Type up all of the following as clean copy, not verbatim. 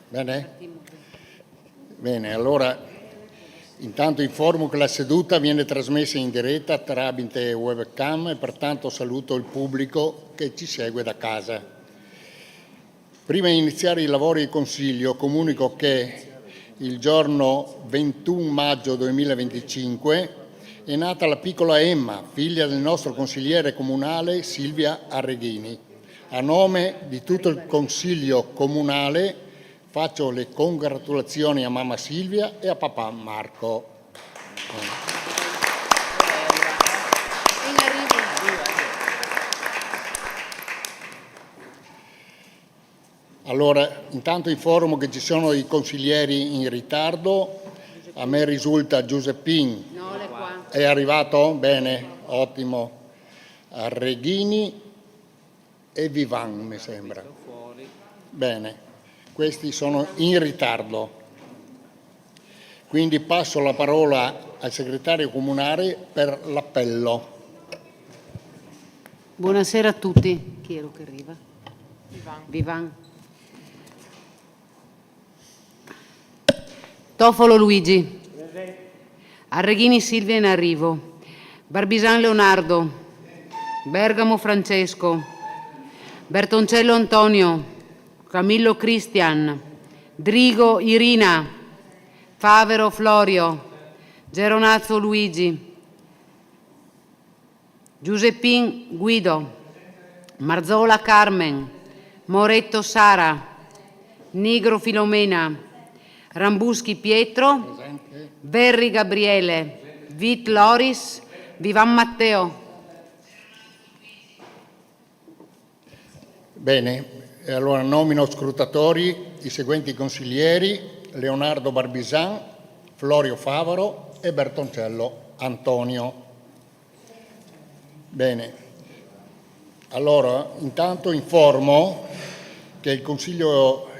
Bene? Bene, allora intanto informo che la seduta viene trasmessa in diretta tramite webcam e pertanto saluto il pubblico che ci segue da casa. Prima di iniziare i lavori del Consiglio comunico che il giorno 21 maggio 2025 è nata la piccola Emma, figlia del nostro consigliere comunale Silvia Arreghini. A nome di tutto il Consiglio comunale faccio le congratulazioni a mamma Silvia e a papà Marco. Allora, intanto informo che ci sono i consiglieri in ritardo. A me risulta Giuseppin. No, è qua. È arrivato? Bene, ottimo. Arreghini e Vivan, mi sembra. Bene, questi sono in ritardo. Quindi passo la parola al segretario comunale per l'appello. Buonasera a tutti. Chi ero che arriva? Vivan. Tofolo Luigi. Arreghini Silvia in arrivo. Barbisan Leonardo. Bergamo Francesco. Bertoncello Antonio. Camillo Cristian. Drigo Irina. Favero Florio. Geronazzo Luigi. Giuseppin Guido. Marzola Carmen. Moretto Sara. Nigro Filomena. Rambuschi Pietro. Verri Gabriele. Vit Loris. Vivan Matteo. Bene, e allora nomino scrutatori i seguenti consiglieri: Leonardo Barbisan, Florio Favaro e Bertoncello Antonio. Bene, allora intanto informo che il Consiglio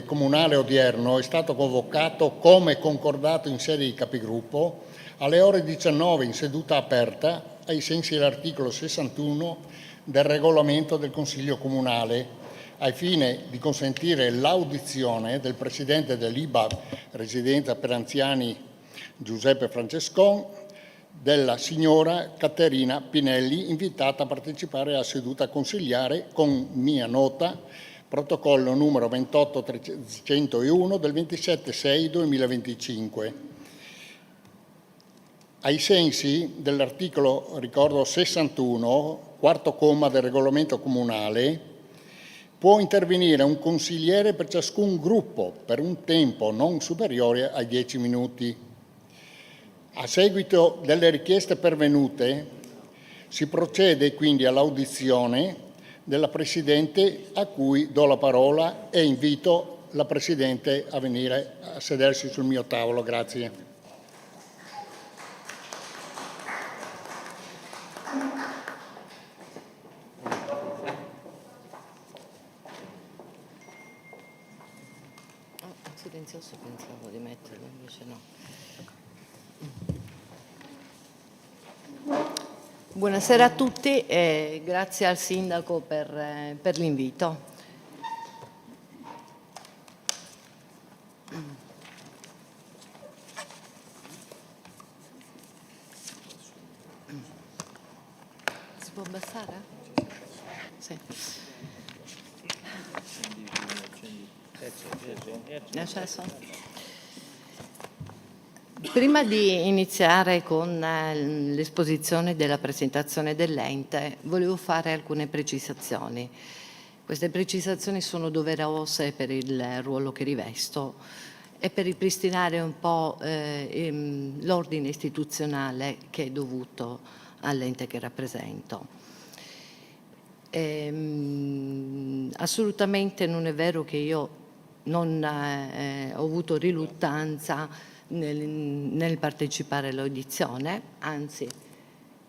comunale odierno è stato convocato come concordato in sede di capigruppo alle ore 19 in seduta aperta ai sensi dell'articolo 61 del regolamento del Consiglio comunale, ai fine di consentire l'audizione del presidente dell'IBA Residenza per Anziani Giuseppe Francescon, della signora Caterina Pinelli, invitata a partecipare alla seduta consigliare con mia nota, protocollo numero 28301 del 27/6/2025. Ai sensi dell'articolo, ricordo, 61, quarto comma del regolamento comunale, può intervenire un consigliere per ciascun gruppo per un tempo non superiore ai 10 minuti. A seguito delle richieste pervenute si procede quindi all'audizione della Presidente, a cui do la parola e invito la Presidente a venire a sedersi sul mio tavolo. Grazie. Silenzioso pensavo di metterlo, invece no. Buonasera a tutti e grazie al Sindaco per l'invito. Si può abbassare? Sì. È acceso? Prima di iniziare con l'esposizione della presentazione dell'ente, volevo fare alcune precisazioni. Queste precisazioni sono doverose per il ruolo che rivesto e per ripristinare un po' l'ordine istituzionale che è dovuto all'ente che rappresento. Assolutamente non è vero che io non ho avuto riluttanza nel partecipare all'audizione, anzi,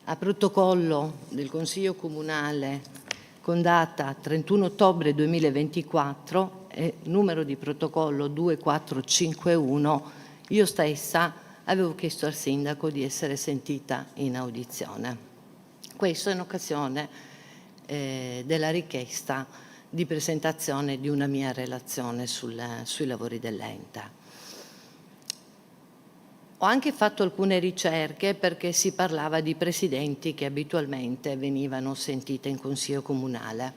a protocollo del Consiglio Comunale con data 31 ottobre 2024 e numero di protocollo 2451, io stessa avevo chiesto al Sindaco di essere sentita in audizione. Questo in occasione della richiesta di presentazione di una mia relazione sui lavori dell'ente. Ho anche fatto alcune ricerche perché si parlava di presidenti che abitualmente venivano sentite in consiglio comunale.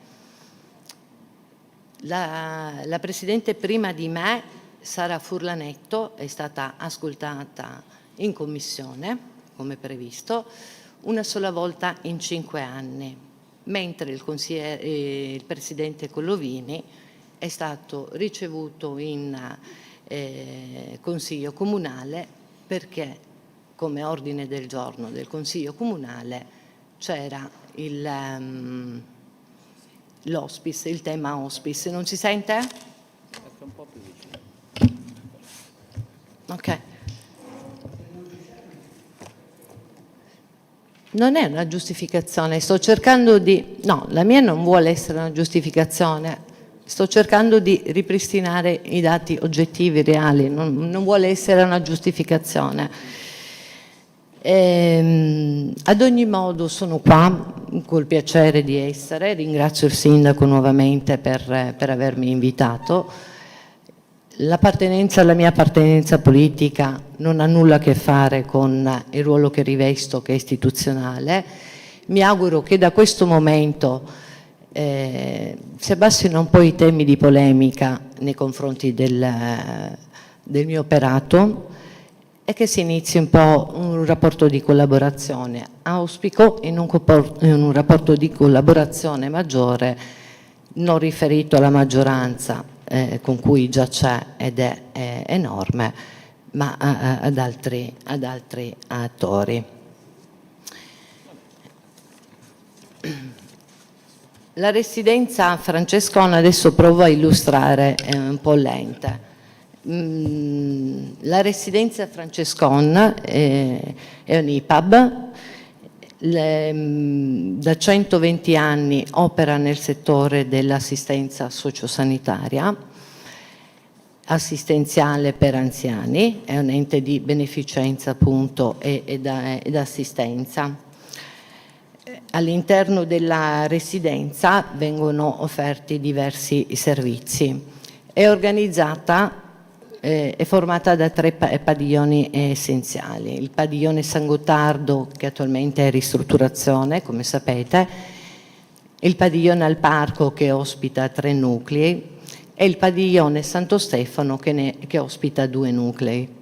La presidente prima di me, Sara Furlanetto, è stata ascoltata in commissione, come previsto, una sola volta in 5 anni, mentre il presidente Collovini è stato ricevuto in consiglio comunale perché come ordine del giorno del consiglio comunale c'era l'hospice, il tema hospice. Non si sente? Ok. Non è una giustificazione, sto cercando di... No, la mia non vuole essere una giustificazione, sto cercando di ripristinare i dati oggettivi, reali, non vuole essere una giustificazione. Ad ogni modo sono qua col piacere di essere, ringrazio il sindaco nuovamente per avermi invitato. La mia appartenenza politica non ha nulla a che fare con il ruolo che rivesto, che è istituzionale. Mi auguro che da questo momento si abbassino un po' i temi di polemica nei confronti del mio operato e che si inizi un po' un rapporto di collaborazione. Auspico in un rapporto di collaborazione maggiore, non riferito alla maggioranza con cui già c'è ed è enorme, ma ad altri attori. La residenza Francescona, adesso provo a illustrare, è un po' lenta. La residenza Francescon è un IPAB, da 120 anni opera nel settore dell'assistenza sociosanitaria, assistenziale per anziani, è un ente di beneficenza appunto ed assistenza. All'interno della residenza vengono offerti diversi servizi. È organizzata, è formata da 3 padiglioni essenziali. Il padiglione San Gottardo, che attualmente è in ristrutturazione, come sapete, il padiglione al Parco, che ospita 3 nuclei, e il padiglione Santo Stefano, che ospita 2 nuclei.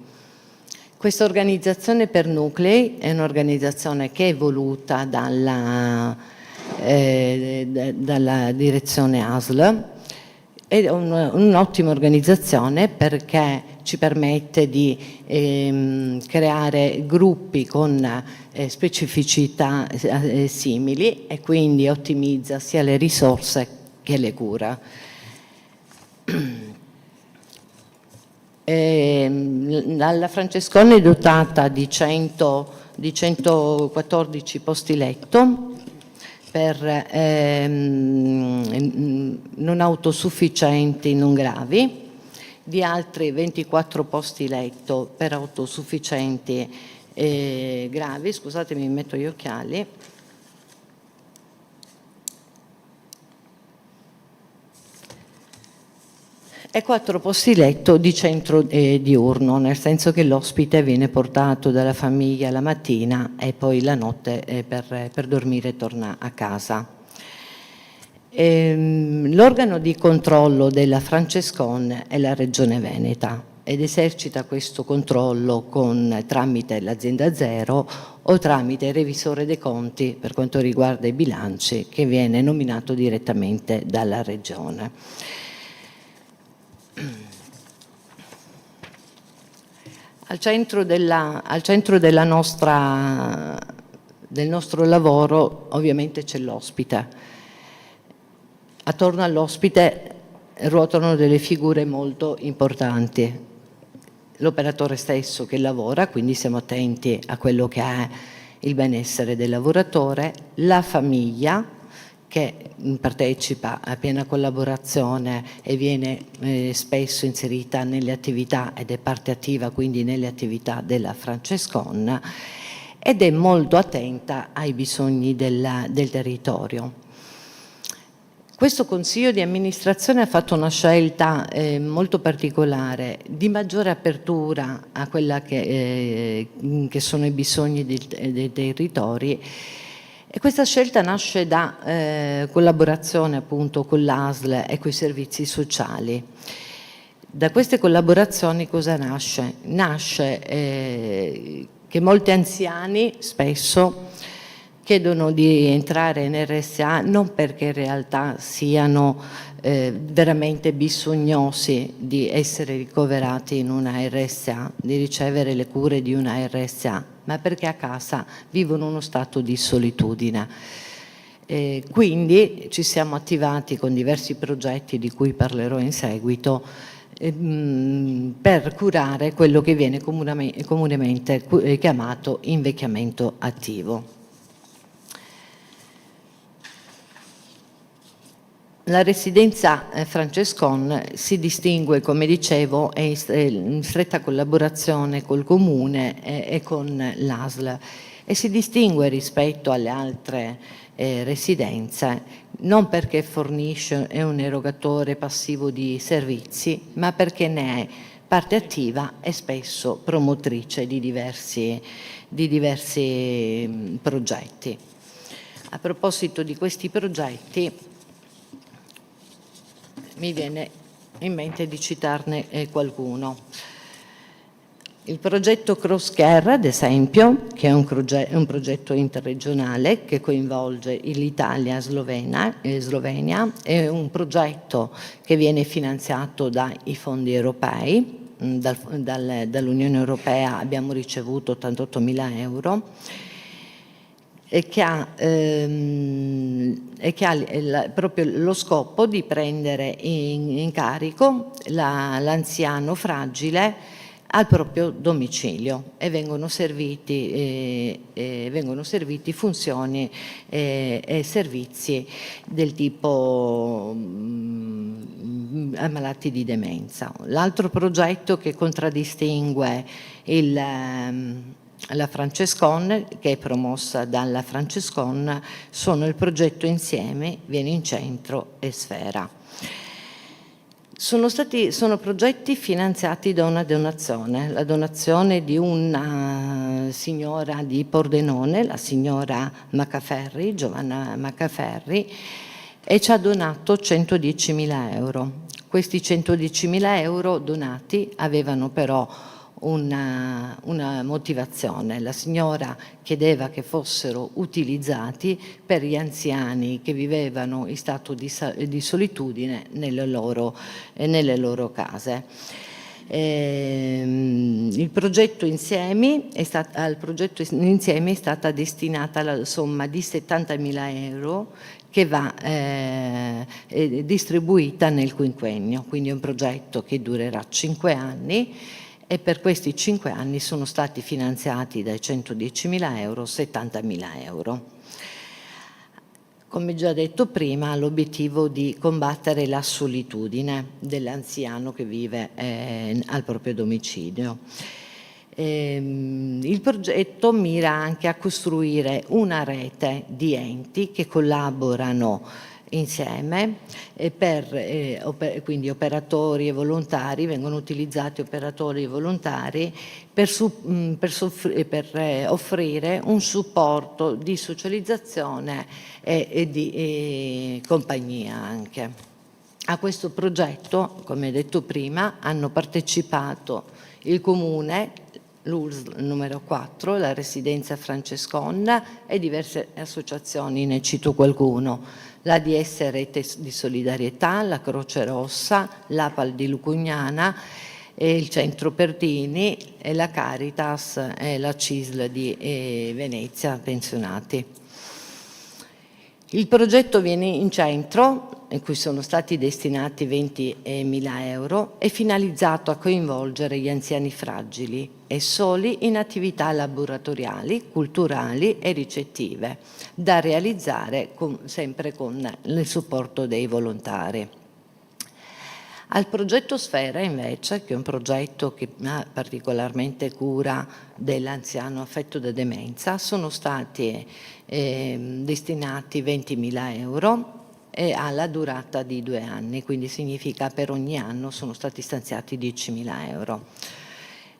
Questa organizzazione per nuclei è un'organizzazione che è voluta dalla direzione ASL, è un'ottima organizzazione perché ci permette di creare gruppi con specificità simili e quindi ottimizza sia le risorse che le cure. La Francescone è dotata di 114 posti letto per non autosufficienti non gravi, di altri 24 posti letto per autosufficienti gravi. Scusatemi, mi metto gli occhiali. E 4 posti letto di centro diurno, nel senso che l'ospite viene portato dalla famiglia la mattina e poi la notte per dormire e torna a casa. L'organo di controllo della Francescon è la Regione Veneta ed esercita questo controllo tramite l'azienda zero o tramite il revisore dei conti per quanto riguarda i bilanci, che viene nominato direttamente dalla Regione. Al centro del nostro lavoro ovviamente c'è l'ospite. Attorno all'ospite ruotano delle figure molto importanti. L'operatore stesso che lavora, quindi siamo attenti a quello che è il benessere del lavoratore, la famiglia che partecipa a piena collaborazione e viene spesso inserita nelle attività ed è parte attiva quindi nelle attività della Francescon ed è molto attenta ai bisogni del territorio. Questo consiglio di amministrazione ha fatto una scelta molto particolare di maggiore apertura a quella che sono i bisogni dei territori, e questa scelta nasce da collaborazione appunto con l'ASL e con i servizi sociali. Da queste collaborazioni cosa nasce? Nasce che molti anziani spesso chiedono di entrare in RSA non perché in realtà siano veramente bisognosi di essere ricoverati in una RSA, di ricevere le cure di una RSA, ma perché a casa vivono uno stato di solitudine. Quindi ci siamo attivati con diversi progetti di cui parlerò in seguito per curare quello che viene comunemente chiamato invecchiamento attivo. La residenza Francescon si distingue, come dicevo, è in stretta collaborazione col Comune e con l'ASL, e si distingue rispetto alle altre residenze non perché fornisce, è un erogatore passivo di servizi, ma perché ne è parte attiva e spesso promotrice di diversi progetti. A proposito di questi progetti, mi viene in mente di citarne qualcuno. Il progetto Cross Care, ad esempio, che è un progetto interregionale che coinvolge l'Italia e Slovenia, è un progetto che viene finanziato dai fondi europei. Dall'Unione Europea abbiamo ricevuto 88.000 euro e che ha proprio lo scopo di prendere in carico l'anziano fragile al proprio domicilio, e vengono serviti funzioni e servizi del tipo ammalati di demenza. L'altro progetto che contraddistingue la Francescon, che è promossa dalla Francescon, sono il progetto Insieme, Vieni in Centro e Sfera. Sono progetti finanziati da una donazione, la donazione di una signora di Pordenone, la signora Macaferri, Giovanna Macaferri, e ci ha donato 110.000 euro. Questi 110.000 euro donati avevano però una motivazione. La signora chiedeva che fossero utilizzati per gli anziani che vivevano in stato di solitudine nelle loro case. Al progetto Insieme è stata destinata la somma di 70.000 euro che va distribuita nel quinquennio, quindi è un progetto che durerà 5 anni, e per questi 5 anni sono stati finanziati dai 110.000 euro 70.000 euro. Come già detto prima, l'obiettivo di combattere la solitudine dell'anziano che vive al proprio domicilio. Il progetto mira anche a costruire una rete di enti che collaborano insieme, quindi operatori e volontari, vengono utilizzati operatori e volontari per offrire un supporto di socializzazione e di compagnia anche. A questo progetto, come detto prima, hanno partecipato il Comune, l'ULSS numero 4, la Residenza Francescon e diverse associazioni, ne cito qualcuno: l'ADS Rete di Solidarietà, la Croce Rossa, l'APAL di Lucugnana, il Centro Pertini e la Caritas e la CISL di Venezia Pensionati. Il progetto Vieni in Centro, in cui sono stati destinati 20.000 euro, è finalizzato a coinvolgere gli anziani fragili e soli in attività laboratoriali, culturali e ricettive, da realizzare sempre con il supporto dei volontari. Al progetto Sfera, invece, che è un progetto che ha particolarmente cura dell'anziano affetto da demenza, sono stati destinati 20.000 euro e ha la durata di 2 anni, quindi significa per ogni anno sono stati stanziati 10.000 euro.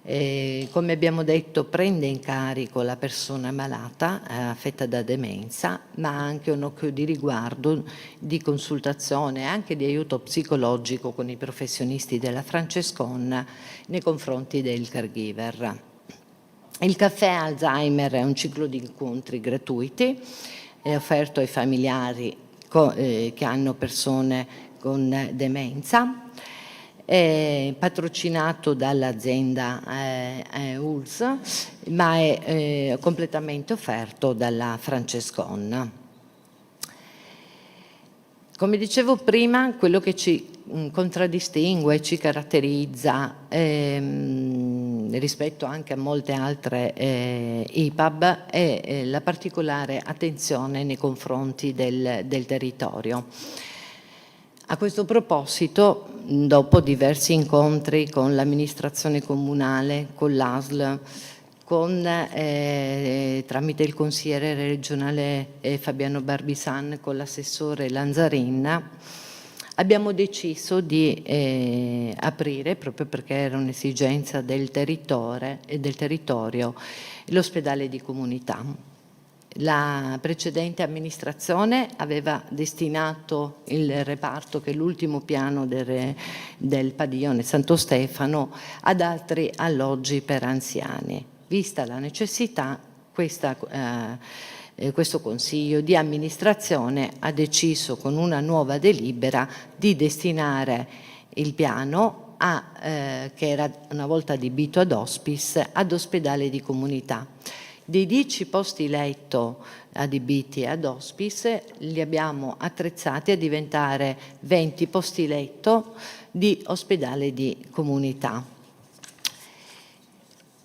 Come abbiamo detto, prende in carico la persona malata, affetta da demenza, ma ha anche un occhio di riguardo, di consultazione e anche di aiuto psicologico con i professionisti della Francescon nei confronti del caregiver. Il caffè Alzheimer è un ciclo di incontri gratuiti, è offerto ai familiari che hanno persone con demenza. È patrocinato dall'azienda ULS, ma è completamente offerto dalla Francescon. Come dicevo prima, quello che ci contraddistingue, ci caratterizza rispetto anche a molte altre IPAB è la particolare attenzione nei confronti del territorio. A questo proposito, dopo diversi incontri con l'amministrazione comunale, con l'ASL, tramite il consigliere regionale Fabiano Barbisan, con l'assessore Lanzarin, abbiamo deciso di aprire, proprio perché era un'esigenza del territorio, l'ospedale di comunità. La precedente amministrazione aveva destinato il reparto, che è l'ultimo piano del padiglione Santo Stefano, ad altri alloggi per anziani. Vista la necessità, questo Consiglio di amministrazione ha deciso con una nuova delibera di destinare il piano, che era una volta adibito ad hospice, ad ospedale di comunità. Dei 10 posti letto adibiti ad hospice li abbiamo attrezzati a diventare 20 posti letto di ospedale di comunità.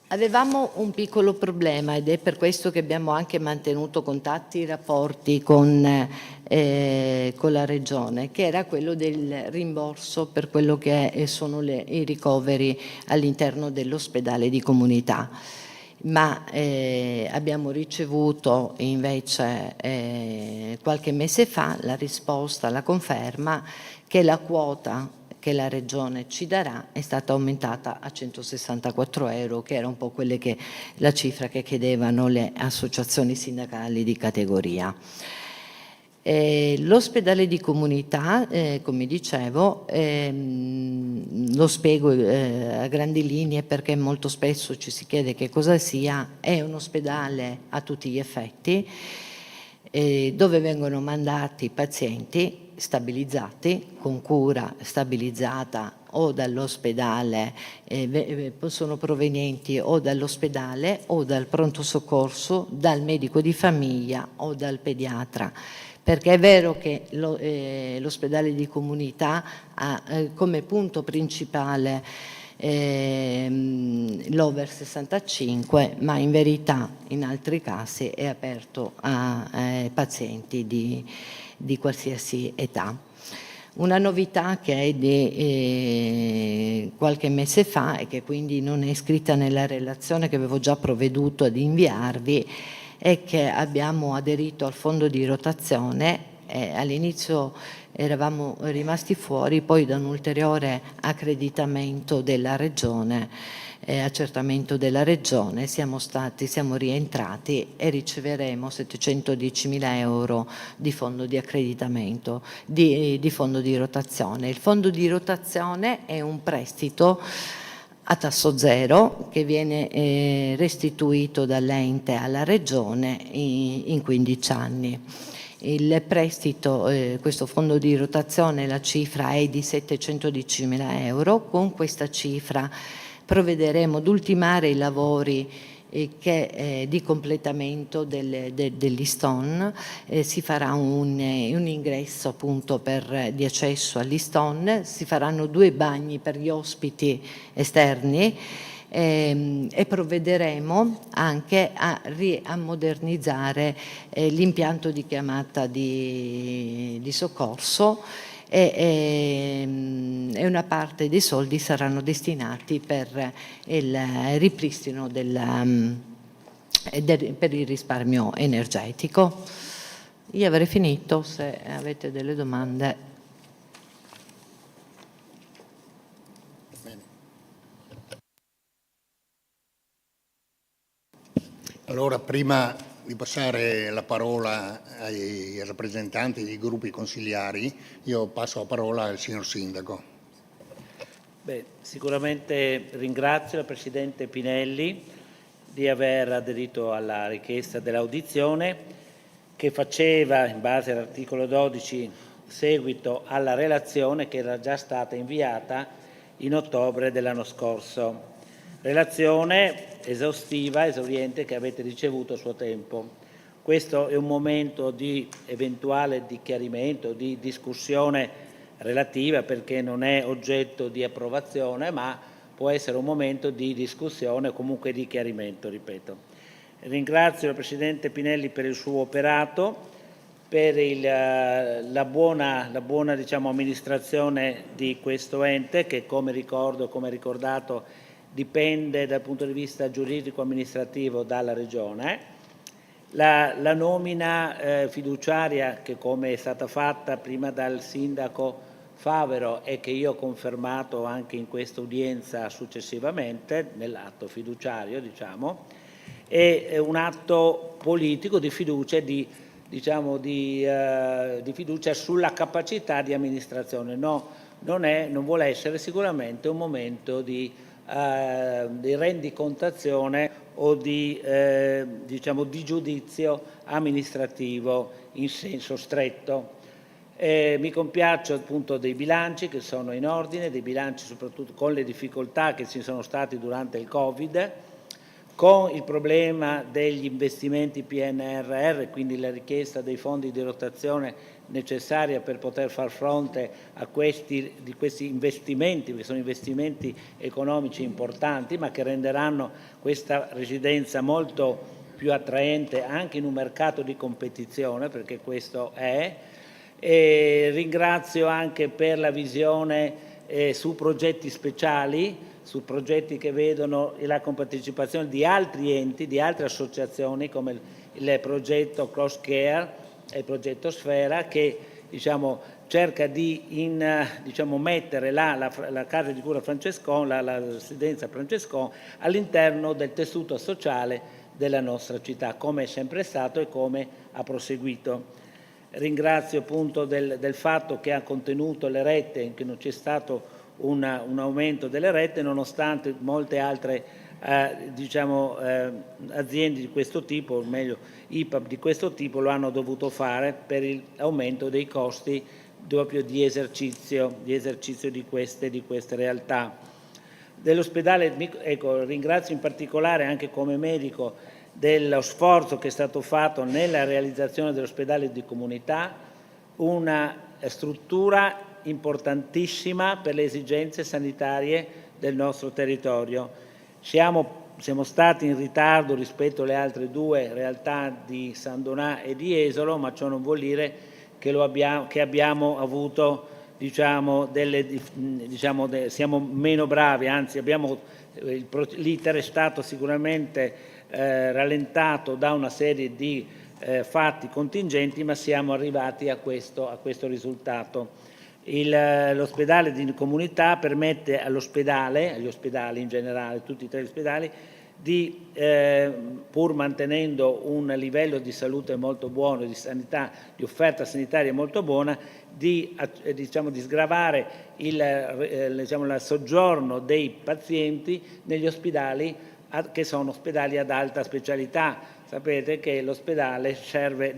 Avevamo un piccolo problema ed è per questo che abbiamo anche mantenuto contatti e rapporti con la Regione, che era quello del rimborso per quello che sono i ricoveri all'interno dell'ospedale di comunità. Ma abbiamo ricevuto invece qualche mese fa la risposta, la conferma che la quota che la Regione ci darà è stata aumentata a 164 euro, che era un po' la cifra che chiedevano le associazioni sindacali di categoria. L'ospedale di comunità, come dicevo, lo spiego a grandi linee perché molto spesso ci si chiede che cosa sia. È un ospedale a tutti gli effetti dove vengono mandati i pazienti stabilizzati con cura stabilizzata o dall'ospedale, sono provenienti o dall'ospedale o dal pronto soccorso, dal medico di famiglia o dal pediatra. Perché è vero che l'ospedale di comunità ha come punto principale l'over 65, ma in verità in altri casi è aperto a pazienti di qualsiasi età. Una novità che è di qualche mese fa e che quindi non è iscritta nella relazione che avevo già provveduto ad inviarvi è che abbiamo aderito al fondo di rotazione. All'inizio eravamo rimasti fuori, poi da un ulteriore accreditamento della Regione, accertamento della Regione, siamo rientrati e riceveremo 710.000 euro di fondo di accreditamento, di fondo di rotazione. Il fondo di rotazione è un prestito a tasso zero che viene restituito dall'ente alla Regione in 15 anni. Il prestito, questo fondo di rotazione, la cifra è di 710.000 euro. Con questa cifra provvederemo ad ultimare i lavori di completamento degli STON. Si farà un ingresso appunto di accesso agli STON, si faranno 2 bagni per gli ospiti esterni e provvederemo anche a modernizzare l'impianto di chiamata di soccorso e una parte dei soldi saranno destinati per il ripristino per il risparmio energetico. Io avrei finito, se avete delle domande. Bene. Allora, prima di passare la parola ai rappresentanti dei gruppi consigliari, io passo la parola al signor Sindaco. Beh, sicuramente ringrazio il Presidente Pinelli di aver aderito alla richiesta dell'audizione che faceva, in base all'articolo 12, seguito alla relazione che era già stata inviata in ottobre dell'anno scorso. Relazione esaustiva, esauriente, che avete ricevuto a suo tempo. Questo è un momento di eventuale di chiarimento, di discussione relativa, perché non è oggetto di approvazione, ma può essere un momento di discussione o comunque di chiarimento, ripeto. Ringrazio il Presidente Pinelli per il suo operato, per la buona diciamo, amministrazione di questo ente che, come ricordato, dipende dal punto di vista giuridico-amministrativo dalla Regione. La nomina fiduciaria che, come è stata fatta prima dal Sindaco Favero e che io ho confermato anche in questa udienza successivamente, nell'atto fiduciario, diciamo, è un atto politico di fiducia, di fiducia sulla capacità di amministrazione. No, non vuole essere sicuramente un momento di rendicontazione o di giudizio amministrativo in senso stretto. Mi compiaccio appunto dei bilanci che sono in ordine, dei bilanci soprattutto con le difficoltà che ci sono state durante il Covid, con il problema degli investimenti PNRR, quindi la richiesta dei fondi di rotazione necessaria per poter far fronte a questi investimenti, che sono investimenti economici importanti, ma che renderanno questa residenza molto più attraente anche in un mercato di competizione, perché questo è. E ringrazio anche per la visione su progetti speciali, su progetti che vedono la compartecipazione di altri enti, di altre associazioni come il progetto Cross Care e il progetto Sfera, che cerca di mettere la casa di cura Francescon, la residenza Francescon, all'interno del tessuto sociale della nostra città, come è sempre stato e come ha proseguito. Ringrazio appunto del fatto che ha contenuto le rette, che non c'è stato un aumento delle rette, nonostante molte altre aziende di questo tipo, o meglio IPAB di questo tipo, lo hanno dovuto fare per l'aumento dei costi proprio di esercizio di queste realtà. Dell'ospedale, ecco, ringrazio in particolare anche come medico dello sforzo che è stato fatto nella realizzazione dell'ospedale di comunità, una struttura importantissima per le esigenze sanitarie del nostro territorio. Siamo stati in ritardo rispetto alle altre due realtà di San Donà e di Jesolo, ma ciò non vuol dire che abbiamo avuto siamo meno bravi, anzi l'iter è stato sicuramente rallentato da una serie di fatti contingenti, ma siamo arrivati a questo risultato. L'ospedale di comunità permette agli ospedali in generale, tutti e tre gli ospedali, pur mantenendo un livello di salute molto buono, di offerta sanitaria molto buona, di sgravare il soggiorno dei pazienti negli ospedali che sono ospedali ad alta specialità. Sapete che l'ospedale serve,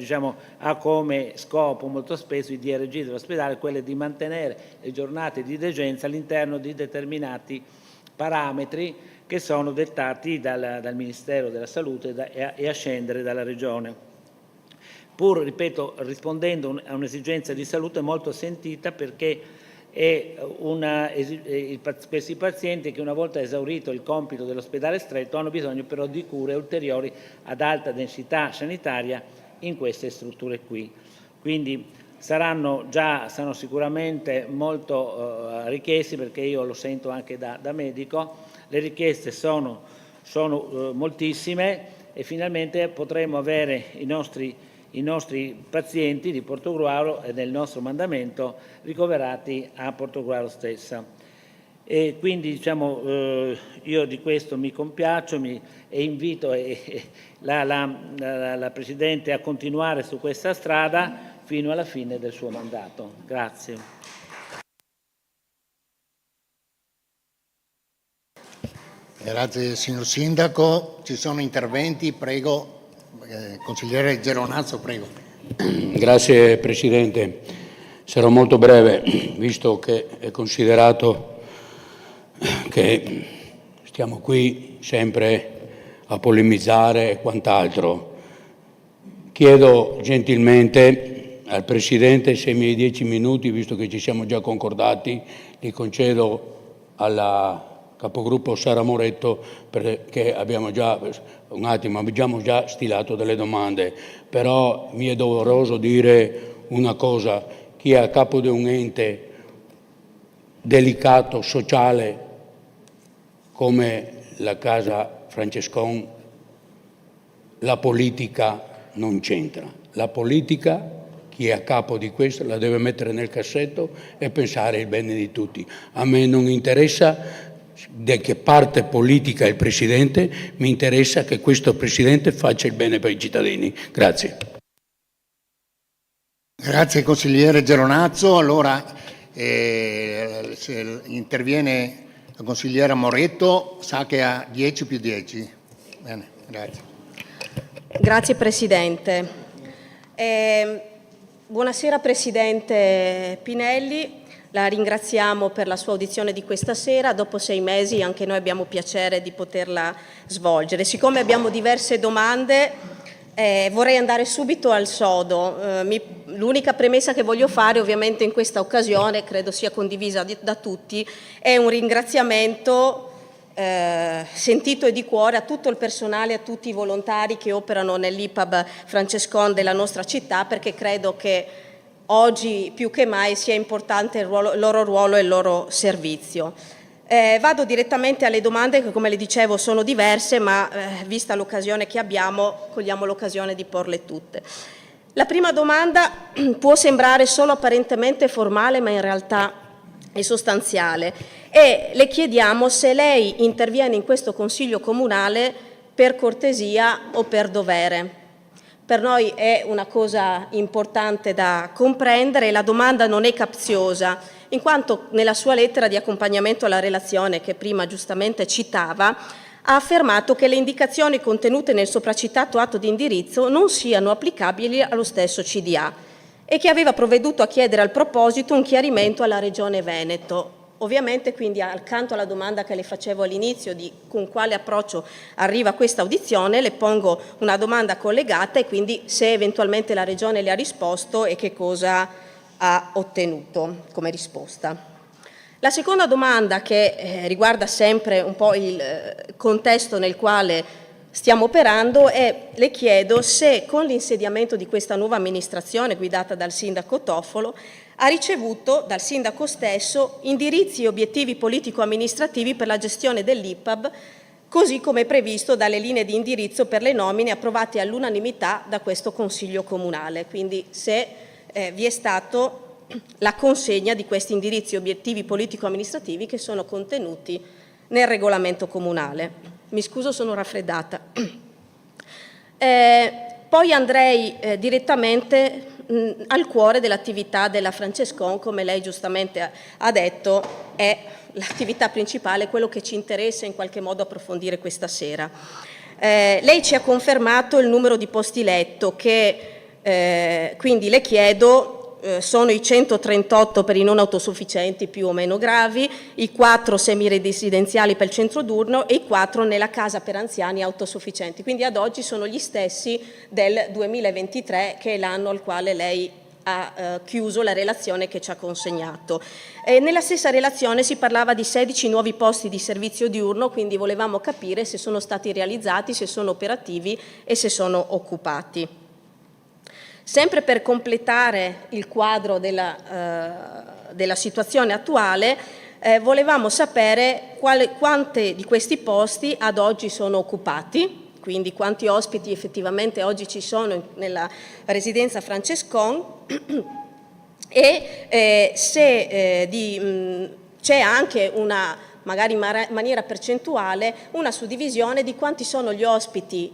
ha come scopo molto spesso i DRG dell'ospedale quello di mantenere le giornate di degenza all'interno di determinati parametri che sono dettati dal Ministero della Salute e a scendere dalla Regione. Pur, ripeto, rispondendo a un'esigenza di salute molto sentita, perché questi pazienti che una volta esaurito il compito dell'ospedale stretto hanno bisogno però di cure ulteriori ad alta densità sanitaria in queste strutture qui. Quindi saranno sicuramente molto richiesti, perché io lo sento anche da medico, le richieste sono moltissime e finalmente potremo avere i nostri i nostri pazienti di Portogruaro e nel nostro mandamento ricoverati a Portogruaro stessa. E quindi io di questo mi compiaccio e invito la Presidente a continuare su questa strada fino alla fine del suo mandato. Grazie. Grazie signor Sindaco. Ci sono interventi, prego. Consigliere Geronazzo, prego. Grazie Presidente. Sarò molto breve, visto che è considerato che stiamo qui sempre a polemizzare e quant'altro. Chiedo gentilmente al Presidente se i miei 10 minuti, visto che ci siamo già concordati, li concedo alla Capogruppo Sara Moretto, perché abbiamo già stilato delle domande, però mi è doveroso dire una cosa: chi è a capo di un ente delicato, sociale, come la Casa Francescon, la politica non c'entra. La politica, chi è a capo di questo, la deve mettere nel cassetto e pensare il bene di tutti. A me non interessa di che parte politica è il Presidente, mi interessa che questo Presidente faccia il bene per i cittadini. Grazie. Grazie consigliere Geronazzo. Allora se interviene la consigliera Moretto, sa che ha 10+10. Bene, grazie. Grazie Presidente. Buonasera Presidente Pinelli. La ringraziamo per la sua audizione di questa sera. Dopo 6 mesi anche noi abbiamo piacere di poterla svolgere. Siccome abbiamo diverse domande, vorrei andare subito al sodo. L'unica premessa che voglio fare ovviamente in questa occasione, credo sia condivisa da tutti, è un ringraziamento sentito e di cuore a tutto il personale, a tutti i volontari che operano nell'IPAB Francescon della nostra città, perché credo che oggi più che mai sia importante il loro ruolo e il loro servizio. Vado direttamente alle domande che, come le dicevo, sono diverse, ma vista l'occasione che abbiamo, cogliamo l'occasione di porle tutte. La prima domanda può sembrare solo apparentemente formale, ma in realtà è sostanziale, e le chiediamo se lei interviene in questo Consiglio Comunale per cortesia o per dovere. Per noi è una cosa importante da comprendere e la domanda non è capziosa, in quanto nella sua lettera di accompagnamento alla relazione, che prima giustamente citava, ha affermato che le indicazioni contenute nel sopracitato atto di indirizzo non siano applicabili allo stesso CDA e che aveva provveduto a chiedere al proposito un chiarimento alla Regione Veneto. Ovviamente, quindi, accanto alla domanda che le facevo all'inizio di con quale approccio arriva questa audizione, le pongo una domanda collegata e quindi se eventualmente la Regione le ha risposto e che cosa ha ottenuto come risposta. La seconda domanda, che riguarda sempre un po' il contesto nel quale stiamo operando, è: le chiedo se con l'insediamento di questa nuova amministrazione guidata dal sindaco Toffolo ha ricevuto dal sindaco stesso indirizzi e obiettivi politico-amministrativi per la gestione dell'IPAB, così come previsto dalle linee di indirizzo per le nomine approvate all'unanimità da questo Consiglio Comunale. Quindi se vi è stato la consegna di questi indirizzi e obiettivi politico-amministrativi che sono contenuti nel regolamento comunale. Mi scuso, sono raffreddata. Poi andrei direttamente al cuore dell'attività della Francescon. Come lei giustamente ha detto, è l'attività principale, quello che ci interessa in qualche modo approfondire questa sera. Lei ci ha confermato il numero di posti letto che quindi le chiedo, sono i 138 per i non autosufficienti più o meno gravi, i 4 semiresidenziali per il centro diurno e i 4 nella casa per anziani autosufficienti. Quindi ad oggi sono gli stessi del 2023, che è l'anno al quale lei ha chiuso la relazione che ci ha consegnato. Nella stessa relazione si parlava di 16 nuovi posti di servizio diurno, quindi volevamo capire se sono stati realizzati, se sono operativi e se sono occupati. Sempre per completare il quadro della situazione attuale, volevamo sapere quante di questi posti ad oggi sono occupati quindi quanti ospiti effettivamente oggi ci sono nella residenza Francescon e se c'è anche una, magari in maniera percentuale, una suddivisione di quanti sono gli ospiti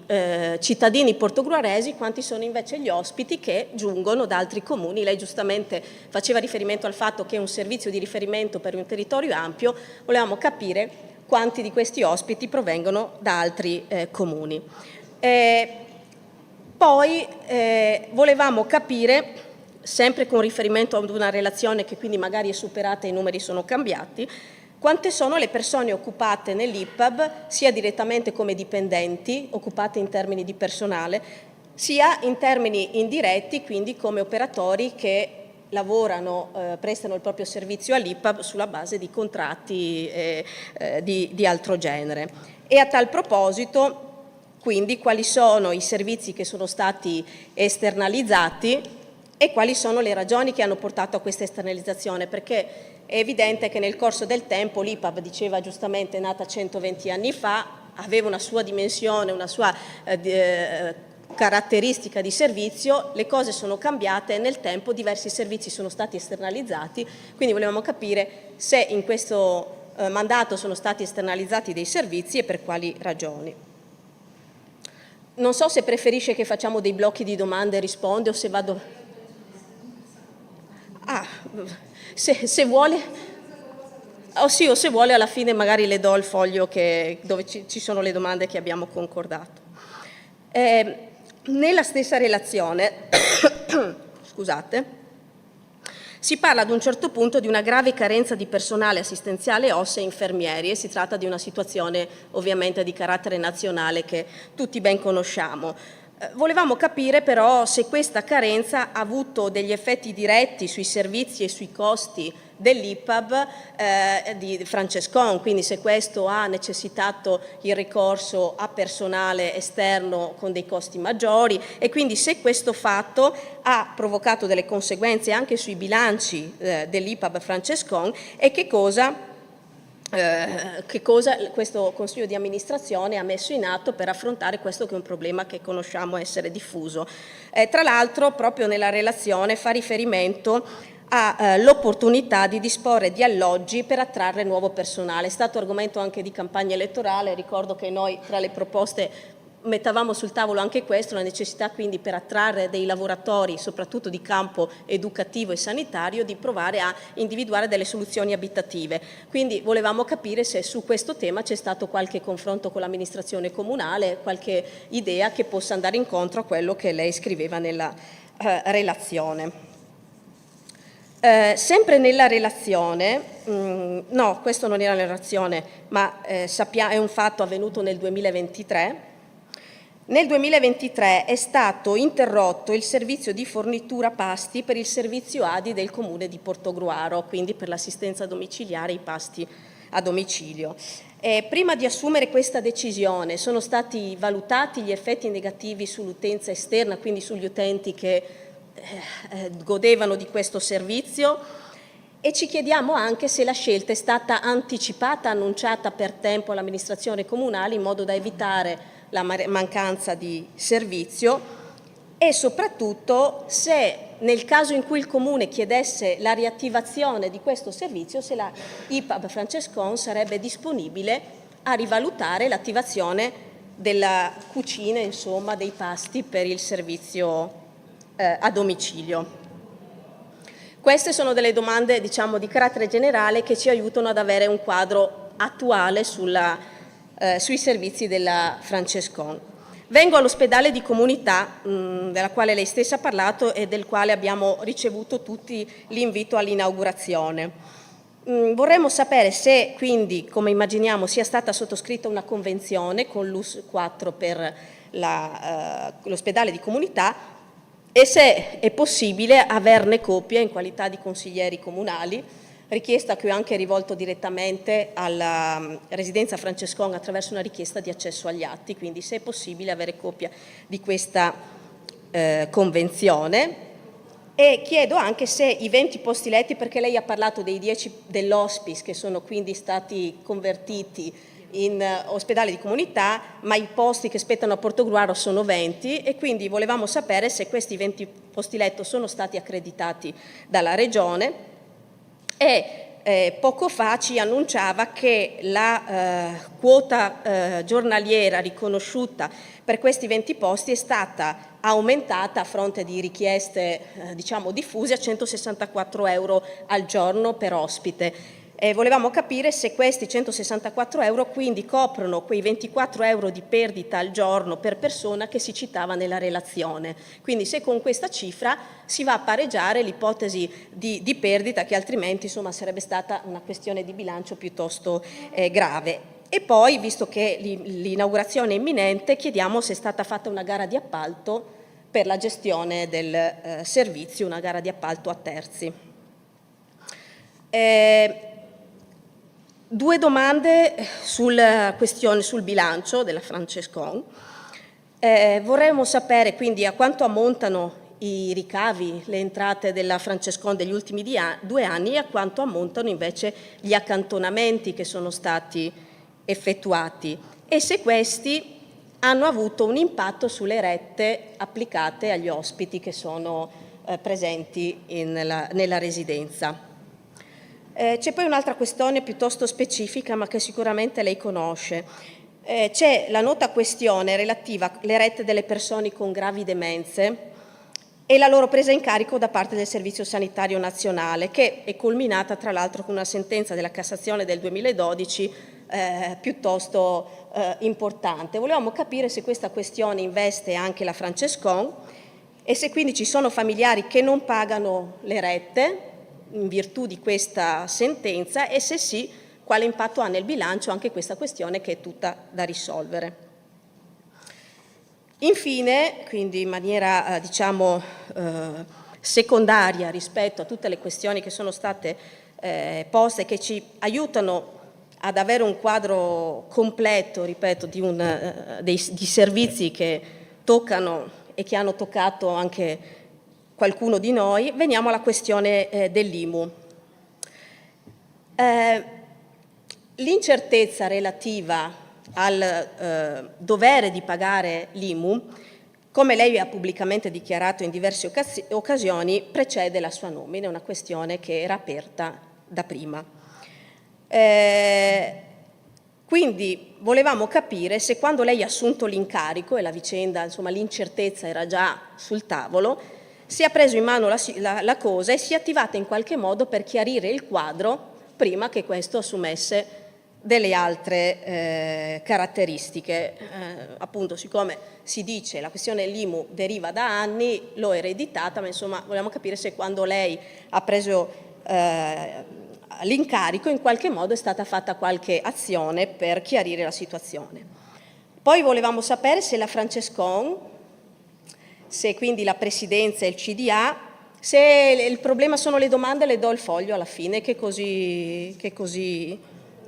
cittadini portogruaresi, quanti sono invece gli ospiti che giungono da altri comuni. Lei giustamente faceva riferimento al fatto che è un servizio di riferimento per un territorio ampio, volevamo capire quanti di questi ospiti provengono da altri comuni. Poi volevamo capire, sempre con riferimento ad una relazione che quindi magari è superata e i numeri sono cambiati, quante sono le persone occupate nell'IPAB, sia direttamente come dipendenti, occupate in termini di personale, sia in termini indiretti, quindi come operatori che lavorano, prestano il proprio servizio all'IPAB sulla base di contratti di altro genere. E a tal proposito, quindi, quali sono i servizi che sono stati esternalizzati e quali sono le ragioni che hanno portato a questa esternalizzazione, perché è evidente che nel corso del tempo l'IPAB, diceva giustamente, è nata 120 anni fa, aveva una sua dimensione, una sua caratteristica di servizio, le cose sono cambiate e nel tempo diversi servizi sono stati esternalizzati, quindi volevamo capire se in questo mandato sono stati esternalizzati dei servizi e per quali ragioni. Non so se preferisce che facciamo dei blocchi di domande e risponde o se vado... Se vuole, o se vuole alla fine magari le do il foglio dove ci sono le domande che abbiamo concordato. Nella stessa relazione, scusate, si parla ad un certo punto di una grave carenza di personale assistenziale OSS e infermieri e si tratta di una situazione ovviamente di carattere nazionale che tutti ben conosciamo. Volevamo capire però se questa carenza ha avuto degli effetti diretti sui servizi e sui costi dell'IPAB di Francescon, quindi se questo ha necessitato il ricorso a personale esterno con dei costi maggiori e quindi se questo fatto ha provocato delle conseguenze anche sui bilanci dell'IPAB Francescon e che cosa questo Consiglio di amministrazione ha messo in atto per affrontare questo che è un problema che conosciamo essere diffuso. Tra l'altro, proprio nella relazione fa riferimento all'opportunità di disporre di alloggi per attrarre nuovo personale. È stato argomento anche di campagna elettorale, ricordo che noi tra le proposte mettavamo sul tavolo anche questo, la necessità quindi per attrarre dei lavoratori, soprattutto di campo educativo e sanitario, di provare a individuare delle soluzioni abitative. Quindi volevamo capire se su questo tema c'è stato qualche confronto con l'amministrazione comunale, qualche idea che possa andare incontro a quello che lei scriveva nella relazione. Sempre nella relazione, no, questo non era la relazione, ma è un fatto avvenuto nel 2023. Nel 2023 è stato interrotto il servizio di fornitura pasti per il servizio ADI del Comune di Portogruaro, quindi per l'assistenza domiciliare e i pasti a domicilio. Prima di assumere questa decisione sono stati valutati gli effetti negativi sull'utenza esterna, quindi sugli utenti che godevano di questo servizio e ci chiediamo anche se la scelta è stata anticipata, annunciata per tempo all'amministrazione comunale in modo da evitare la mancanza di servizio e soprattutto se nel caso in cui il Comune chiedesse la riattivazione di questo servizio, se la IPAB Francescon sarebbe disponibile a rivalutare l'attivazione della cucina, insomma, dei pasti per il servizio a domicilio. Queste sono delle domande, diciamo, di carattere generale che ci aiutano ad avere un quadro attuale sui servizi della Francescon. Vengo all'ospedale di comunità, della quale lei stessa ha parlato e del quale abbiamo ricevuto tutti l'invito all'inaugurazione. Vorremmo sapere se quindi, come immaginiamo, sia stata sottoscritta una convenzione con l'US 4 per l'ospedale di comunità e se è possibile averne copia in qualità di consiglieri comunali, richiesta che ho anche rivolto direttamente alla residenza Francescon attraverso una richiesta di accesso agli atti, quindi se è possibile avere copia di questa convenzione. E chiedo anche se i 20 posti letti, perché lei ha parlato dei 10 dell'hospice che sono quindi stati convertiti in ospedale di comunità, ma i posti che spettano a Portogruaro sono 20 e quindi volevamo sapere se questi 20 posti letto sono stati accreditati dalla Regione e poco fa ci annunciava che la quota giornaliera riconosciuta per questi 20 posti è stata aumentata a fronte di richieste diciamo diffuse a 164 euro al giorno per ospite. Volevamo capire se questi 164 euro quindi coprono quei 24 euro di perdita al giorno per persona che si citava nella relazione. Quindi se con questa cifra si va a pareggiare l'ipotesi di perdita che altrimenti insomma, sarebbe stata una questione di bilancio piuttosto grave. E poi, visto che l'inaugurazione è imminente, chiediamo se è stata fatta una gara di appalto per la gestione del servizio, una gara di appalto a terzi. Due domande sulla questione, sul bilancio della Francescon. Vorremmo sapere quindi a quanto ammontano i ricavi, le entrate della Francescon degli ultimi 2 anni e a quanto ammontano invece gli accantonamenti che sono stati effettuati e se questi hanno avuto un impatto sulle rette applicate agli ospiti che sono presenti nella residenza. C'è poi un'altra questione piuttosto specifica ma che sicuramente lei conosce. C'è la nota questione relativa alle rette delle persone con gravi demenze e la loro presa in carico da parte del Servizio Sanitario Nazionale, che è culminata tra l'altro con una sentenza della Cassazione del 2012 piuttosto importante. Volevamo capire se questa questione investe anche la Francescon e se quindi ci sono familiari che non pagano le rette in virtù di questa sentenza e se sì, quale impatto ha nel bilancio anche questa questione che è tutta da risolvere. Infine, quindi in maniera diciamo secondaria rispetto a tutte le questioni che sono state poste e che ci aiutano ad avere un quadro completo, ripeto, di servizi che toccano e che hanno toccato anche qualcuno di noi, veniamo alla questione dell'IMU. L'incertezza relativa al dovere di pagare l'IMU, come lei ha pubblicamente dichiarato in diverse occasioni, precede la sua nomina, è una questione che era aperta da prima. Quindi volevamo capire se quando lei ha assunto l'incarico e la vicenda, insomma l'incertezza era già sul tavolo, si è preso in mano la cosa e si è attivata in qualche modo per chiarire il quadro prima che questo assumesse delle altre caratteristiche. Appunto, siccome si dice la questione dell'IMU deriva da anni, l'ho ereditata, ma insomma vogliamo capire se quando lei ha preso l'incarico in qualche modo è stata fatta qualche azione per chiarire la situazione. Poi volevamo sapere se la Francescon, se quindi la Presidenza e il CDA, se il problema sono le domande, le do il foglio alla fine che così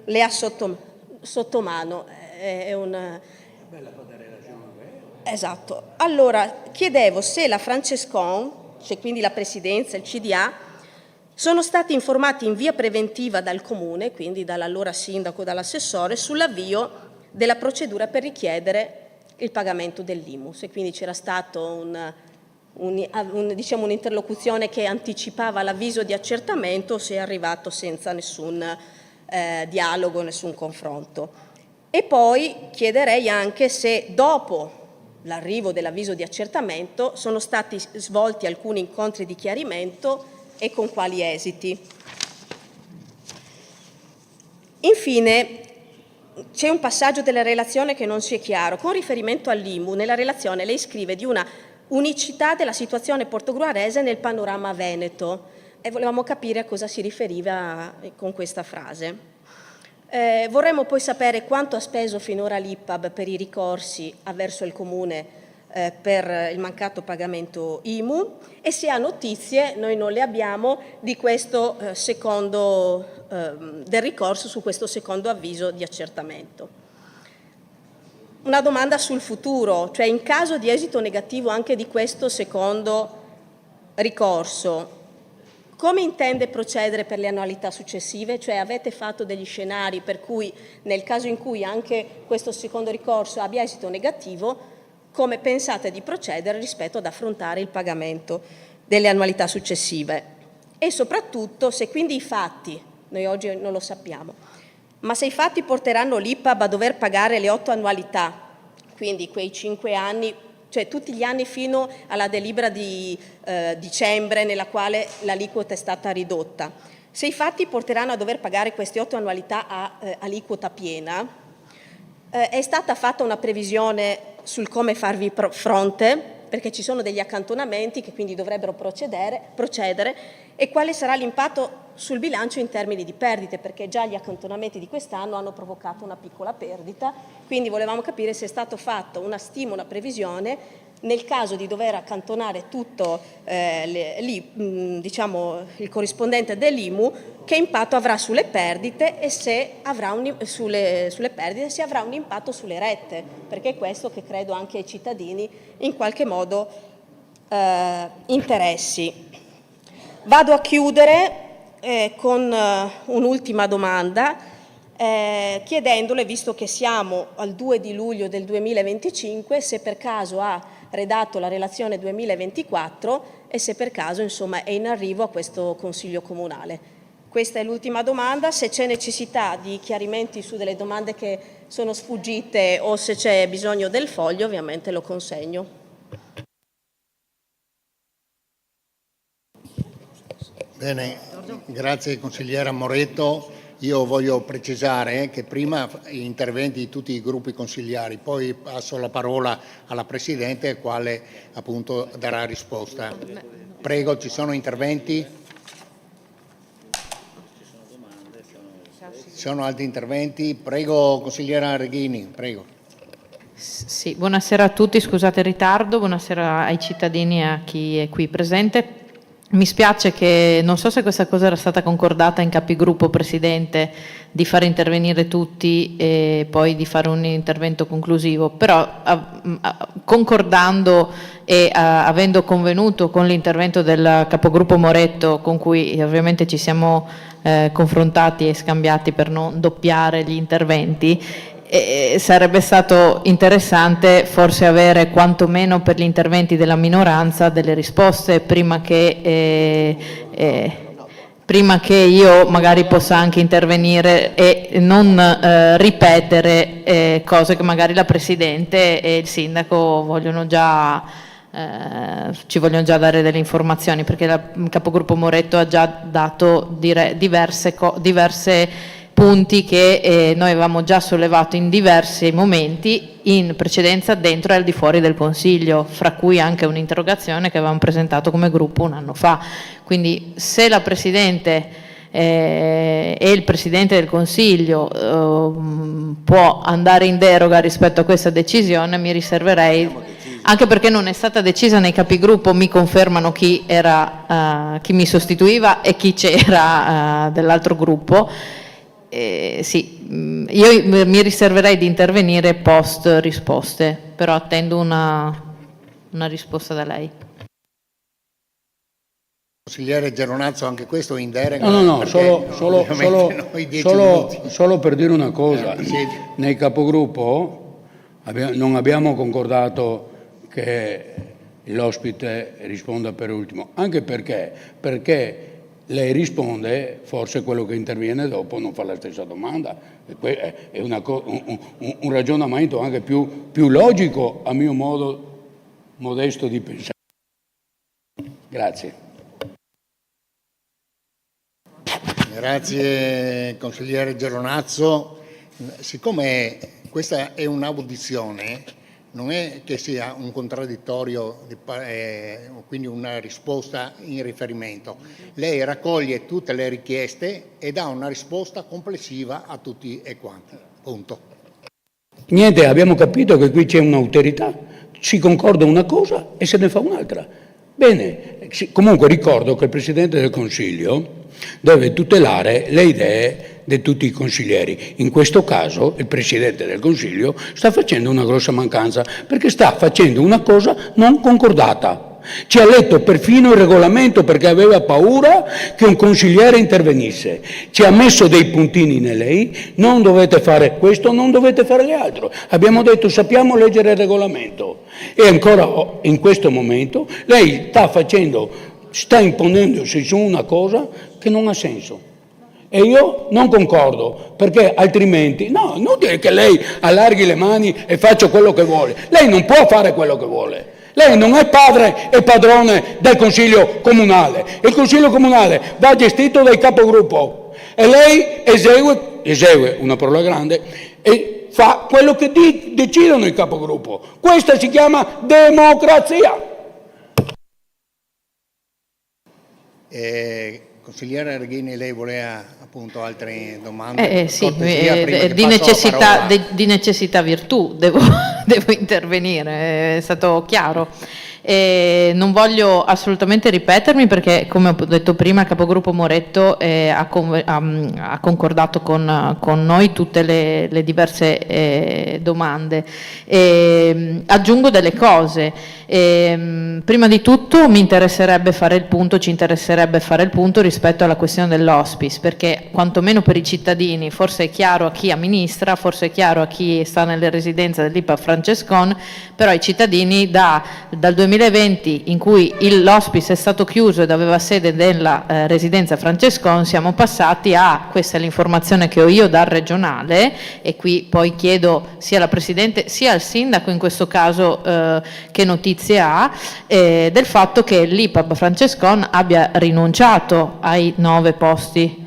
le ha sotto mano. È una... Esatto. Allora, chiedevo se la Francescon, cioè quindi la Presidenza e il CDA, sono stati informati in via preventiva dal Comune, quindi dall'allora sindaco, dall'assessore, sull'avvio della procedura per richiedere il pagamento dell'IMU, se quindi c'era stato diciamo un'interlocuzione che anticipava l'avviso di accertamento, se è arrivato senza nessun dialogo, nessun confronto. E poi chiederei anche se dopo l'arrivo dell'avviso di accertamento sono stati svolti alcuni incontri di chiarimento e con quali esiti. Infine, c'è un passaggio della relazione che non ci è chiaro. Con riferimento all'IMU, nella relazione lei scrive di una unicità della situazione portogruarese nel panorama veneto e volevamo capire a cosa si riferiva con questa frase. Vorremmo poi sapere quanto ha speso finora l'IPAB per i ricorsi avverso il Comune per il mancato pagamento IMU e se ha notizie, noi non le abbiamo, di questo del ricorso su questo secondo avviso di accertamento. Una domanda sul futuro, cioè in caso di esito negativo anche di questo secondo ricorso, Come intende procedere per le annualità successive? Cioè avete fatto degli scenari per cui nel caso in cui anche questo secondo ricorso abbia esito negativo, come pensate di procedere rispetto ad affrontare il pagamento delle annualità successive? E soprattutto se quindi i fatti, noi oggi non lo sappiamo, ma se i fatti porteranno l'IPAB a dover pagare le 8 annualità, quindi quei 5 anni, cioè tutti gli anni fino alla delibera di dicembre nella quale l'aliquota è stata ridotta. Se i fatti porteranno a dover pagare queste 8 annualità a aliquota piena, è stata fatta una previsione sul come farvi fronte, perché ci sono degli accantonamenti che quindi dovrebbero procedere, e quale sarà l'impatto sul bilancio in termini di perdite, perché già gli accantonamenti di quest'anno hanno provocato una piccola perdita, quindi volevamo capire se è stato fatto una stima, una previsione nel caso di dover accantonare tutto diciamo, il corrispondente dell'IMU, che impatto avrà sulle perdite e se avrà sulle perdite, se avrà un impatto sulle rette, perché è questo che credo anche ai cittadini in qualche modo interessi. Vado a chiudere con un'ultima domanda, chiedendole, visto che siamo al 2 di luglio del 2025, se per caso ha redatto la relazione 2024 e se per caso insomma è in arrivo a questo Consiglio Comunale. Questa è l'ultima domanda. Se c'è necessità di chiarimenti su delle domande che sono sfuggite o se c'è bisogno del foglio, ovviamente lo consegno. Bene, grazie consigliera Moretto. Io voglio precisare che prima gli interventi di tutti i gruppi consigliari, poi passo la parola alla Presidente, quale appunto darà risposta. Prego, ci sono interventi? Ci sono altri interventi? Prego, consigliera Reghini, prego. Sì, buonasera a tutti, scusate il ritardo, buonasera ai cittadini e a chi è qui presente. Mi spiace che, non so se questa cosa era stata concordata in capigruppo, Presidente, di far intervenire tutti e poi di fare un intervento conclusivo, però concordando e avendo convenuto con l'intervento del capogruppo Moretto, con cui ovviamente ci siamo confrontati e scambiati per non doppiare gli interventi, sarebbe stato interessante forse avere quantomeno per gli interventi della minoranza delle risposte prima che io magari possa anche intervenire e non ripetere cose che magari la Presidente e il Sindaco vogliono già ci vogliono già dare delle informazioni, perché il capogruppo Moretto ha già dato diverse punti che noi avevamo già sollevato in diversi momenti in precedenza dentro e al di fuori del Consiglio, fra cui anche un'interrogazione che avevamo presentato come gruppo un anno fa. Quindi se la Presidente e il Presidente del Consiglio può andare in deroga rispetto a questa decisione, mi riserverei, anche perché non è stata decisa nei capigruppo, mi confermano chi mi sostituiva e chi c'era dell'altro gruppo. Sì, io mi riserverei di intervenire post risposte, però attendo una risposta da lei. Consigliere Geronazzo, anche questo in deroga? No, solo per dire una cosa. Sì. Nel capogruppo non abbiamo concordato che l'ospite risponda per ultimo, anche perché lei risponde, forse quello che interviene dopo non fa la stessa domanda. È un ragionamento anche più logico, a mio modo modesto di pensare. Grazie. Grazie consigliere Geronazzo. Siccome questa è un'audizione, non è che sia un contraddittorio, quindi una risposta in riferimento. Lei raccoglie tutte le richieste e dà una risposta complessiva a tutti e quanti. Punto. Niente, abbiamo capito che qui c'è un'autorità, si concorda una cosa e se ne fa un'altra. Bene, comunque ricordo che il Presidente del Consiglio deve tutelare le idee di tutti i consiglieri. In questo caso il Presidente del Consiglio sta facendo una grossa mancanza, perché sta facendo una cosa non concordata Ci ha letto perfino il regolamento perché aveva paura che un consigliere intervenisse. Ci ha messo dei puntini in lei, non dovete fare questo, non dovete fare l'altro. Abbiamo detto sappiamo leggere il regolamento e ancora in questo momento lei sta imponendosi su una cosa che non ha senso. E io non concordo, perché altrimenti, no, è inutile che lei allarghi le mani e faccia quello che vuole. Lei non può fare quello che vuole. Lei non è padre e padrone del Consiglio Comunale. Il Consiglio Comunale va gestito dal capogruppo e lei esegue una parola grande, e fa quello che decidono il capogruppo. Questa si chiama democrazia. Consigliere Arghini, lei voleva appunto altre domande? Sì, di necessità virtù devo intervenire, è stato chiaro. Non voglio assolutamente ripetermi perché, come ho detto prima, il capogruppo Moretto ha concordato con noi tutte le diverse domande. Aggiungo delle cose. Prima di tutto ci interesserebbe fare il punto rispetto alla questione dell'hospice, perché quantomeno per i cittadini forse è chiaro a chi amministra, forse è chiaro a chi sta nelle residenze dell'IPA Francescon, però i cittadini dal 2020, in cui l'hospice è stato chiuso ed aveva sede nella residenza Francescon, siamo passati a, questa è l'informazione che ho io dal regionale, e qui poi chiedo sia alla Presidente sia al Sindaco in questo caso che notizie ha, del fatto che l'IPAB Francescon abbia rinunciato ai 9 posti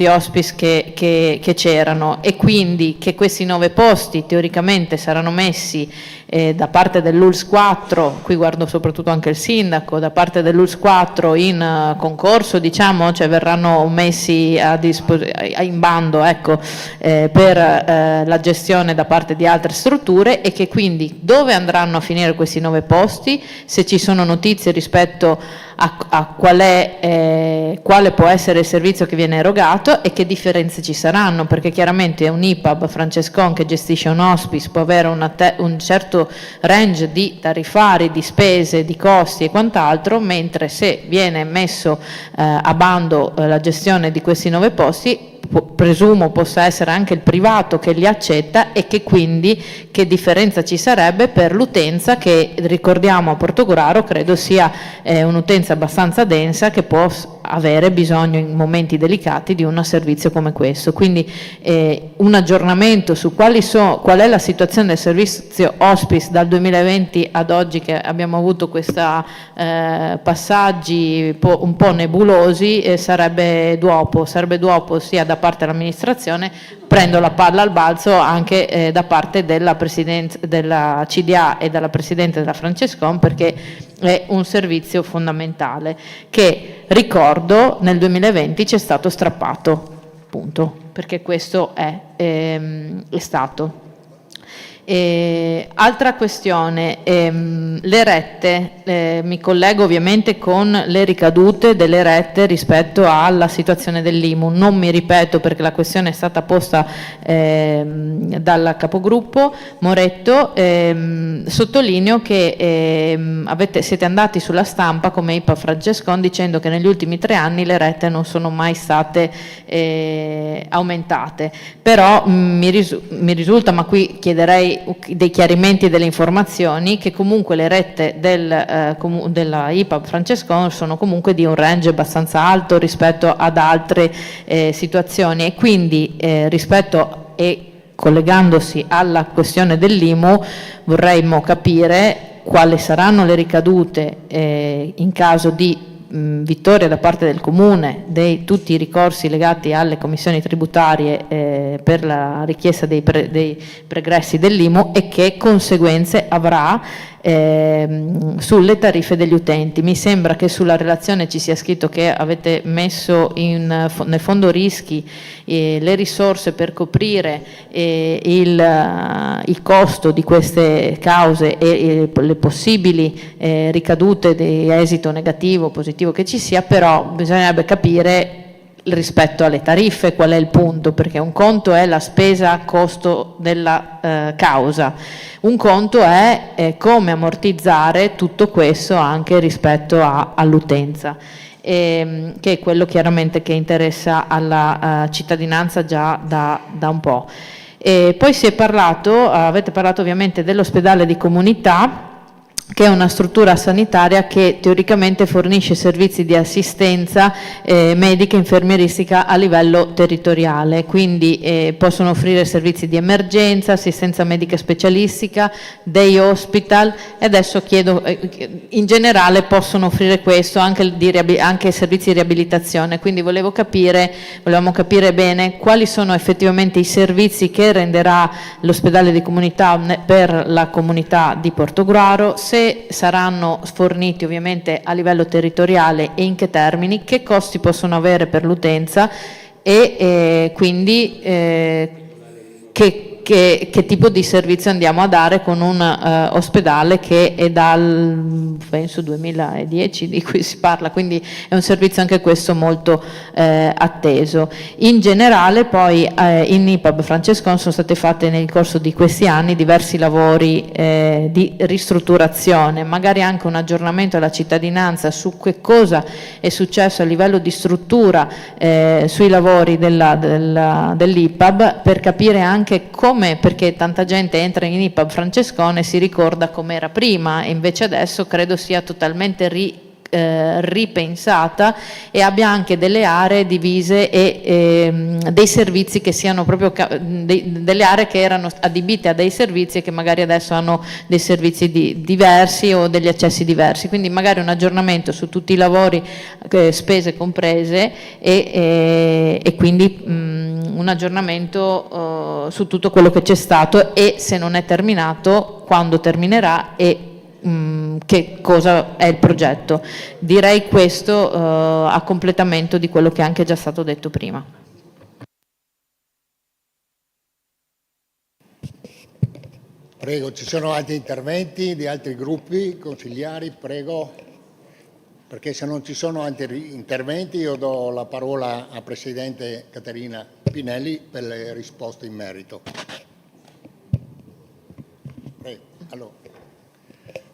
hospice che c'erano, e quindi che questi 9 posti teoricamente saranno messi da parte dell'ULS 4, qui guardo soprattutto anche il Sindaco, da parte dell'ULS 4 in concorso, diciamo, cioè verranno messi in bando, ecco, per la gestione da parte di altre strutture, e che quindi dove andranno a finire questi 9 posti, se ci sono notizie rispetto a quale può essere il servizio che viene erogato e che differenze ci saranno, perché chiaramente un IPAB Francescon che gestisce un hospice può avere un certo range di tariffari, di spese, di costi e quant'altro, mentre se viene messo a bando la gestione di questi 9 posti, presumo possa essere anche il privato che li accetta, e che quindi che differenza ci sarebbe per l'utenza che, ricordiamo, a Portogruaro credo sia un'utenza abbastanza densa che può avere bisogno in momenti delicati di un servizio come questo. Quindi un aggiornamento su qual è la situazione del servizio hospice dal 2020 ad oggi, che abbiamo avuto questi passaggi un po' nebulosi, sarebbe duopo sia da parte dell'amministrazione, prendo la palla al balzo anche da parte della CDA e dalla Presidente della Francescon, perché è un servizio fondamentale che, ricordo, nel 2020 ci è stato strappato, punto, perché questo è stato. Altra questione, le rette, mi collego ovviamente con le ricadute delle rette rispetto alla situazione dell'IMU. Non mi ripeto perché la questione è stata posta dal capogruppo Moretto. Sottolineo che siete andati sulla stampa come IPA Francescon dicendo che negli ultimi 3 anni le rette non sono mai state aumentate, però mi risulta, ma qui chiederei dei chiarimenti e delle informazioni, che comunque le rette della IPA Francescon sono comunque di un range abbastanza alto rispetto ad altre situazioni, e quindi collegandosi alla questione dell'IMU vorremmo capire quali saranno le ricadute in caso di vittoria da parte del Comune di tutti i ricorsi legati alle commissioni tributarie per la richiesta dei pregressi dell'IMU, e che conseguenze avrà sulle tariffe degli utenti. Mi sembra che sulla relazione ci sia scritto che avete messo nel fondo rischi le risorse per coprire il costo di queste cause e le possibili ricadute di esito negativo o positivo che ci sia, però bisognerebbe capire rispetto alle tariffe. Qual è il punto? Perché un conto è la spesa a costo della causa, un conto è come ammortizzare tutto questo anche rispetto all'utenza, che è quello chiaramente che interessa alla cittadinanza già da un po'. E poi avete parlato ovviamente dell'ospedale di comunità, che è una struttura sanitaria che teoricamente fornisce servizi di assistenza medica e infermieristica a livello territoriale, quindi possono offrire servizi di emergenza, assistenza medica specialistica, day hospital, e adesso chiedo, in generale possono offrire questo, anche servizi di riabilitazione, quindi volevamo capire bene quali sono effettivamente i servizi che renderà l'ospedale di comunità per la comunità di Portogruaro, se saranno forniti ovviamente a livello territoriale e in che termini, che costi possono avere per l'utenza e quindi che tipo di servizio andiamo a dare con un ospedale che è dal penso 2010 di cui si parla, quindi è un servizio anche questo molto atteso. In generale poi in IPAB Francescon sono state fatte nel corso di questi anni diversi lavori di ristrutturazione, magari anche un aggiornamento alla cittadinanza su che cosa è successo a livello di struttura sui lavori dell'IPAB, per capire anche come, perché tanta gente entra in IPAB Francescone e si ricorda com'era prima, e invece adesso credo sia totalmente ripensata e abbia anche delle aree divise e dei servizi che siano proprio delle aree che erano adibite a dei servizi e che magari adesso hanno dei servizi diversi o degli accessi diversi, quindi magari un aggiornamento su tutti i lavori, spese comprese, e quindi un aggiornamento su tutto quello che c'è stato e se non è terminato, quando terminerà e che cosa è il progetto. Direi questo a completamento di quello che è anche già stato detto prima. Prego, ci sono altri interventi di altri gruppi consigliari? Prego, perché se non ci sono altri interventi io do la parola a Presidente Caterina Pinelli per le risposte in merito. Prego, allora.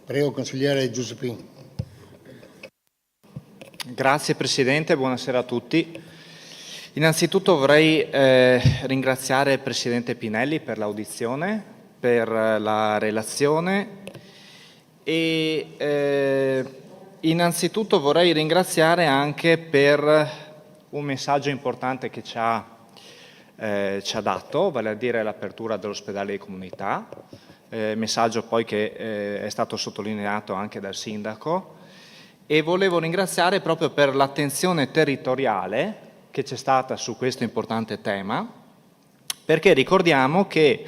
Prego, consigliere Giuseppini. Grazie Presidente, buonasera a tutti. Innanzitutto vorrei ringraziare il Presidente Pinelli per l'audizione, per la relazione e innanzitutto vorrei ringraziare anche per un messaggio importante che ci ha dato, vale a dire l'apertura dell'ospedale di comunità. Messaggio poi che è stato sottolineato anche dal Sindaco, e volevo ringraziare proprio per l'attenzione territoriale che c'è stata su questo importante tema, perché ricordiamo che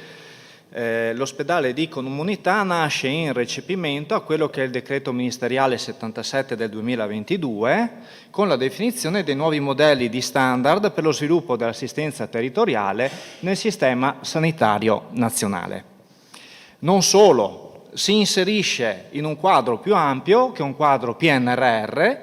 l'ospedale di comunità nasce in recepimento a quello che è il decreto ministeriale 77 del 2022 con la definizione dei nuovi modelli di standard per lo sviluppo dell'assistenza territoriale nel sistema sanitario nazionale. Non solo, si inserisce in un quadro più ampio, che è un quadro PNRR,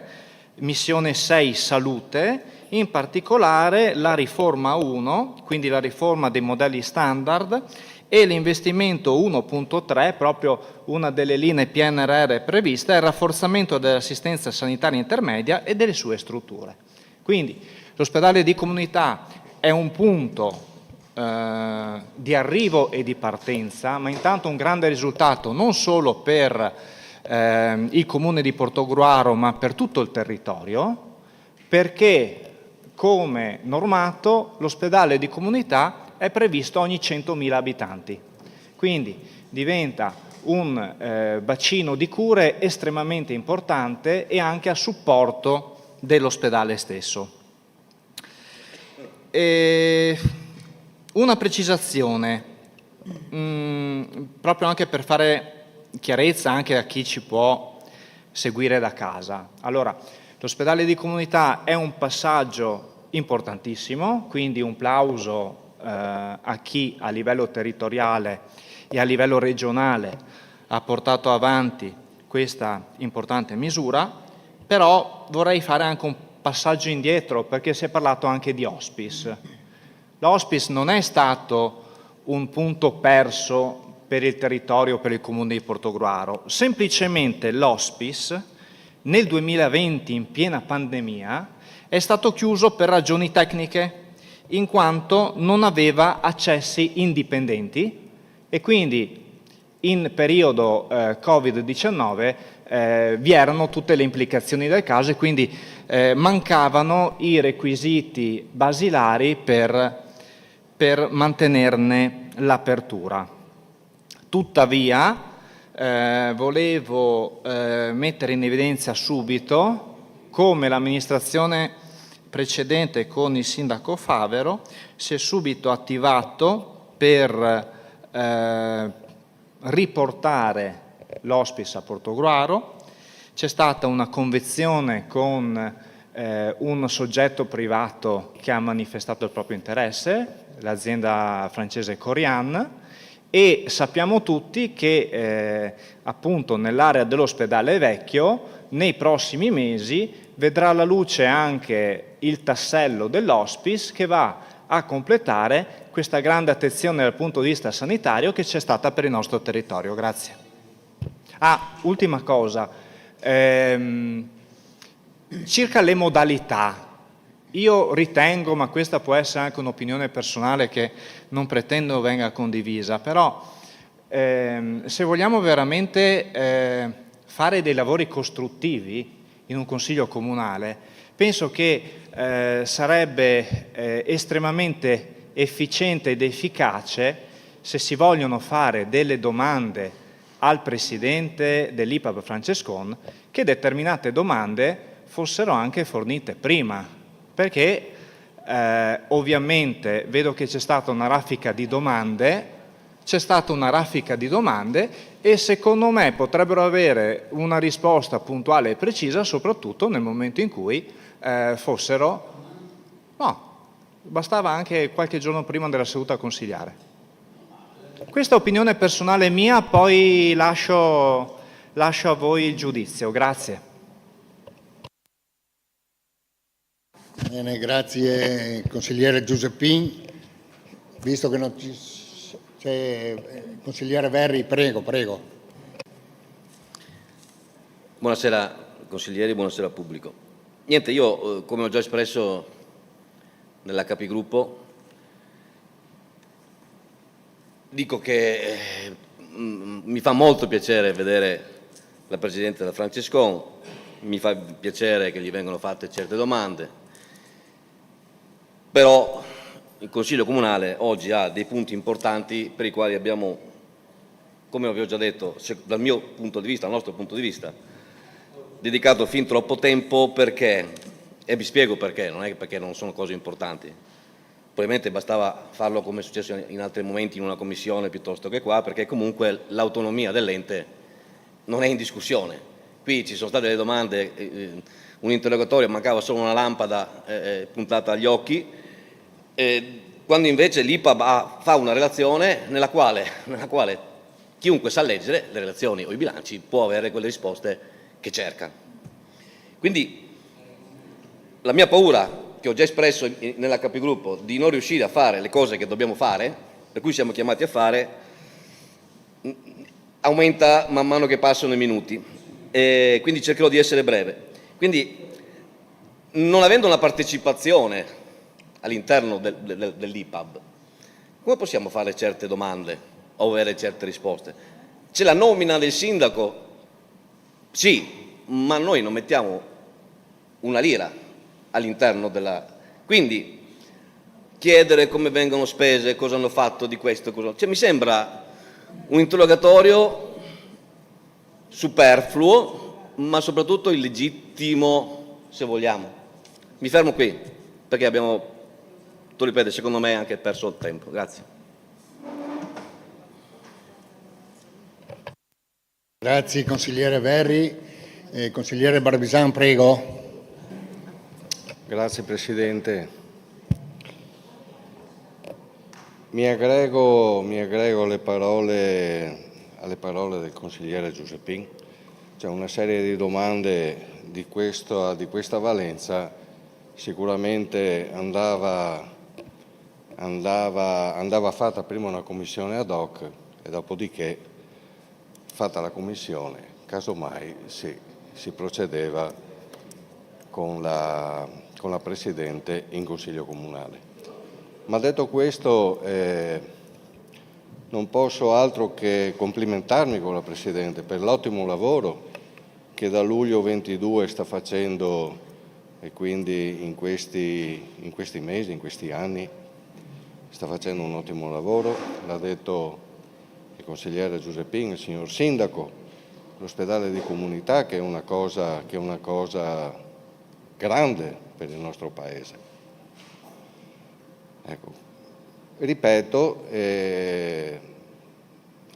missione 6 salute, in particolare la riforma 1, quindi la riforma dei modelli standard, e l'investimento 1.3, proprio una delle linee PNRR previste, è il rafforzamento dell'assistenza sanitaria intermedia e delle sue strutture. Quindi l'ospedale di comunità è un punto di arrivo e di partenza, ma intanto un grande risultato non solo per il comune di Portogruaro, ma per tutto il territorio, perché come normato l'ospedale di comunità è previsto ogni 100.000 abitanti, quindi diventa un bacino di cure estremamente importante e anche a supporto dell'ospedale stesso. Una precisazione, proprio anche per fare chiarezza anche a chi ci può seguire da casa. Allora, l'ospedale di comunità è un passaggio importantissimo, quindi un plauso a chi a livello territoriale e a livello regionale ha portato avanti questa importante misura, però vorrei fare anche un passaggio indietro, perché si è parlato anche di hospice. L'hospice non è stato un punto perso per il territorio, per il comune di Portogruaro, semplicemente l'hospice nel 2020, in piena pandemia, è stato chiuso per ragioni tecniche, in quanto non aveva accessi indipendenti e quindi in periodo Covid-19 vi erano tutte le implicazioni del caso e quindi mancavano i requisiti basilari per mantenerne l'apertura. Tuttavia, volevo mettere in evidenza subito come l'amministrazione precedente con il sindaco Favero si è subito attivato per riportare l'hospice a Portogruaro. C'è stata una convenzione con un soggetto privato che ha manifestato il proprio interesse, l'azienda francese Corian, e sappiamo tutti che appunto nell'area dell'ospedale vecchio nei prossimi mesi vedrà la luce anche il tassello dell'hospice che va a completare questa grande attenzione dal punto di vista sanitario che c'è stata per il nostro territorio. Grazie. Ultima cosa, circa le modalità. Io ritengo, ma questa può essere anche un'opinione personale che non pretendo venga condivisa, però se vogliamo veramente fare dei lavori costruttivi in un consiglio comunale, penso che sarebbe estremamente efficiente ed efficace se si vogliono fare delle domande al presidente dell'IPAB Francescon che determinate domande fossero anche fornite prima, perché ovviamente vedo che c'è stata una raffica di domande, e secondo me potrebbero avere una risposta puntuale e precisa soprattutto nel momento in cui bastava anche qualche giorno prima della seduta consigliare. Questa è opinione personale mia, poi lascio a voi il giudizio. Grazie. Bene, grazie consigliere Giuseppin. Visto che non c'è consigliere Verri, prego. Buonasera consiglieri, buonasera pubblico. Niente, io come ho già espresso nella Capigruppo, dico che mi fa molto piacere vedere la Presidente della Francescon, mi fa piacere che gli vengano fatte certe domande, però il Consiglio Comunale oggi ha dei punti importanti per i quali abbiamo, come vi ho già detto, dal mio punto di vista, dal nostro punto di vista, dedicato fin troppo tempo perché, e vi spiego perché, non è perché non sono cose importanti, probabilmente bastava farlo come è successo in altri momenti in una commissione piuttosto che qua, perché comunque l'autonomia dell'ente non è in discussione. Qui ci sono state delle domande, un interrogatorio, mancava solo una lampada puntata agli occhi, quando invece l'IPAB fa una relazione nella quale chiunque sa leggere le relazioni o i bilanci può avere quelle risposte che cerca. Quindi la mia paura, che ho già espresso nella Capigruppo, di non riuscire a fare le cose che dobbiamo fare, per cui siamo chiamati a fare, aumenta man mano che passano i minuti, e quindi cercherò di essere breve. Quindi, non avendo una partecipazione all'interno dell'IPAB, come possiamo fare certe domande o avere certe risposte? C'è la nomina del sindaco? Sì, ma noi non mettiamo una lira all'interno quindi chiedere come vengono spese, cosa hanno fatto di questo, mi sembra un interrogatorio superfluo, ma soprattutto illegittimo, se vogliamo. Mi fermo qui, perché abbiamo, tu ripeto, secondo me anche perso il tempo. Grazie. Grazie consigliere Verri. Consigliere Barbisan, prego. Grazie Presidente. Mi aggrego alle parole del consigliere Giuseppin. C'è una serie di domande di questa valenza sicuramente andava fatta prima una commissione ad hoc e dopodiché, fatta la commissione, casomai si procedeva con la Presidente in Consiglio Comunale. Ma detto questo, non posso altro che complimentarmi con la Presidente per l'ottimo lavoro che da luglio 22 sta facendo, e quindi in questi mesi, in questi anni, sta facendo un ottimo lavoro. L'ha detto il consigliere Giuseppin, il signor Sindaco, l'ospedale di comunità, che è una cosa grande per il nostro Paese. Ecco, ripeto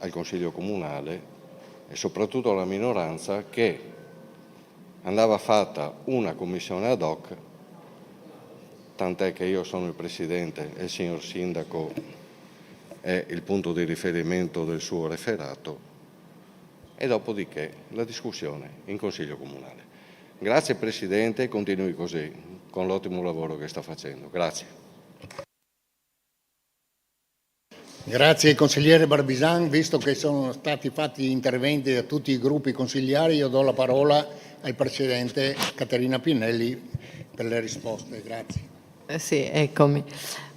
al Consiglio Comunale e soprattutto alla minoranza che andava fatta una commissione ad hoc, tant'è che io sono il Presidente e il signor Sindaco è il punto di riferimento del suo referato, e dopodiché la discussione in Consiglio Comunale. Grazie Presidente, continui così con l'ottimo lavoro che sta facendo. Grazie. Grazie consigliere Barbisan. Visto che sono stati fatti interventi da tutti i gruppi consigliari, io do la parola al Presidente Caterina Pinelli per le risposte. Grazie. Sì, eccomi.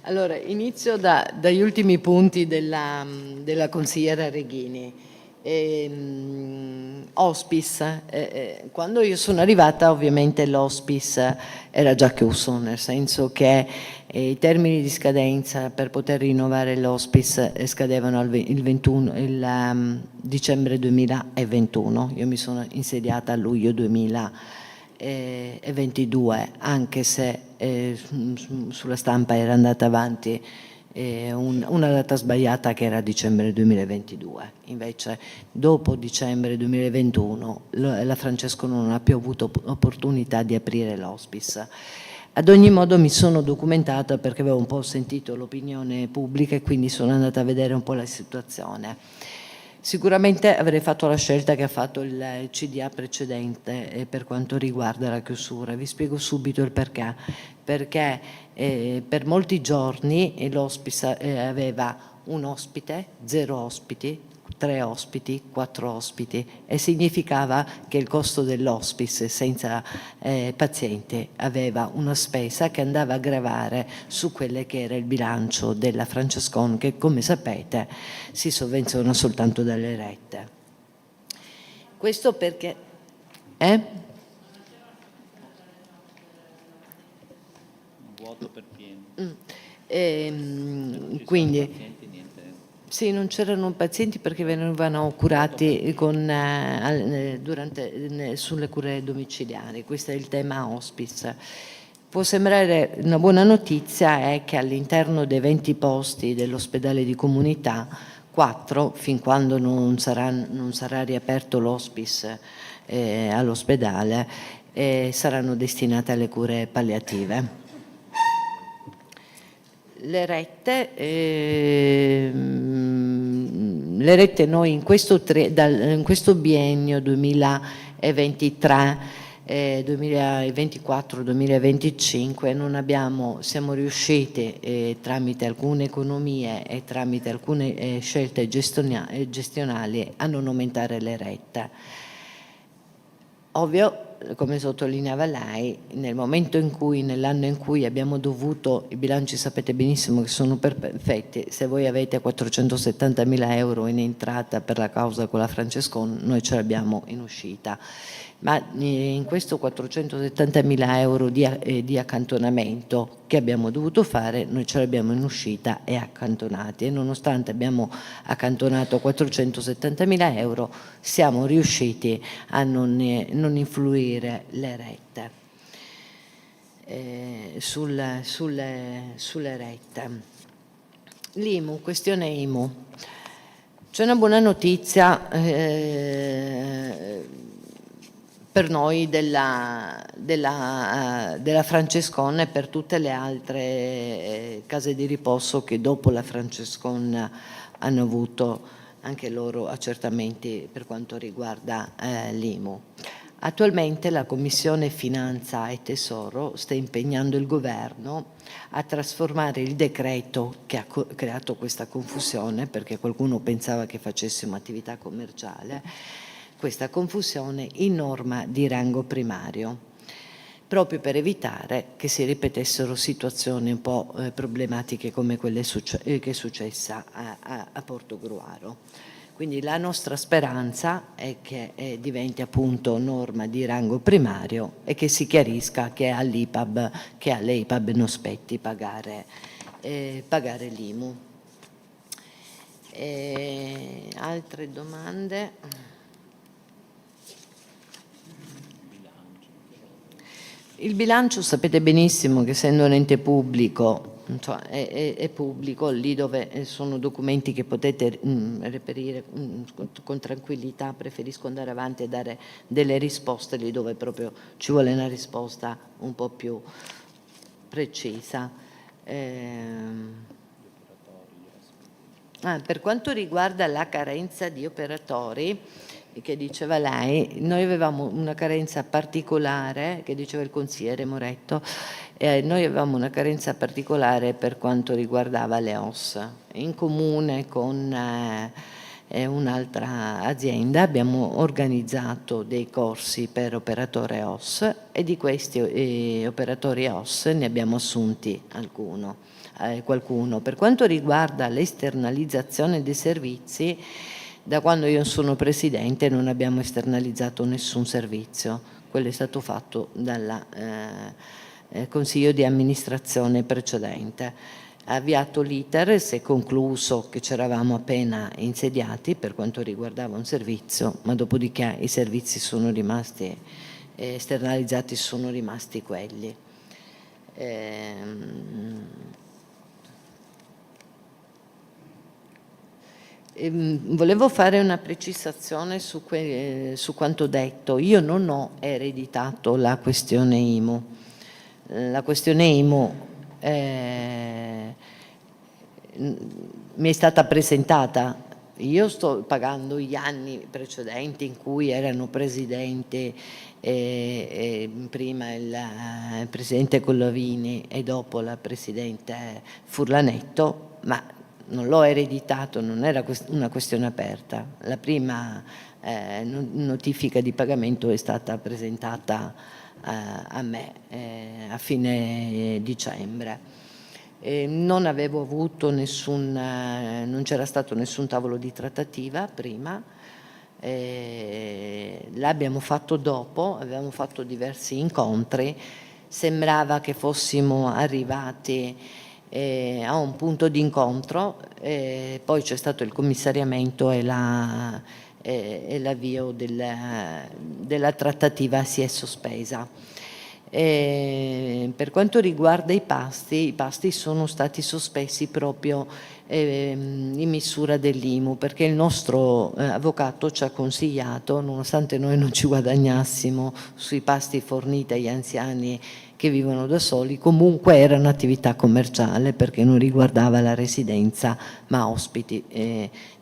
Allora, inizio dagli ultimi punti della consigliera Reghini. Hospice. Quando io sono arrivata, ovviamente l'hospice era già chiuso, nel senso che i termini di scadenza per poter rinnovare l'hospice scadevano il dicembre 2021. Io mi sono insediata a luglio 2022, anche se sulla stampa era andata avanti una data sbagliata che era dicembre 2022. Invece dopo dicembre 2021 la Francesco non ha più avuto opportunità di aprire l'hospice. Ad ogni modo mi sono documentata perché avevo un po' sentito l'opinione pubblica e quindi sono andata a vedere un po' la situazione. Sicuramente avrei fatto la scelta che ha fatto il CDA precedente per quanto riguarda la chiusura. Vi spiego subito il perché. Perché per molti giorni l'hospice aveva un ospite, 0 ospiti, 3 ospiti, 4 ospiti, e significava che il costo dell'hospice senza paziente aveva una spesa che andava a gravare su quelle che era il bilancio della Francescon, che come sapete si sovvenziona soltanto dalle rette. Questo perché... Vuoto per pieno. Quindi sì, non c'erano pazienti perché venivano curati sulle cure domiciliari. Questo è il tema hospice. Può sembrare una buona notizia è che all'interno dei 20 posti dell'ospedale di comunità, 4, fin quando non sarà riaperto l'hospice all'ospedale, saranno destinate alle cure palliative. Le rette noi in questo biennio 2024-2025 siamo riusciti tramite alcune economie e tramite alcune scelte gestionali a non aumentare le rette. Ovvio, come sottolineava lei, nell'anno in cui abbiamo dovuto, i bilanci sapete benissimo che sono perfetti, se voi avete 470.000 euro in entrata per la causa con la Francescon, noi ce l'abbiamo in uscita. Ma in questo 470.000 euro di accantonamento che abbiamo dovuto fare, noi ce l'abbiamo in uscita e accantonati, e nonostante abbiamo accantonato 470.000 euro siamo riusciti a non influire le rette sulle rette. L'IMU, questione IMU. C'è una buona notizia per noi della Francescon e per tutte le altre case di riposo che dopo la Francescon hanno avuto anche loro accertamenti per quanto riguarda l'IMU. Attualmente la Commissione Finanza e Tesoro sta impegnando il Governo a trasformare il decreto che ha creato questa confusione, perché qualcuno pensava che facessimo attività commerciale, questa confusione in norma di rango primario, proprio per evitare che si ripetessero situazioni un po' problematiche come quelle che è successa a Portogruaro. Quindi la nostra speranza è che diventi appunto norma di rango primario e che si chiarisca che alle IPAB non spetti pagare l'IMU. Altre domande? Il bilancio sapete benissimo che, essendo un ente pubblico, è pubblico, lì dove sono documenti che potete reperire con tranquillità. Preferisco andare avanti e dare delle risposte lì dove proprio ci vuole una risposta un po' più precisa. Per quanto riguarda la carenza di operatori che diceva lei, noi avevamo una carenza particolare, che diceva il consigliere Moretto, noi avevamo una carenza particolare per quanto riguardava le OS. In comune con un'altra azienda abbiamo organizzato dei corsi per operatore OS e di questi operatori OS ne abbiamo assunti qualcuno. Per quanto riguarda l'esternalizzazione dei servizi, da quando io sono presidente non abbiamo esternalizzato nessun servizio, quello è stato fatto dal consiglio di amministrazione precedente. Ha avviato l'iter, si è concluso che ci eravamo appena insediati per quanto riguardava un servizio, ma dopodiché i servizi sono rimasti esternalizzati, sono rimasti quelli. Volevo fare una precisazione su quanto detto. Io non ho ereditato la questione IMU. La questione IMU mi è stata presentata. Io sto pagando gli anni precedenti in cui erano presidente prima il presidente Collavini e dopo la presidente Furlanetto, ma non l'ho ereditato, non era una questione aperta. La prima notifica di pagamento è stata presentata a me a fine dicembre. Non avevo avuto non c'era stato nessun tavolo di trattativa prima, l'abbiamo fatto dopo, avevamo fatto diversi incontri, sembrava che fossimo arrivati a un punto di incontro, poi c'è stato il commissariamento e l'avvio della trattativa si è sospesa. Per quanto riguarda i pasti sono stati sospesi proprio in misura dell'IMU, perché il nostro avvocato ci ha consigliato, nonostante noi non ci guadagnassimo sui pasti forniti agli anziani che vivono da soli, comunque era un'attività commerciale perché non riguardava la residenza ma ospiti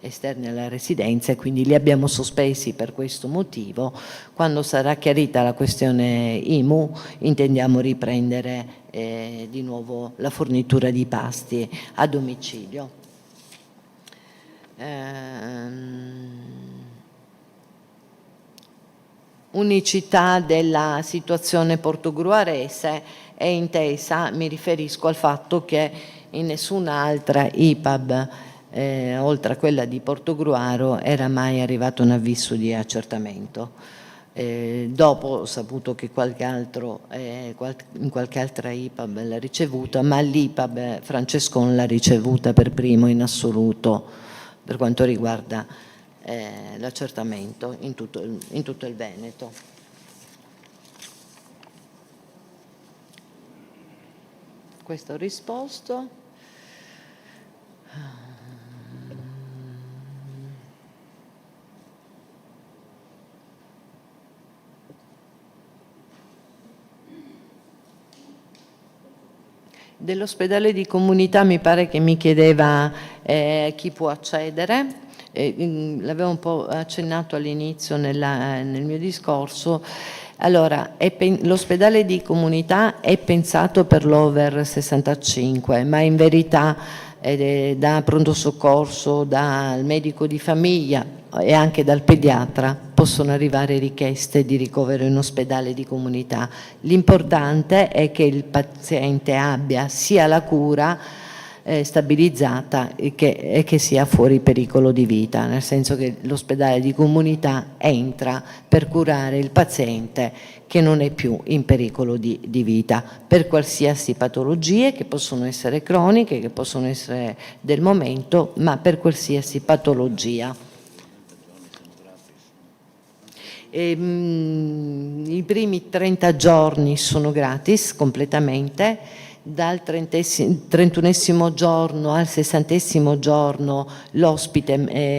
esterni alla residenza, e quindi li abbiamo sospesi per questo motivo. Quando sarà chiarita la questione IMU intendiamo riprendere di nuovo la fornitura di pasti a domicilio. Unicità della situazione portogruarese è intesa, mi riferisco al fatto che in nessuna altra IPAB oltre a quella di Portogruaro era mai arrivato un avviso di accertamento. Dopo ho saputo che in qualche altra IPAB l'ha ricevuta, ma l'IPAB Francescon l'ha ricevuta per primo in assoluto per quanto riguarda l'accertamento in tutto il Veneto. Questo ho risposto. Dell'ospedale di comunità mi pare che mi chiedeva chi può accedere. l'avevo un po' accennato all'inizio nel mio discorso. Allora, l'ospedale di comunità è pensato per l'over 65, ma in verità da pronto soccorso, dal medico di famiglia e anche dal pediatra possono arrivare richieste di ricovero in ospedale di comunità. L'importante è che il paziente abbia sia la cura stabilizzata e che sia fuori pericolo di vita, nel senso che l'ospedale di comunità entra per curare il paziente che non è più in pericolo di vita, per qualsiasi patologie, che possono essere croniche, che possono essere del momento, ma per qualsiasi patologia. I primi 30 giorni sono gratis completamente. Dal 31esimo giorno al 60esimo giorno l'ospite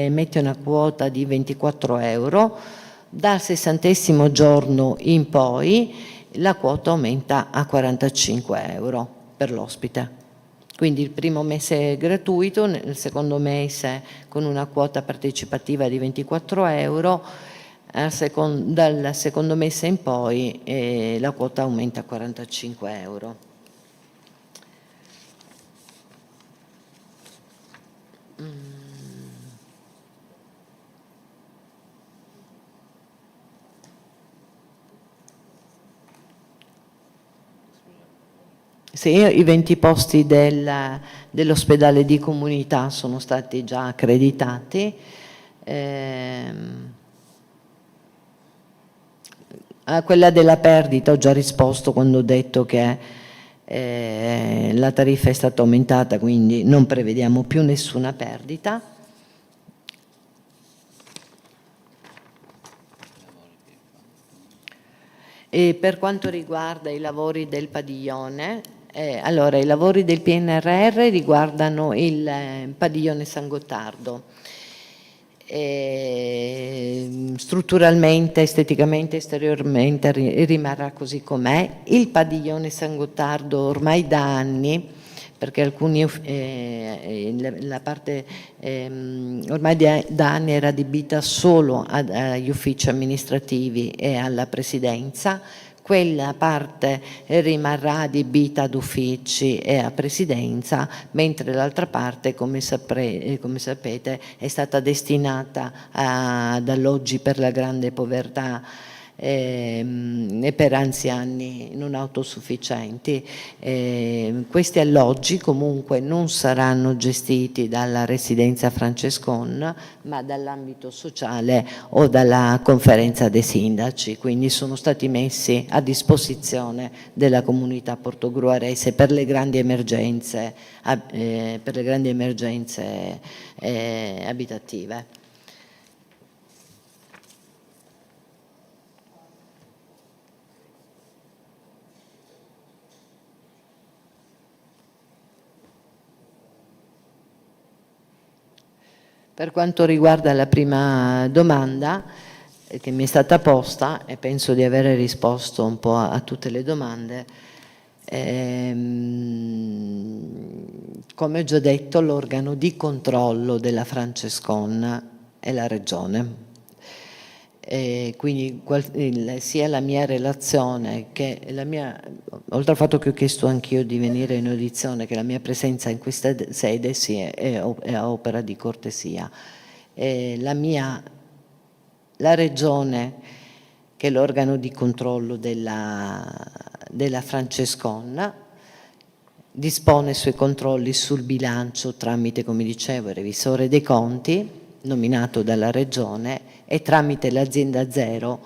mette una quota di 24 euro, dal 60esimo giorno in poi la quota aumenta a 45 euro per l'ospite. Quindi il primo mese è gratuito, il secondo mese con una quota partecipativa di 24 euro, dal secondo mese in poi la quota aumenta a 45 euro. Sì, i 20 posti dell'ospedale di comunità sono stati già accreditati. A quella della perdita ho già risposto quando ho detto che la tariffa è stata aumentata, quindi non prevediamo più nessuna perdita. E per quanto riguarda i lavori del padiglione, allora i lavori del PNRR riguardano il padiglione San Gottardo. Strutturalmente, esteticamente, esteriormente rimarrà così com'è. Il padiglione San Gottardo ormai da anni, perché alcuni la parte ormai da anni era adibita solo agli uffici amministrativi e alla presidenza. Quella parte rimarrà adibita ad uffici e a presidenza, mentre l'altra parte, come sapete, è stata destinata ad alloggi per la grande povertà e per anziani non autosufficienti. Questi alloggi comunque non saranno gestiti dalla residenza Francescon, ma dall'ambito sociale o dalla conferenza dei sindaci, quindi sono stati messi a disposizione della comunità portogruarese per le grandi emergenze, abitative. Per quanto riguarda la prima domanda che mi è stata posta, e penso di aver risposto un po' a tutte le domande, come ho già detto, l'organo di controllo della Francescon è la Regione. Quindi sia la mia relazione che oltre al fatto che ho chiesto anch'io di venire in audizione, che la mia presenza in questa sede è opera di cortesia. La Regione, che è l'organo di controllo della Francescon, dispone i suoi controlli sul bilancio tramite, come dicevo, il revisore dei conti nominato dalla Regione e tramite l'azienda Zero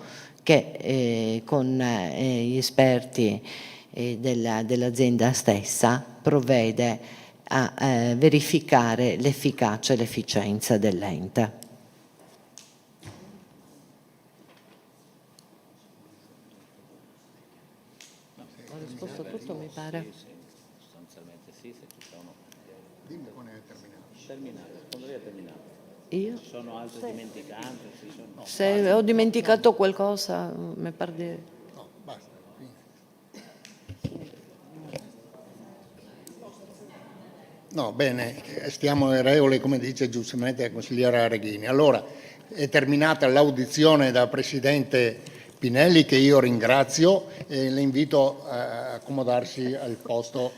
che con gli esperti dell'azienda stessa provvede a verificare l'efficacia e l'efficienza dell'ente. Ho risposto a tutto, mi pare. Sostanzialmente sì, se ci sono. Dimmi quando è terminato. Terminato, quando è terminato? Io? Ci sono altre dimenticanze? Se ho dimenticato qualcosa, mi pare di... No, basta. No, bene, stiamo in regole, come dice giustamente la consigliera Areghini. Allora, è terminata l'audizione dal Presidente Pinelli, che io ringrazio, e le invito a accomodarsi al posto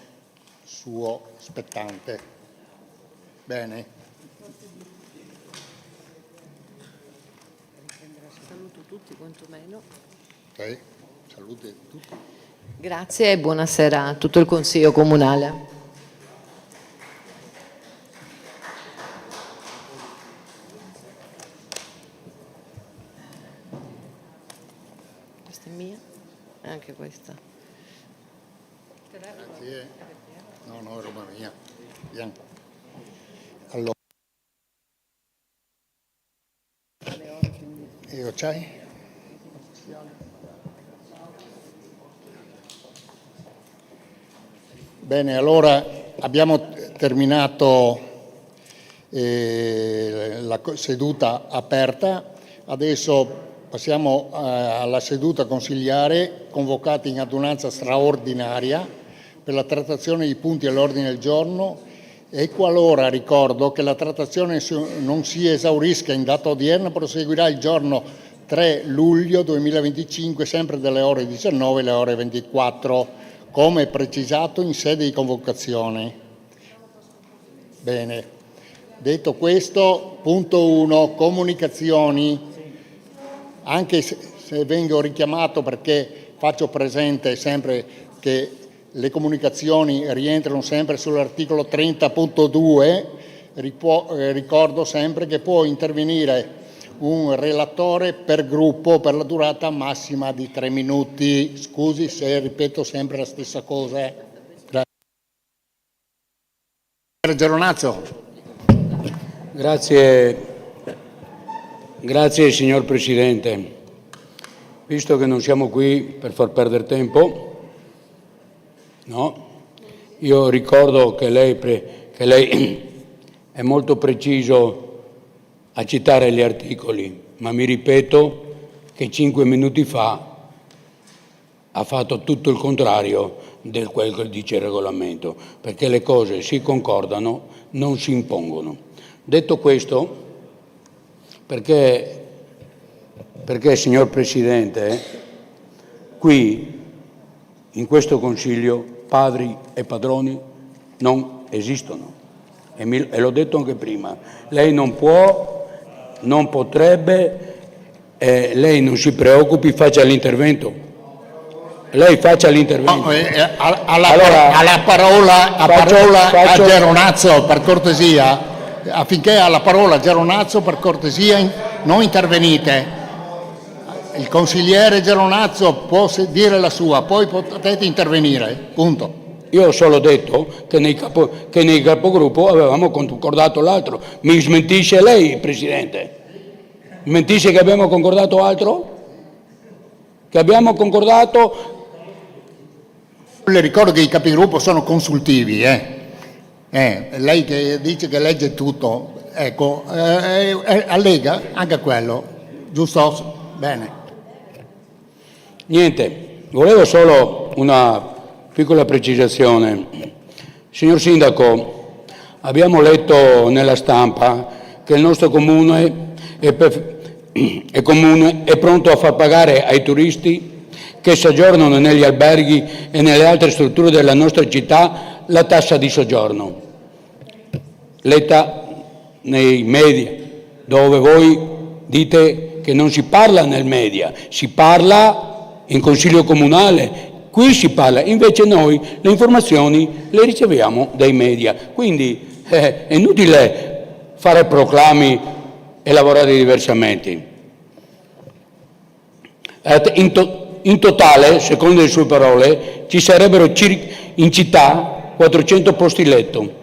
suo spettante. Bene. Saluto tutti quantomeno. Ok, salute tutti. Grazie e buonasera a tutto il Consiglio Comunale. Questa è mia e anche questa. Grazie. No, è roba mia. Bianco. Allora. Io c'hai? Bene, allora abbiamo terminato la seduta aperta. Adesso passiamo alla seduta consigliare, convocata in adunanza straordinaria per la trattazione di punti all'ordine del giorno, e qualora, ricordo, che la trattazione non si esaurisca in data odierna, proseguirà il giorno 3 luglio 2025, sempre dalle ore 19 alle ore 24, come precisato in sede di convocazione. Bene. Detto questo, punto 1, comunicazioni. Anche se vengo richiamato perché faccio presente sempre che le comunicazioni rientrano sempre sull'articolo 30.2, ricordo sempre che può intervenire un relatore per gruppo per la durata massima di 3 minuti. Scusi se ripeto sempre la stessa cosa. Grazie. Geronazzo. Grazie signor Presidente. Visto che non siamo qui per far perdere tempo, no? Io ricordo che lei è molto preciso a citare gli articoli, ma mi ripeto che 5 minuti fa ha fatto tutto il contrario di quel che dice il regolamento, perché le cose si concordano, non si impongono. Detto questo, perché signor Presidente, qui in questo Consiglio padri e padroni non esistono, e l'ho detto anche prima. Lei non può, non potrebbe, lei non si preoccupi, faccia l'intervento. Lei faccia l'intervento. No, alla parola a Geronazzo, per cortesia, affinché alla parola Geronazzo, per cortesia, non intervenite. Il consigliere Geronazzo può dire la sua, poi potete intervenire, punto. Io ho solo detto che nei capogruppo avevamo concordato l'altro. Mi smentisce lei, Presidente? Smentisce che abbiamo concordato altro? Che abbiamo concordato? Le ricordo che i capigruppo sono consultivi, lei che dice che legge tutto, ecco, allega anche a quello, giusto? Bene. Niente, volevo solo una piccola precisazione. Signor Sindaco, abbiamo letto nella stampa che il nostro comune è pronto a far pagare ai turisti che soggiornano negli alberghi e nelle altre strutture della nostra città la tassa di soggiorno. Letta nei media, dove voi dite che non si parla nel media, si parla in Consiglio Comunale, qui si parla, invece noi le informazioni le riceviamo dai media, quindi è inutile fare proclami e lavorare diversamente. In totale, secondo le sue parole, ci sarebbero in città 400 posti letto.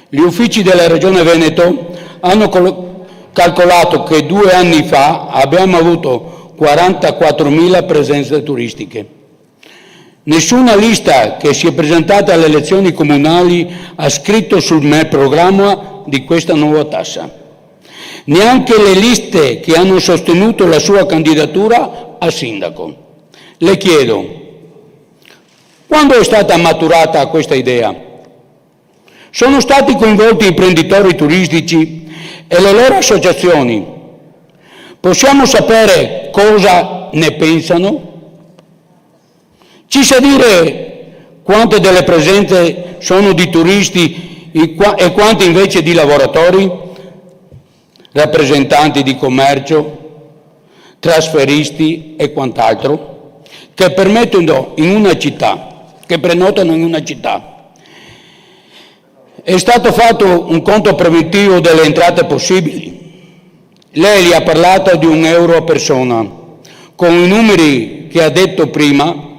Gli uffici della Regione Veneto hanno calcolato che 2 anni fa abbiamo avuto 44.000 presenze turistiche. Nessuna lista che si è presentata alle elezioni comunali ha scritto sul programma di questa nuova tassa. Neanche le liste che hanno sostenuto la sua candidatura a sindaco. Le chiedo, quando è stata maturata questa idea? Sono stati coinvolti imprenditori turistici e le loro associazioni. Possiamo sapere cosa ne pensano? Ci sa dire quante delle presenze sono di turisti e quante invece di lavoratori, rappresentanti di commercio, trasferisti e quant'altro, che prenotano in una città. È stato fatto un conto preventivo delle entrate possibili. Lei ha parlato di €1 a persona. Con i numeri che ha detto prima,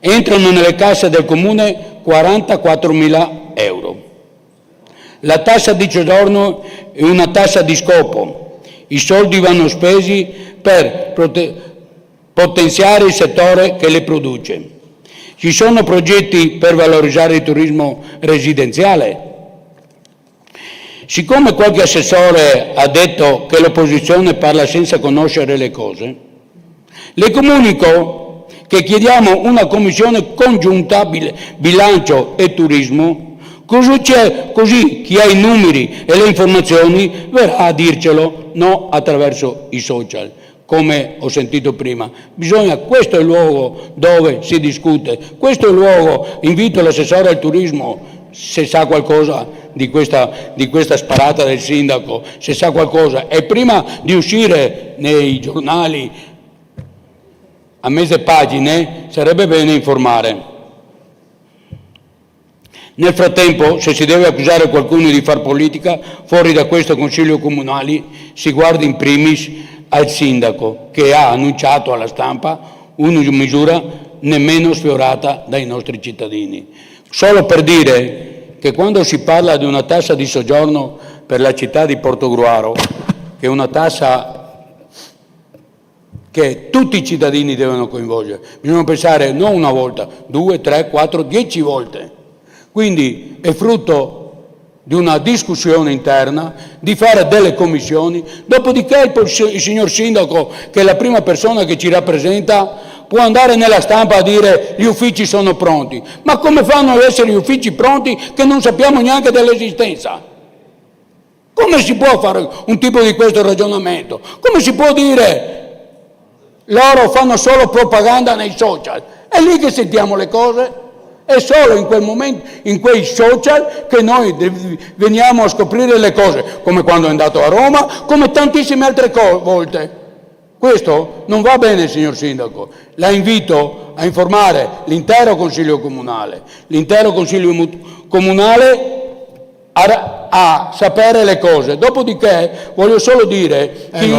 entrano nelle casse del Comune €44.000. La tassa di soggiorno è una tassa di scopo. I soldi vanno spesi per potenziare il settore che le produce. Ci sono progetti per valorizzare il turismo residenziale? Siccome qualche assessore ha detto che l'opposizione parla senza conoscere le cose, le comunico che chiediamo una commissione congiunta bilancio e turismo, così chi ha i numeri e le informazioni verrà a dircelo, non attraverso i social, come ho sentito prima. Questo è il luogo dove si discute, questo è il luogo. Invito l'assessore al turismo, se sa qualcosa di questa sparata del sindaco, se sa qualcosa, e prima di uscire nei giornali a mezze pagine sarebbe bene informare. Nel frattempo, se si deve accusare qualcuno di far politica fuori da questo Consiglio Comunale, si guardi in primis al sindaco, che ha annunciato alla stampa una misura nemmeno sfiorata dai nostri cittadini. Solo per dire che quando si parla di una tassa di soggiorno per la città di Portogruaro, che è una tassa che tutti i cittadini devono coinvolgere, bisogna pensare non una volta, 2, 3, 4, 10 volte. Quindi è frutto di una discussione interna, di fare delle commissioni, dopodiché il signor Sindaco, che è la prima persona che ci rappresenta, può andare nella stampa a dire gli uffici sono pronti. Ma come fanno ad essere gli uffici pronti che non sappiamo neanche dell'esistenza? Come si può fare un tipo di questo ragionamento? Come si può dire loro fanno solo propaganda nei social? È lì che sentiamo le cose. È solo in quel momento, in quei social, che noi veniamo a scoprire le cose, come quando è andato a Roma, come tantissime altre volte. Questo non va bene, signor Sindaco. La invito a informare l'intero Consiglio Comunale, a sapere le cose. Dopodiché voglio solo dire che in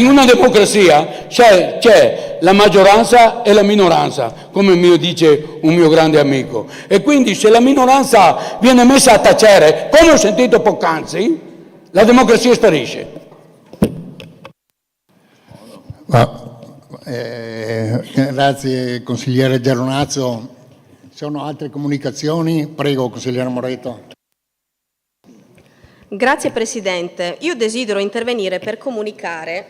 una democrazia c'è la maggioranza e la minoranza, come mi dice un mio grande amico. E quindi se la minoranza viene messa a tacere, come ho sentito poc'anzi, la democrazia sparisce. Grazie consigliere Geronazzo. Ci sono altre comunicazioni? Prego, consigliere Moretto. Grazie Presidente. Io desidero intervenire per comunicare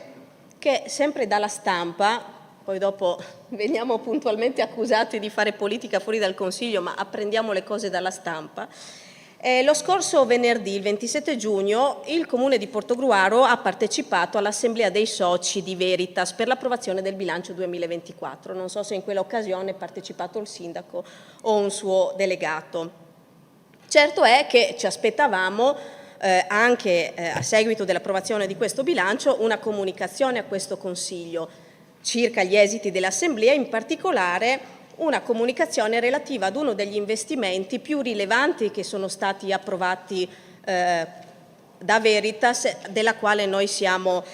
che sempre dalla stampa, poi dopo veniamo puntualmente accusati di fare politica fuori dal Consiglio, ma apprendiamo le cose dalla stampa. Lo scorso venerdì, il 27 giugno, il Comune di Portogruaro ha partecipato all'Assemblea dei Soci di Veritas per l'approvazione del bilancio 2024. Non so se in quell'occasione è partecipato il Sindaco o un suo delegato. Certo è che ci aspettavamo, anche a seguito dell'approvazione di questo bilancio, una comunicazione a questo Consiglio circa gli esiti dell'Assemblea, in particolare una comunicazione relativa ad uno degli investimenti più rilevanti che sono stati approvati da Veritas, della quale noi siamo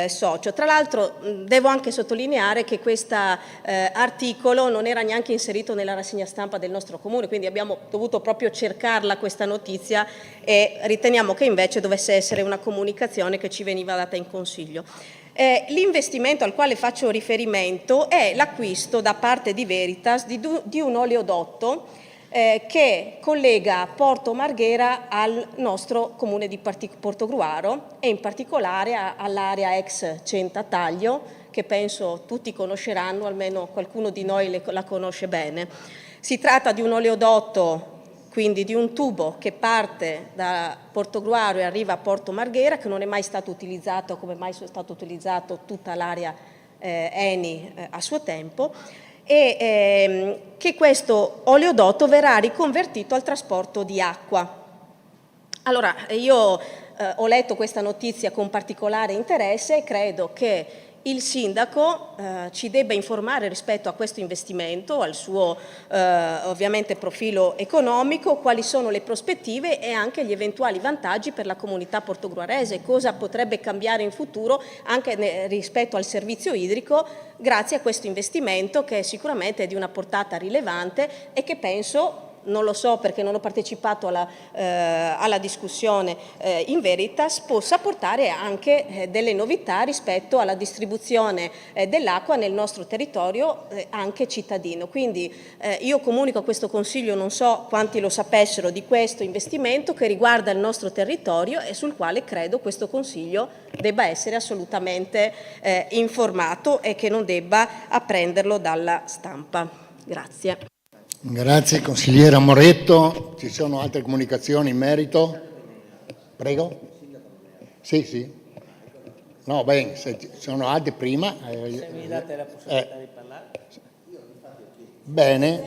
socio. Tra l'altro devo anche sottolineare che questo articolo non era neanche inserito nella rassegna stampa del nostro Comune, quindi abbiamo dovuto proprio cercarla questa notizia e riteniamo che invece dovesse essere una comunicazione che ci veniva data in Consiglio. L'investimento al quale faccio riferimento è l'acquisto da parte di Veritas di un oleodotto che collega Porto Marghera al nostro comune di Portogruaro e in particolare all'area ex Centataglio, che penso tutti conosceranno, almeno qualcuno di noi la conosce bene. Si tratta di un oleodotto quindi di un tubo che parte da Portogruaro e arriva a Porto Marghera, che non è mai stato utilizzato come mai è stato utilizzato tutta l'area Eni a suo tempo, e che questo oleodotto verrà riconvertito al trasporto di acqua. Allora, io ho letto questa notizia con particolare interesse e credo che il sindaco ci debba informare rispetto a questo investimento, al suo ovviamente profilo economico, quali sono le prospettive e anche gli eventuali vantaggi per la comunità portogruarese, cosa potrebbe cambiare in futuro anche rispetto al servizio idrico grazie a questo investimento, che sicuramente è di una portata rilevante e che penso, non lo so perché non ho partecipato alla discussione in Veritas, possa portare anche delle novità rispetto alla distribuzione dell'acqua nel nostro territorio anche cittadino. Quindi io comunico a questo Consiglio, non so quanti lo sapessero, di questo investimento che riguarda il nostro territorio e sul quale credo questo Consiglio debba essere assolutamente informato e che non debba apprenderlo dalla stampa. Grazie. Grazie consigliera Moretto. Ci sono altre comunicazioni in merito? Prego. Sì. No, bene, se ci sono altri prima. Se mi date la possibilità di parlare. Bene.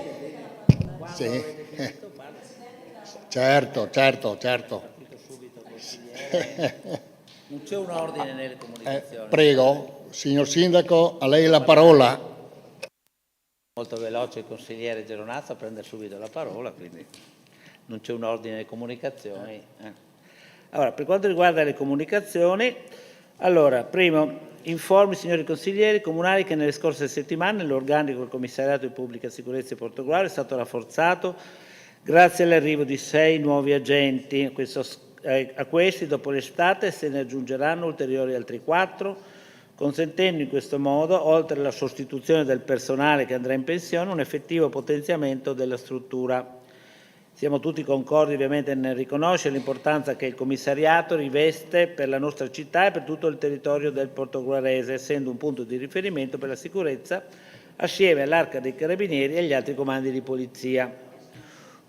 Sì. Certo. Non c'è un ordine nelle comunicazioni. Prego, signor Sindaco, a lei la parola. Molto veloce il consigliere Geronazzo a prendere subito la parola, quindi non c'è un ordine nelle comunicazioni. Allora, per quanto riguarda le comunicazioni, allora, primo, informo i signori consiglieri comunali che nelle scorse settimane l'organico del Commissariato di Pubblica Sicurezza di Portogruaro è stato rafforzato grazie all'arrivo di 6 nuovi agenti. A questi, dopo l'estate, se ne aggiungeranno ulteriori altri 4, consentendo in questo modo, oltre alla sostituzione del personale che andrà in pensione, un effettivo potenziamento della struttura. Siamo tutti concordi ovviamente nel riconoscere l'importanza che il commissariato riveste per la nostra città e per tutto il territorio del portoguarese, essendo un punto di riferimento per la sicurezza assieme all'Arca dei Carabinieri e agli altri comandi di polizia.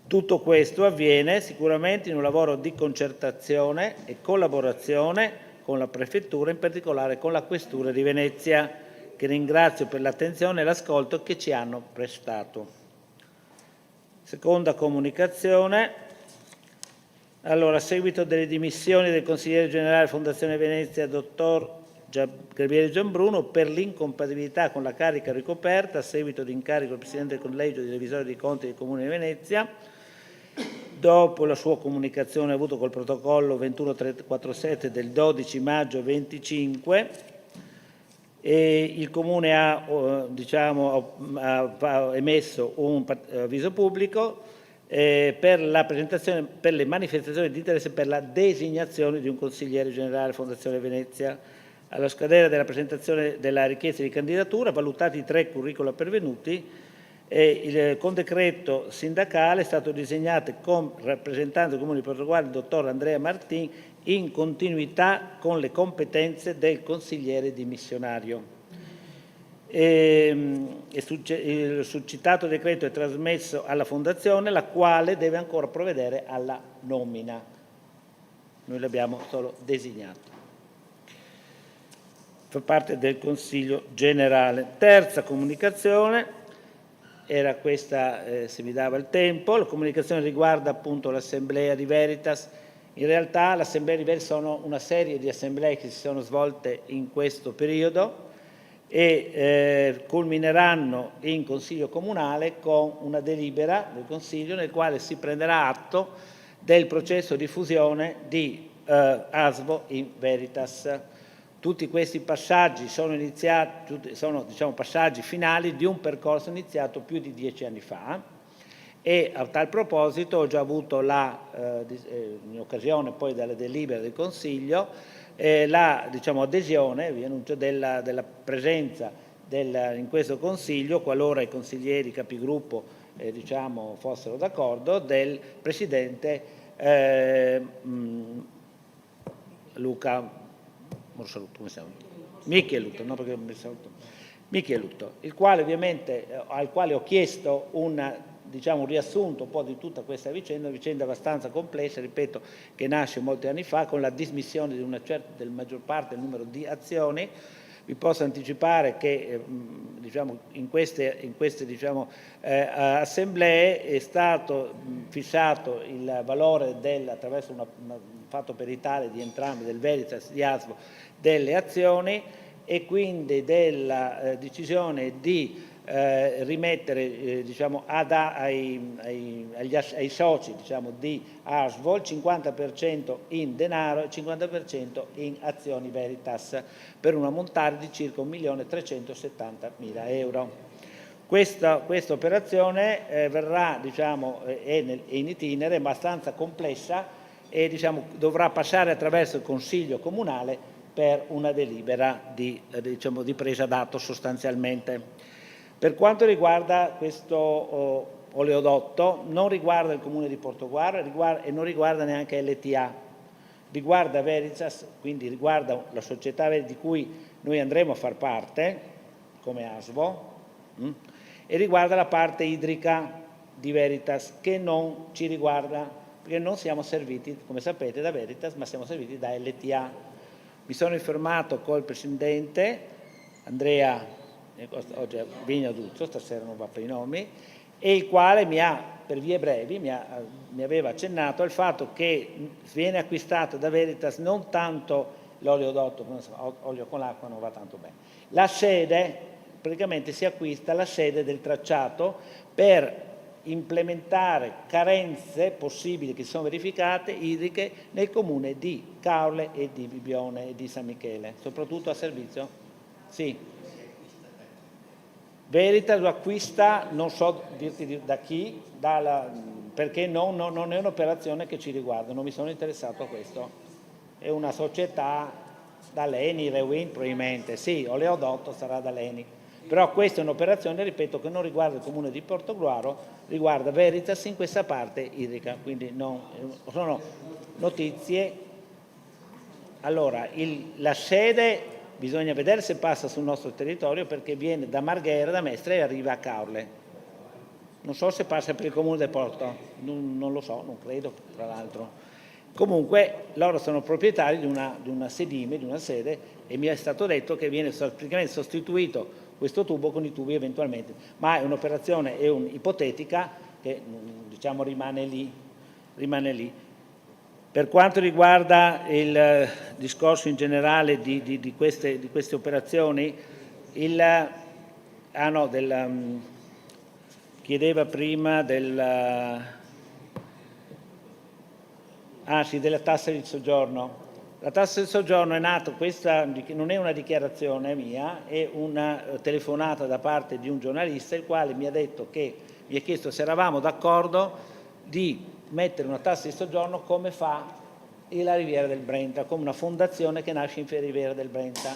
Tutto questo avviene sicuramente in un lavoro di concertazione e collaborazione con la Prefettura, in particolare con la Questura di Venezia, che ringrazio per l'attenzione e l'ascolto che ci hanno prestato. Seconda comunicazione. Allora, a seguito delle dimissioni del consigliere generale Fondazione Venezia, dottor Gabriele Gianbruno, per l'incompatibilità con la carica ricoperta a seguito di incarico del Presidente del Collegio di Revisori dei Conti del Comune di Venezia, dopo la sua comunicazione avuta col protocollo 21347 del 12 maggio 25, il Comune ha emesso un avviso pubblico per le manifestazioni di interesse per la designazione di un consigliere generale Fondazione Venezia. Allo scadere della presentazione della richiesta di candidatura, valutati i 3 curricula pervenuti, con decreto sindacale è stato designato come rappresentante del Comune di Portogruaro il dottor Andrea Martin, in continuità con le competenze del consigliere dimissionario. Il succitato decreto è trasmesso alla Fondazione, la quale deve ancora provvedere alla nomina. Noi l'abbiamo solo designato. Fa parte del Consiglio Generale. Terza comunicazione. Era questa, se mi dava il tempo, la comunicazione riguarda appunto l'assemblea di Veritas. In realtà l'assemblea di Veritas sono una serie di assemblee che si sono svolte in questo periodo e culmineranno in Consiglio Comunale con una delibera del Consiglio nel quale si prenderà atto del processo di fusione di ASVO in Veritas. Tutti questi passaggi sono passaggi finali di un percorso iniziato più di 10 anni fa e a tal proposito ho già avuto in occasione poi della delibera del Consiglio adesione, vi annuncio, della presenza in questo Consiglio, qualora i consiglieri capigruppo fossero d'accordo, del Presidente Michelutto, il quale ovviamente, al quale ho chiesto una un riassunto un po' di tutta questa vicenda, una vicenda abbastanza complessa, ripeto, che nasce molti anni fa con la dismissione di della maggior parte del numero di azioni. Vi posso anticipare che in queste assemblee è stato fissato il valore attraverso un fatto peritale di entrambe, del Veritas di ASVO, delle azioni, e quindi della decisione di rimettere ai soci di ASVO il 50% in denaro e il 50% in azioni Veritas, per un ammontare di circa 1.370.000 euro. Questa operazione verrà, è in itinere, è abbastanza complessa e dovrà passare attraverso il Consiglio Comunale per una delibera di presa d'atto sostanzialmente. Per quanto riguarda questo oleodotto, non riguarda il Comune di Portogruaro e non riguarda neanche LTA, riguarda Veritas, quindi riguarda la società di cui noi andremo a far parte come ASVO, e riguarda la parte idrica di Veritas, che non ci riguarda, perché non siamo serviti, come sapete, da Veritas, ma siamo serviti da LTA. Mi sono informato col Presidente Andrea, oggi è Vigno Duzzo, stasera non va per i nomi, e il quale per vie brevi mi aveva accennato al fatto che viene acquistato da Veritas non tanto l'oleodotto, olio con l'acqua non va tanto bene, la sede, praticamente si acquista la sede del tracciato per implementare carenze possibili che sono verificate idriche nel comune di Caorle e di Bibione e di San Michele, soprattutto a servizio. Sì. Veritas lo acquista, non so dirti da chi, perché non è un'operazione che ci riguarda, non mi sono interessato a questo. È una società da Leni, Rewin probabilmente, sì, oleodotto sarà da Leni. Però questa è un'operazione, ripeto, che non riguarda il Comune di Portogruaro, riguarda Veritas in questa parte idrica, quindi sono notizie. Allora, la sede bisogna vedere se passa sul nostro territorio, perché viene da Marghera, da Mestre, e arriva a Caorle. Non so se passa per il Comune del Porto, non lo so, non credo, tra l'altro. Comunque loro sono proprietari di una sedime, di una sede, e mi è stato detto che viene praticamente sostituito questo tubo con i tubi eventualmente, ma è un'operazione ipotetica che rimane lì. Per quanto riguarda il discorso in generale di queste operazioni, chiedeva prima della tassa di soggiorno. La tassa di soggiorno è nata, questa non è una dichiarazione mia, è una telefonata da parte di un giornalista, il quale mi ha chiesto se eravamo d'accordo di mettere una tassa di soggiorno come fa la Riviera del Brenta, come una fondazione che nasce in Riviera del Brenta,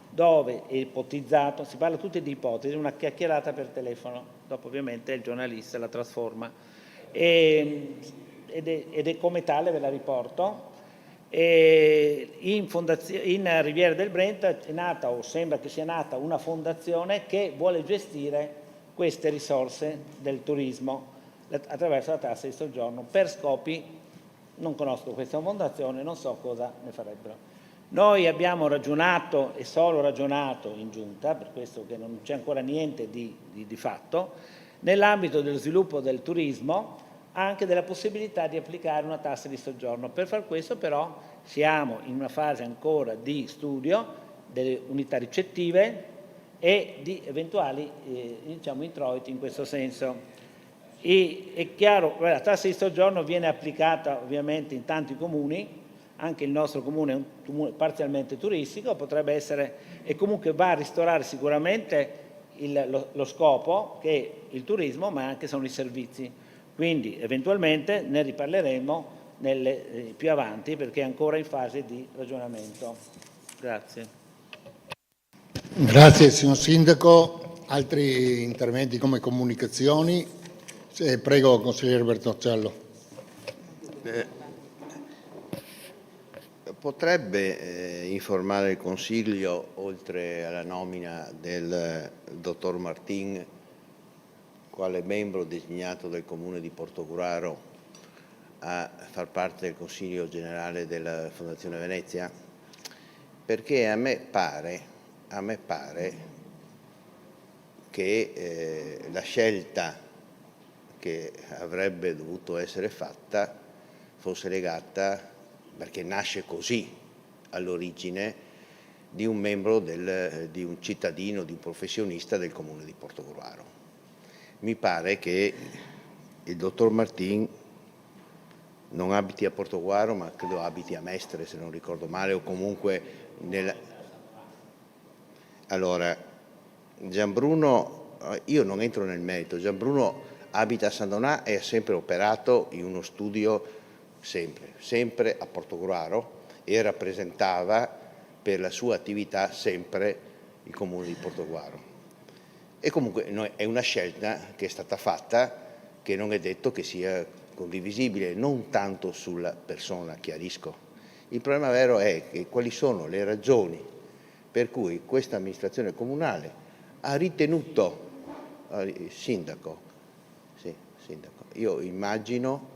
dove è ipotizzato, si parla tutti di ipotesi, una chiacchierata per telefono, dopo ovviamente il giornalista la trasforma, ed è come tale, ve la riporto. In Riviera del Brenta è nata, o sembra che sia nata, una fondazione che vuole gestire queste risorse del turismo attraverso la tassa di soggiorno per scopi, non conosco questa fondazione, non so cosa ne farebbero. Noi abbiamo ragionato, e solo ragionato in giunta, per questo che non c'è ancora niente di fatto, nell'ambito dello sviluppo del turismo, anche della possibilità di applicare una tassa di soggiorno. Per far questo però siamo in una fase ancora di studio delle unità ricettive e di eventuali introiti in questo senso. È chiaro, la tassa di soggiorno viene applicata ovviamente in tanti comuni, anche il nostro comune è un comune parzialmente turistico, potrebbe essere, e comunque va a ristorare sicuramente lo scopo che è il turismo, ma anche sono i servizi. Quindi eventualmente ne riparleremo più avanti, perché è ancora in fase di ragionamento. Grazie. Grazie signor Sindaco. Altri interventi come comunicazioni? Prego, consigliere Bertoncello. Potrebbe informare il Consiglio, oltre alla nomina del dottor Martin, quale membro designato del Comune di Portogruaro a far parte del Consiglio Generale della Fondazione Venezia? Perché a me pare che la scelta che avrebbe dovuto essere fatta fosse legata, perché nasce così all'origine, di un membro, di un cittadino, di un professionista del Comune di Portogruaro. Mi pare che il dottor Martin non abiti a Portogruaro, ma credo abiti a Mestre, se non ricordo male, o comunque Allora, Gianbruno, io non entro nel merito, Gianbruno abita a San Donà e ha sempre operato in uno studio, sempre a Portogruaro, e rappresentava per la sua attività sempre il Comune di Portogruaro. E comunque è una scelta che è stata fatta, che non è detto che sia condivisibile, non tanto sulla persona, chiarisco. Il problema vero è che quali sono le ragioni per cui questa amministrazione comunale ha ritenuto, sindaco, io immagino,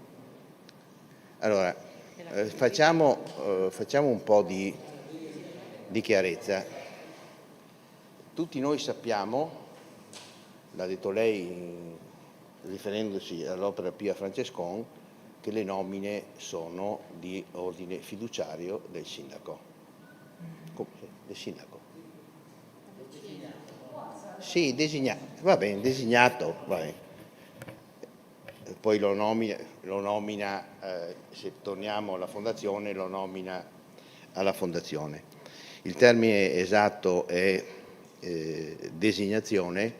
allora facciamo un po' di chiarezza. Tutti noi sappiamo, l'ha detto lei riferendosi all'opera Pia Francescon, che le nomine sono di ordine fiduciario del sindaco. Del sindaco. Sì, designato, va bene, designato, va bene. Poi lo nomina, se torniamo alla fondazione, lo nomina alla fondazione. Il termine esatto è designazione,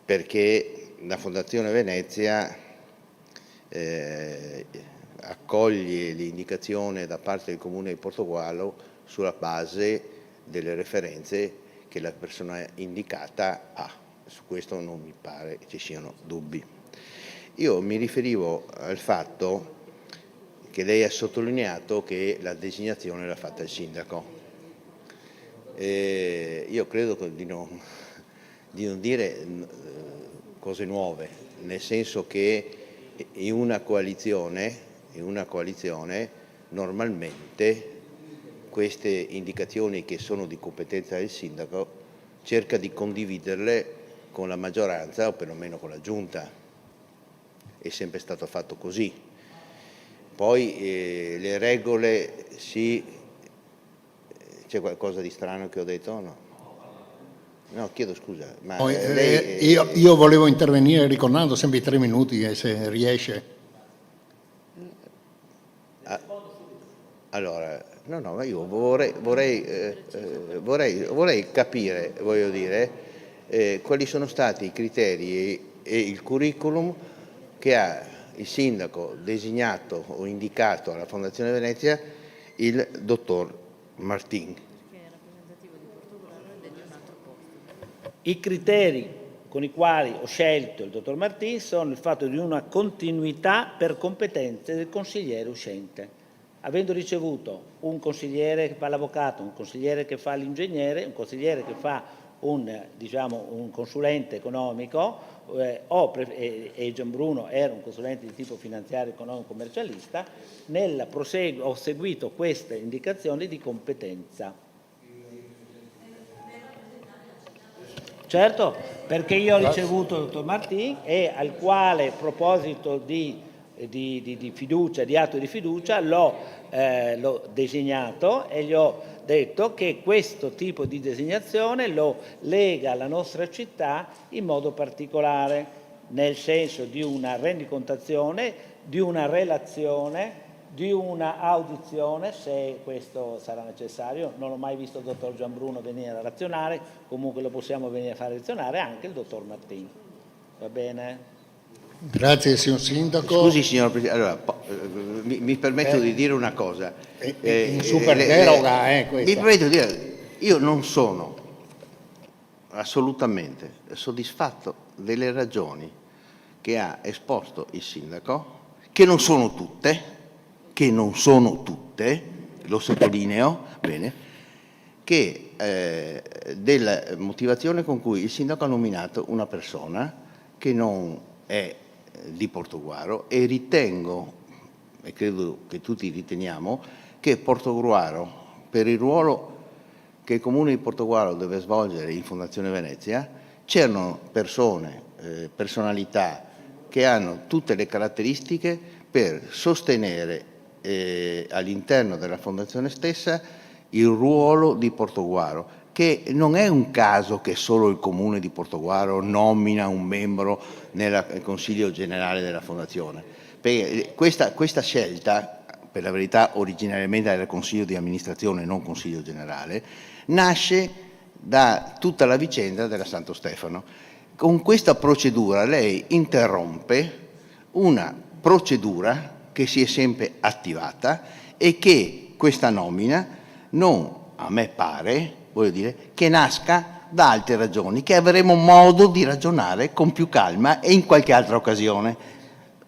perché la Fondazione Venezia accoglie l'indicazione da parte del Comune di Portogruaro sulla base delle referenze che la persona indicata ha. Su questo non mi pare ci siano dubbi. Io mi riferivo al fatto che lei ha sottolineato che la designazione l'ha fatta il sindaco. Io credo di non dire cose nuove, nel senso che in una coalizione normalmente queste indicazioni, che sono di competenza del sindaco, cerca di condividerle con la maggioranza o perlomeno con la giunta. È sempre stato fatto così. Poi le regole sì. C'è qualcosa di strano che ho detto? No, chiedo scusa. Ma lei, io volevo intervenire ricordando sempre i 3 minuti, se riesce. Allora, ma io vorrei capire, voglio dire, quali sono stati i criteri e il curriculum che ha il sindaco designato o indicato alla Fondazione Venezia il dottor Martin. I criteri con i quali ho scelto il dottor Martin sono il fatto di una continuità per competenze del consigliere uscente. Avendo ricevuto un consigliere che fa l'avvocato, un consigliere che fa l'ingegnere, un consigliere che fa un consulente economico, e Gianbruno era un consulente di tipo finanziario, economico, commercialista, ho seguito queste indicazioni di competenza. Certo, perché io ho ricevuto il dottor Martin e al quale, a proposito di fiducia, di atto di fiducia, l'ho designato e gli ho detto che questo tipo di designazione lo lega alla nostra città in modo particolare, nel senso di una rendicontazione, di una relazione, di una audizione, se questo sarà necessario. Non ho mai visto il dottor Gianbruno venire a razionare, comunque lo possiamo venire a fare razionare anche il dottor Martin. Va bene? Grazie, signor Sindaco. Scusi, signor Presidente, allora, mi permetto di dire una cosa. In super deroga, questa. Mi permetto di dire, io non sono assolutamente soddisfatto delle ragioni che ha esposto il sindaco, che non sono tutte, lo sottolineo, bene, che della motivazione con cui il sindaco ha nominato una persona che non è di Portogruaro, e ritengo, e credo che tutti riteniamo, che Portogruaro, per il ruolo che il Comune di Portogruaro deve svolgere in Fondazione Venezia, c'erano persone, personalità che hanno tutte le caratteristiche per sostenere all'interno della Fondazione stessa il ruolo di Portogruaro, che non è un caso che solo il Comune di Portogruaro nomina un membro nel Consiglio Generale della Fondazione, perché questa scelta, per la verità originariamente era Consiglio di Amministrazione, non Consiglio Generale, nasce da tutta la vicenda della Santo Stefano. Con questa procedura lei interrompe una procedura che si è sempre attivata e che questa nomina non, a me pare, voglio dire, che nasca da altre ragioni, che avremo modo di ragionare con più calma e in qualche altra occasione,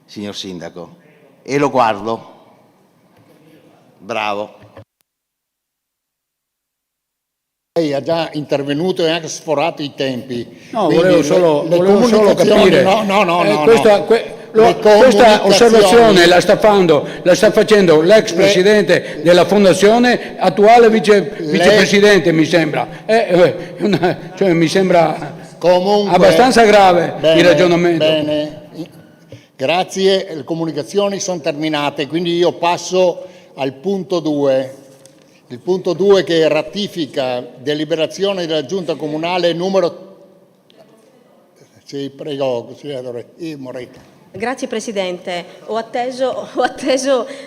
signor Sindaco. E lo guardo. Bravo. Lei ha già intervenuto e anche sforato i tempi. No, Quindi volevo solo capire. No. Questa osservazione la sta facendo l'ex presidente della fondazione, attuale vicepresidente, mi sembra. Cioè, mi sembra comunque abbastanza grave il ragionamento. Bene, grazie, le comunicazioni sono terminate, quindi io passo al punto 2. Il punto 2 che ratifica deliberazione della Giunta Comunale numero... Sì, prego, consigliere Moretti. Grazie Presidente, ho atteso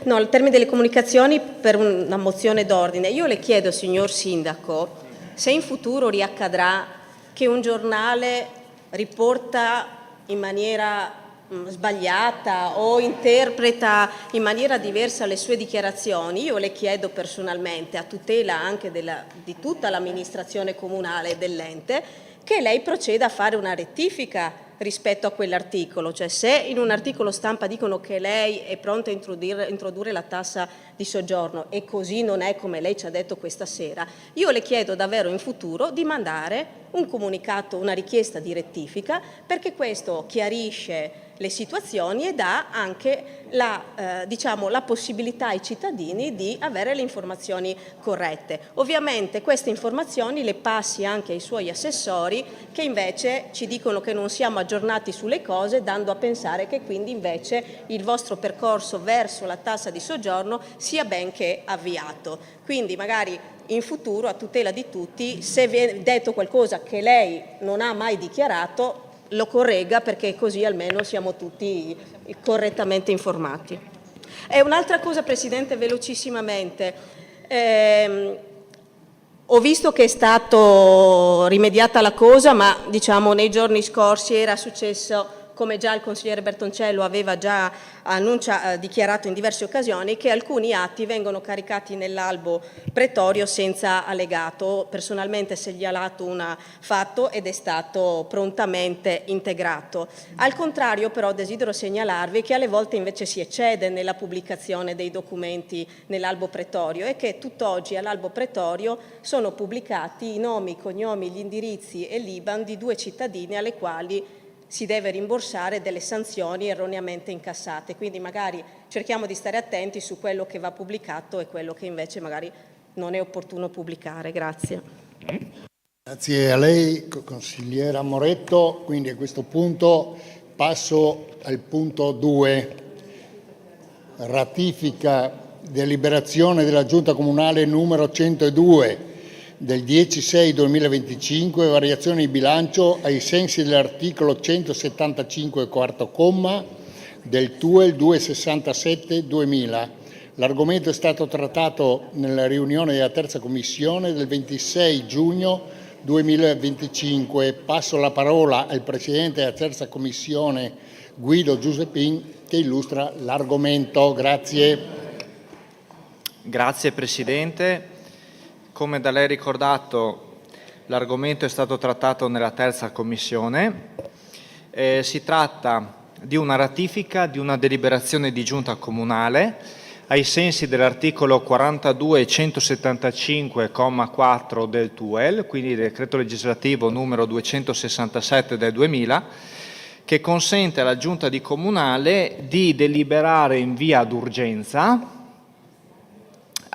il termine delle comunicazioni per una mozione d'ordine. Io le chiedo, signor Sindaco, se in futuro riaccadrà che un giornale riporta in maniera sbagliata o interpreta in maniera diversa le sue dichiarazioni, io le chiedo personalmente, a tutela anche di tutta l'amministrazione comunale e dell'ente, che lei proceda a fare una rettifica rispetto a quell'articolo. Cioè, se in un articolo stampa dicono che lei è pronta a introdurre la tassa di soggiorno e così non è, come lei ci ha detto questa sera, io le chiedo davvero in futuro di mandare un comunicato, una richiesta di rettifica, perché questo chiarisce le situazioni e dà anche la possibilità ai cittadini di avere le informazioni corrette. Ovviamente queste informazioni le passi anche ai suoi assessori, che invece ci dicono che non siamo aggiornati sulle cose, dando a pensare che quindi invece il vostro percorso verso la tassa di soggiorno sia ben che avviato. Quindi magari in futuro, a tutela di tutti, se viene detto qualcosa che lei non ha mai dichiarato, lo corregga, perché così almeno siamo tutti correttamente informati. E un'altra cosa, Presidente, velocissimamente. Ho visto che è stato rimediata la cosa, ma diciamo nei giorni scorsi era successo, come già il consigliere Bertoncello aveva già dichiarato in diverse occasioni, che alcuni atti vengono caricati nell'albo pretorio senza allegato. Personalmente segnalato un fatto ed è stato prontamente integrato. Al contrario, però, desidero segnalarvi che alle volte invece si eccede nella pubblicazione dei documenti nell'albo pretorio e che tutt'oggi all'albo pretorio sono pubblicati i nomi, i cognomi, gli indirizzi e l'IBAN di 2 cittadini alle quali si deve rimborsare delle sanzioni erroneamente incassate. Quindi magari cerchiamo di stare attenti su quello che va pubblicato e quello che invece magari non è opportuno pubblicare. Grazie. Grazie a lei, consigliera Moretto. Quindi a questo punto passo al punto 2. Ratifica deliberazione della Giunta Comunale numero 102 del 10/6/2025, variazione di bilancio ai sensi dell'articolo 175 quarto comma del TUEL 267/2000. L'argomento è stato trattato nella riunione della terza commissione del 26 giugno 2025. Passo la parola al Presidente della terza commissione, Guido Giuseppin, che illustra l'argomento. Grazie. Grazie Presidente. Come da lei ricordato, l'argomento è stato trattato nella terza commissione. Si tratta di una ratifica di una deliberazione di giunta comunale ai sensi dell'articolo 42.175,4 del TUEL, quindi del decreto legislativo numero 267 del 2000, che consente alla Giunta di Comunale di deliberare in via d'urgenza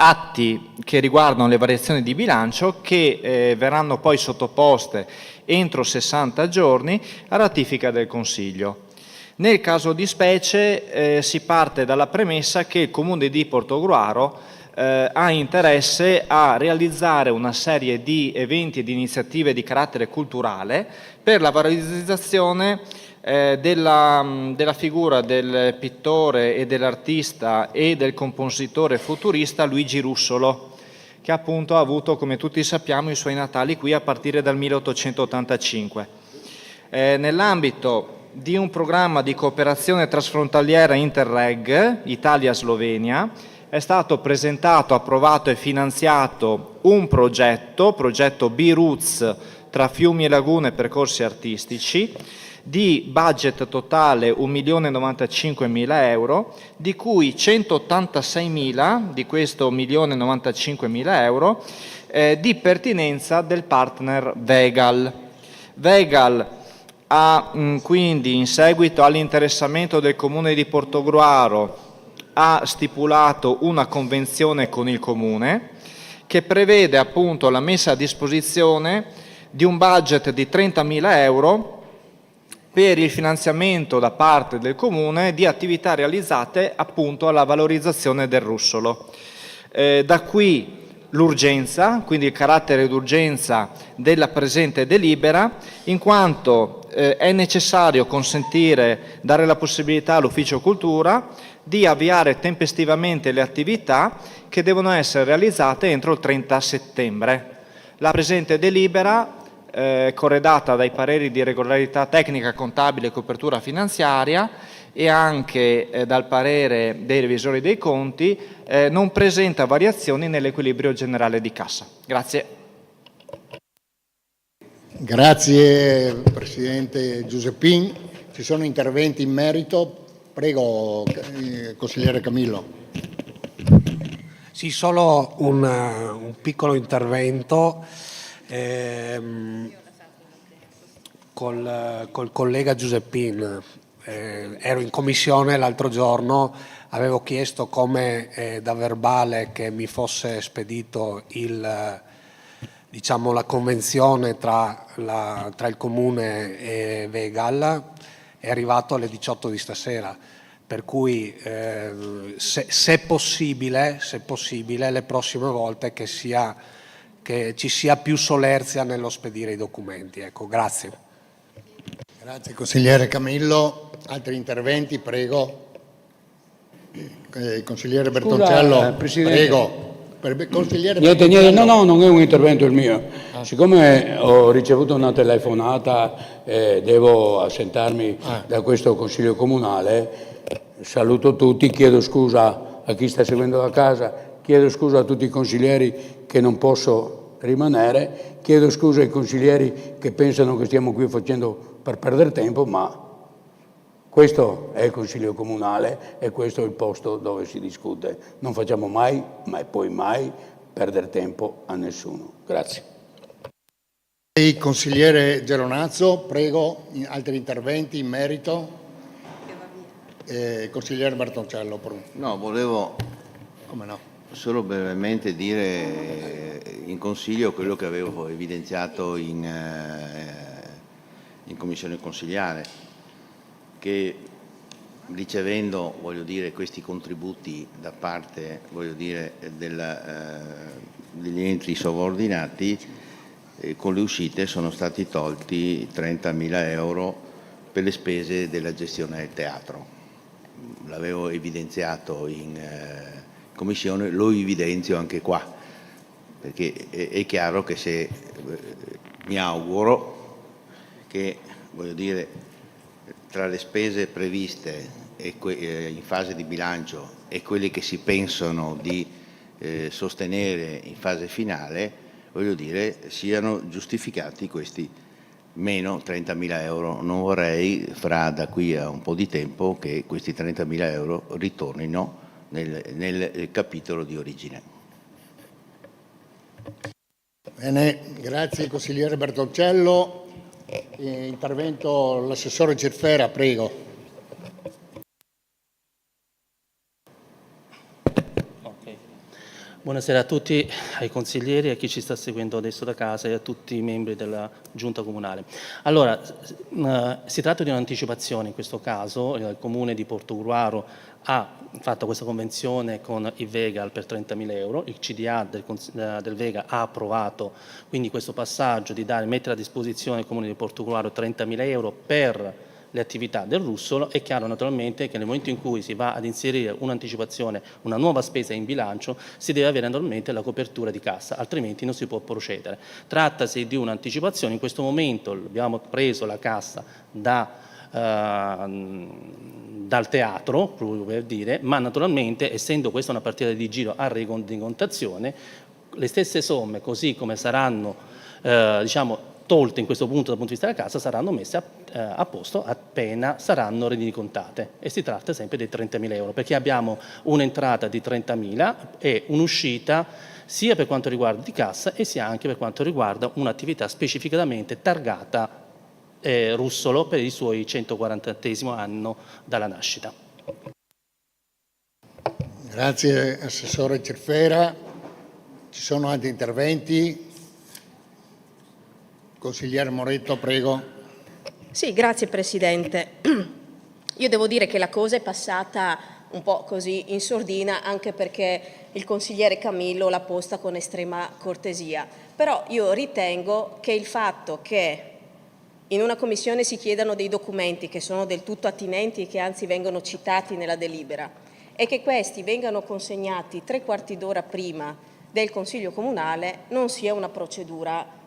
atti che riguardano le variazioni di bilancio che verranno poi sottoposte entro 60 giorni a ratifica del Consiglio. Nel caso di specie si parte dalla premessa che il Comune di Portogruaro ha interesse a realizzare una serie di eventi e di iniziative di carattere culturale per la valorizzazione della figura del pittore e dell'artista e del compositore futurista Luigi Russolo, che appunto ha avuto, come tutti sappiamo, i suoi natali qui a partire dal 1885. Nell'ambito di un programma di cooperazione trasfrontaliera Interreg Italia-Slovenia è stato presentato, approvato e finanziato un progetto B-Roots tra fiumi e lagune e percorsi artistici, di budget totale 1.095.000 euro, di cui 186.000 di questo 1.095.000 euro di pertinenza del partner Vegal. Vegal ha quindi, in seguito all'interessamento del Comune di Portogruaro, ha stipulato una convenzione con il Comune che prevede appunto la messa a disposizione di un budget di 30.000 euro per il finanziamento da parte del Comune di attività realizzate appunto alla valorizzazione del Russolo. Da qui l'urgenza, quindi il carattere d'urgenza della presente delibera, in quanto è necessario consentire, dare la possibilità all'Ufficio Cultura di avviare tempestivamente le attività che devono essere realizzate entro il 30 settembre. La presente delibera, corredata dai pareri di regolarità tecnica, contabile e copertura finanziaria e anche dal parere dei revisori dei conti, non presenta variazioni nell'equilibrio generale di cassa. Grazie. Grazie Presidente Giuseppin. Ci sono interventi in merito? Prego, consigliere Camillo. Sì, solo un piccolo intervento. Col collega Giuseppin ero in commissione l'altro giorno, avevo chiesto come da verbale che mi fosse spedito la convenzione tra il Comune e Vegal, è arrivato alle 18 di stasera, per cui se possibile le prossime volte che ci sia più solerzia nello spedire i documenti. Ecco, grazie. Grazie consigliere Camillo. Altri interventi, prego. Consigliere Bertoncello, Presidente. prego. Consigliere Niente, Bertoncello. no, non è un intervento il mio. Siccome ho ricevuto una telefonata e devo assentarmi da questo Consiglio Comunale, saluto tutti, chiedo scusa a chi sta seguendo da casa, chiedo scusa a tutti i consiglieri che non posso rimanere, chiedo scusa ai consiglieri che pensano che stiamo qui facendo per perdere tempo, ma questo è il Consiglio Comunale e questo è il posto dove si discute. Non facciamo mai, ma poi mai, perdere tempo a nessuno. Grazie. Consigliere Geronazzo, prego, altri interventi in merito? Consigliere Bertoncello. No, volevo Come no? solo brevemente dire in Consiglio quello che avevo evidenziato in Commissione consigliare, che ricevendo questi contributi da parte degli enti sovraordinati, con le uscite sono stati tolti 30.000 euro per le spese della gestione del teatro. L'avevo evidenziato in Commissione, lo evidenzio anche qua, perché è chiaro che se mi auguro che tra le spese previste in fase di bilancio e quelle che si pensano di sostenere in fase finale, siano giustificati questi meno 30.000 euro. Non vorrei da qui a un po' di tempo che questi 30.000 euro ritornino nel capitolo di origine. Bene, grazie consigliere Bertoncello. Intervento l'assessore Gerfera, prego. Buonasera a tutti, ai consiglieri, a chi ci sta seguendo adesso da casa e a tutti i membri della Giunta Comunale. Allora, si tratta di un'anticipazione in questo caso, il Comune di Portogruaro ha fatto questa convenzione con il Vegal per 30.000 euro, il CDA del Vega ha approvato quindi questo passaggio di mettere a disposizione del Comune di Portogruaro 30.000 euro per le attività del Russolo. È chiaro naturalmente che nel momento in cui si va ad inserire un'anticipazione, una nuova spesa in bilancio, si deve avere naturalmente la copertura di cassa, altrimenti non si può procedere. Trattasi di un'anticipazione, in questo momento abbiamo preso la cassa dal teatro, per dire, ma naturalmente essendo questa una partita di giro a rendicontazione, le stesse somme, così come saranno tolte in questo punto dal punto di vista della cassa, saranno messe a posto appena saranno rendicontate, e si tratta sempre dei 30.000 euro, perché abbiamo un'entrata di 30.000 e un'uscita sia per quanto riguarda di cassa e sia anche per quanto riguarda un'attività specificatamente targata Russolo per i suoi 140° anno dalla nascita. Grazie assessore Cerfera. Ci sono altri interventi? Consigliere Moretto, prego. Sì, grazie Presidente. Io devo dire che la cosa è passata un po' così in sordina, anche perché il consigliere Camillo l'ha posta con estrema cortesia. Però io ritengo che il fatto che in una commissione si chiedano dei documenti che sono del tutto attinenti e che anzi vengono citati nella delibera e che questi vengano consegnati 3/4 d'ora prima del Consiglio Comunale non sia una procedura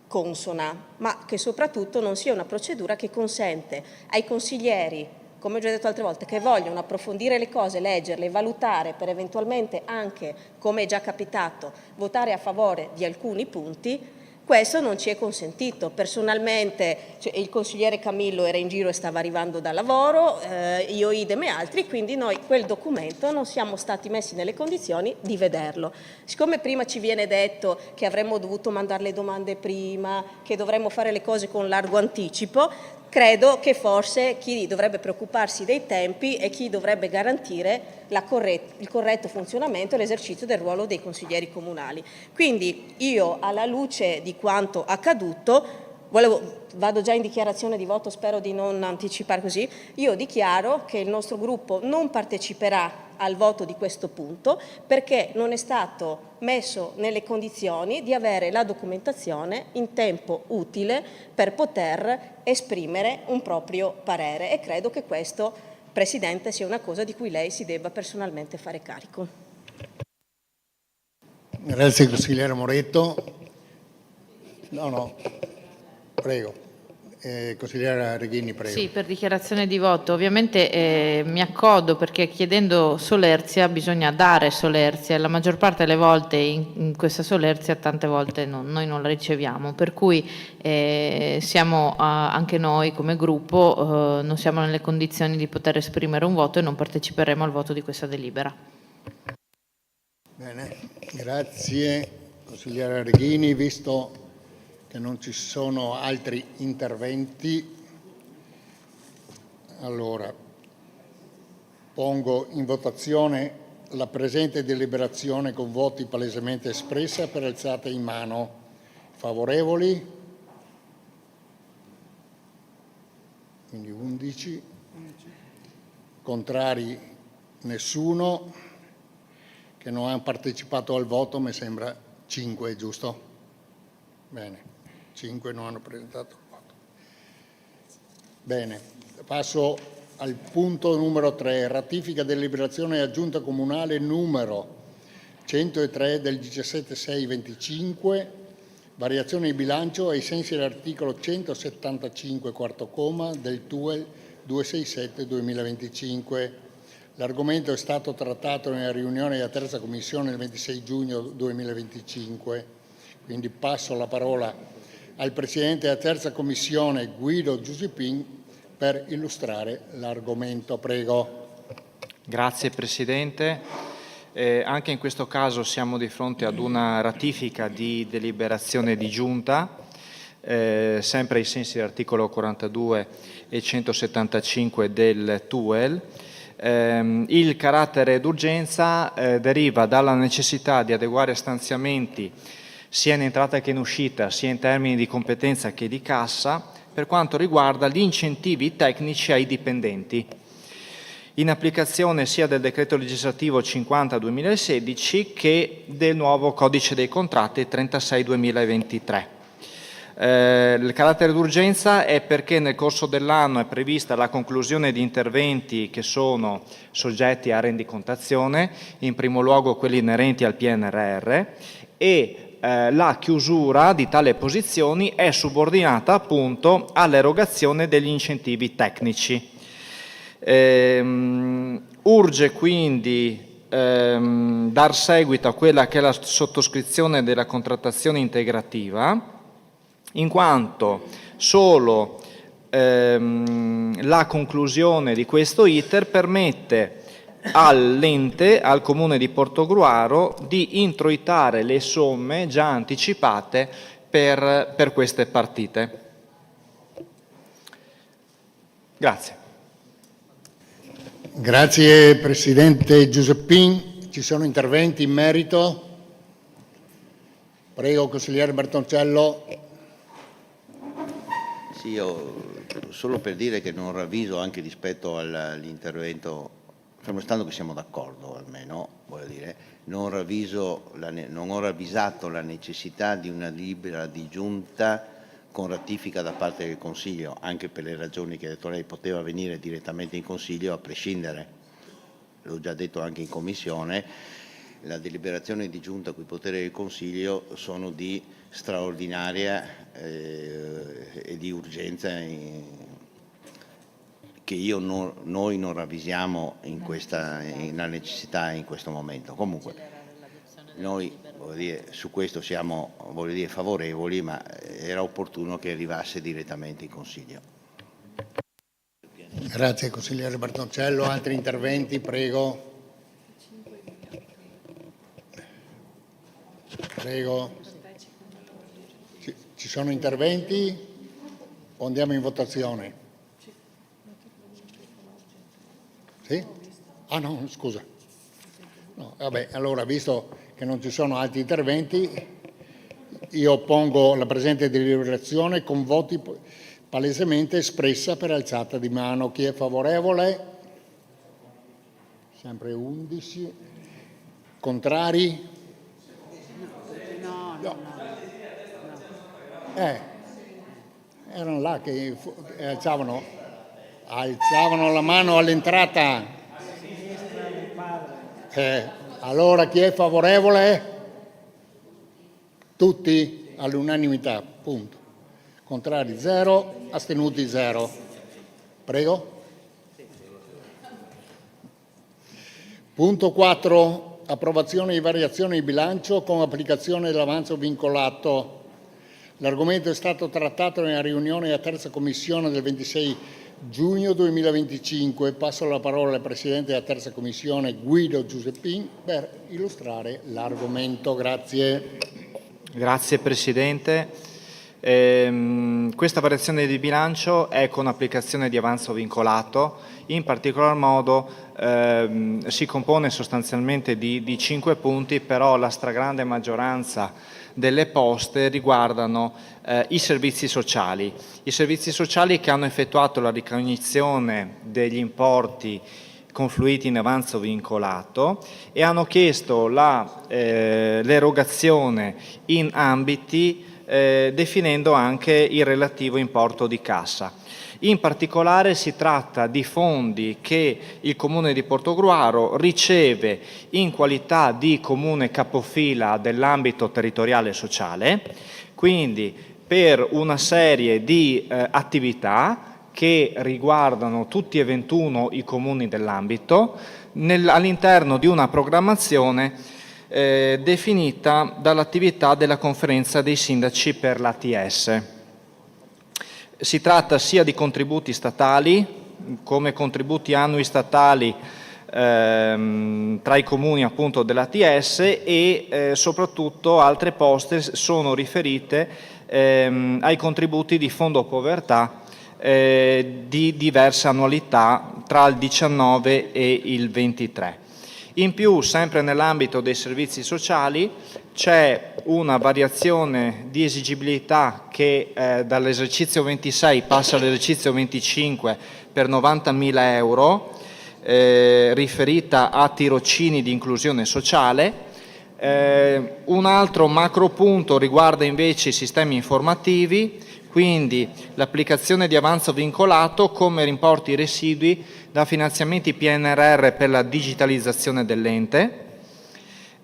consona, ma che soprattutto non sia una procedura che consente ai consiglieri, come ho già detto altre volte, che vogliono approfondire le cose, leggerle, valutare per eventualmente anche, come è già capitato, votare a favore di alcuni punti. Questo non ci è consentito. Personalmente il consigliere Camillo era in giro e stava arrivando dal lavoro, io idem e altri, quindi noi quel documento non siamo stati messi nelle condizioni di vederlo. Siccome prima ci viene detto che avremmo dovuto mandare le domande prima, che dovremmo fare le cose con largo anticipo, credo che forse chi dovrebbe preoccuparsi dei tempi e chi dovrebbe garantire il corretto funzionamento e l'esercizio del ruolo dei consiglieri comunali. Quindi io, alla luce di quanto accaduto, vado già in dichiarazione di voto, spero di non anticipare così, io dichiaro che il nostro gruppo non parteciperà al voto di questo punto perché non è stato messo nelle condizioni di avere la documentazione in tempo utile per poter esprimere un proprio parere, e credo che questo, Presidente, sia una cosa di cui lei si debba personalmente fare carico. Grazie consigliere Moretto. Prego. Consigliere Reghini, prego. Sì, per dichiarazione di voto. Ovviamente mi accodo, perché chiedendo solerzia bisogna dare solerzia, e la maggior parte delle volte in questa solerzia tante volte noi non la riceviamo, per cui siamo anche noi come gruppo non siamo nelle condizioni di poter esprimere un voto e non parteciperemo al voto di questa delibera. Bene, grazie consigliere Reghini. Visto che non ci sono altri interventi, allora pongo in votazione la presente deliberazione con voti palesemente espressa per alzata in mano. Favorevoli? Quindi 11. Contrari? Nessuno. Che non hanno partecipato al voto mi sembra 5, giusto? Bene. 5 non hanno presentato il voto. Bene, passo al punto numero 3, ratifica deliberazione aggiunta comunale numero 103 del 17/6/25, variazione di bilancio ai sensi dell'articolo 175 quarto comma del TUEL 267/2025. L'argomento è stato trattato nella riunione della terza commissione il 26 giugno 2025, quindi passo la parola al Presidente della terza commissione Guido Giuseppin per illustrare l'argomento. Prego. Grazie Presidente. Anche in questo caso siamo di fronte ad una ratifica di deliberazione di Giunta sempre ai sensi dell'articolo 42 e 175 del TUEL. Il carattere d'urgenza deriva dalla necessità di adeguare stanziamenti sia in entrata che in uscita, sia in termini di competenza che di cassa, per quanto riguarda gli incentivi tecnici ai dipendenti, in applicazione sia del decreto legislativo 50/2016 che del nuovo codice dei contratti 36/2023. Il carattere d'urgenza è perché nel corso dell'anno è prevista la conclusione di interventi che sono soggetti a rendicontazione, in primo luogo quelli inerenti al PNRR, e la chiusura di tale posizioni è subordinata appunto all'erogazione degli incentivi tecnici. Urge quindi dar seguito a quella che è la sottoscrizione della contrattazione integrativa, in quanto solo la conclusione di questo iter permette all'ente, al Comune di Portogruaro, di introitare le somme già anticipate per queste partite. Grazie. Grazie Presidente Giuseppin. Ci sono interventi in merito? Prego, consigliere Bertoncello. Sì, io solo per dire che non ravviso anche rispetto all'intervento, fermo stando che siamo d'accordo almeno, voglio dire, non ho ravvisato la necessità di una delibera di giunta con ratifica da parte del Consiglio, anche per le ragioni che ha detto lei, poteva venire direttamente in Consiglio a prescindere, l'ho già detto anche in Commissione, la deliberazione di giunta con i poteri del Consiglio sono di straordinaria e di urgenza che noi non ravvisiamo in la necessità in questo momento. Comunque noi su questo siamo favorevoli, ma era opportuno che arrivasse direttamente in Consiglio. Grazie consigliere Bertoncello. Altri interventi, prego. Prego. Ci sono interventi o andiamo in votazione? Sì? Ah no, scusa. No, vabbè, allora visto che non ci sono altri interventi, io pongo la presente deliberazione con voti palesemente espressa per alzata di mano. Chi è favorevole? Sempre 11. Contrari? No. Erano là che alzavano la mano all'entrata. Allora chi è favorevole? Tutti all'unanimità, punto. Contrari 0, astenuti 0. Prego. Punto 4. Approvazione di variazioni di bilancio con applicazione dell'avanzo vincolato. L'argomento è stato trattato nella riunione della terza commissione del 26 giugno 2025. Passo la parola al Presidente della terza commissione, Guido Giuseppin, per illustrare l'argomento. Grazie. Grazie Presidente. Questa variazione di bilancio è con applicazione di avanzo vincolato, in particolar modo si compone sostanzialmente di 5 punti, però la stragrande maggioranza delle poste riguardano i servizi sociali che hanno effettuato la ricognizione degli importi confluiti in avanzo vincolato e hanno chiesto l'erogazione in ambiti definendo anche il relativo importo di cassa. In particolare si tratta di fondi che il Comune di Portogruaro riceve in qualità di comune capofila dell'ambito territoriale sociale, quindi per una serie di attività che riguardano tutti e 21 i comuni dell'ambito all'interno di una programmazione definita dall'attività della conferenza dei sindaci per l'ATS. Si tratta sia di contributi statali, come contributi annui statali tra i comuni appunto dell'ATS e soprattutto altre poste sono riferite ai contributi di fondo povertà di diverse annualità tra il 19 e il 23. In più, sempre nell'ambito dei servizi sociali, c'è una variazione di esigibilità che dall'esercizio 26 passa all'esercizio 25 per 90.000 euro, riferita a tirocini di inclusione sociale. Un altro macro punto riguarda invece i sistemi informativi, quindi l'applicazione di avanzo vincolato come importi residui da finanziamenti PNRR per la digitalizzazione dell'ente.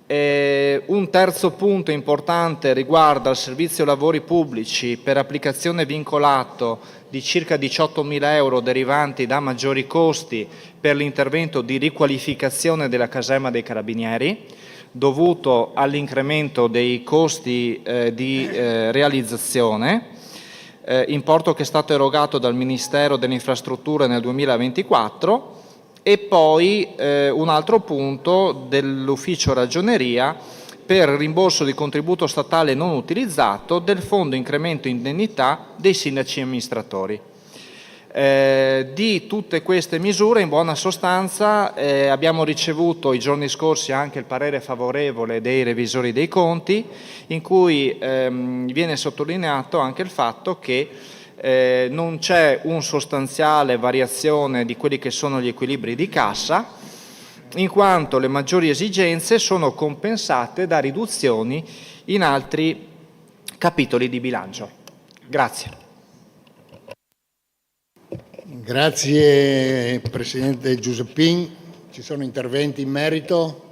Un terzo punto importante riguarda il servizio lavori pubblici per applicazione vincolato di circa 18.000 euro derivanti da maggiori costi per l'intervento di riqualificazione della caserma dei Carabinieri, dovuto all'incremento dei costi di realizzazione, importo che è stato erogato dal Ministero delle Infrastrutture nel 2024, e poi un altro punto dell'Ufficio Ragioneria per il rimborso di contributo statale non utilizzato del Fondo Incremento Indennità dei Sindaci e Amministratori. Di tutte queste misure, in buona sostanza, abbiamo ricevuto i giorni scorsi anche il parere favorevole dei revisori dei conti, in cui viene sottolineato anche il fatto che non c'è una sostanziale variazione di quelli che sono gli equilibri di cassa, in quanto le maggiori esigenze sono compensate da riduzioni in altri capitoli di bilancio. Grazie. Grazie Presidente Giuseppin. Ci sono interventi in merito?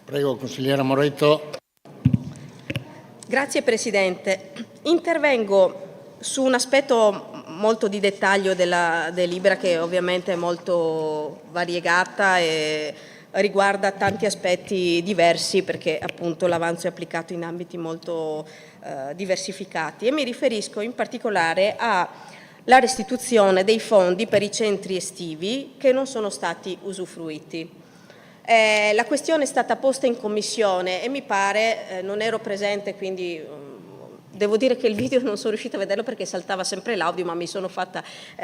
Prego, consigliera Moretto. Grazie Presidente. Intervengo su un aspetto molto di dettaglio della delibera, che ovviamente è molto variegata e riguarda tanti aspetti diversi, perché appunto l'avanzo è applicato in ambiti molto diversificati, e mi riferisco in particolare alla restituzione dei fondi per i centri estivi che non sono stati usufruiti. La questione è stata posta in commissione e mi pare, non ero presente, quindi devo dire che il video non sono riuscita a vederlo perché saltava sempre l'audio, ma mi sono fatta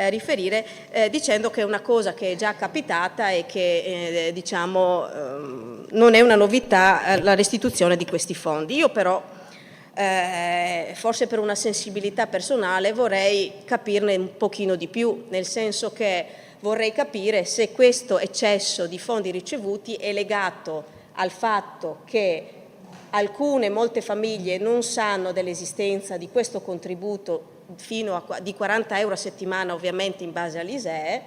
riferire dicendo che è una cosa che è già capitata e che diciamo non è una novità la restituzione di questi fondi. Io però forse per una sensibilità personale vorrei capirne un pochino di più, nel senso che vorrei capire se questo eccesso di fondi ricevuti è legato al fatto che molte famiglie non sanno dell'esistenza di questo contributo fino a di 40 euro a settimana, ovviamente in base all'ISEE,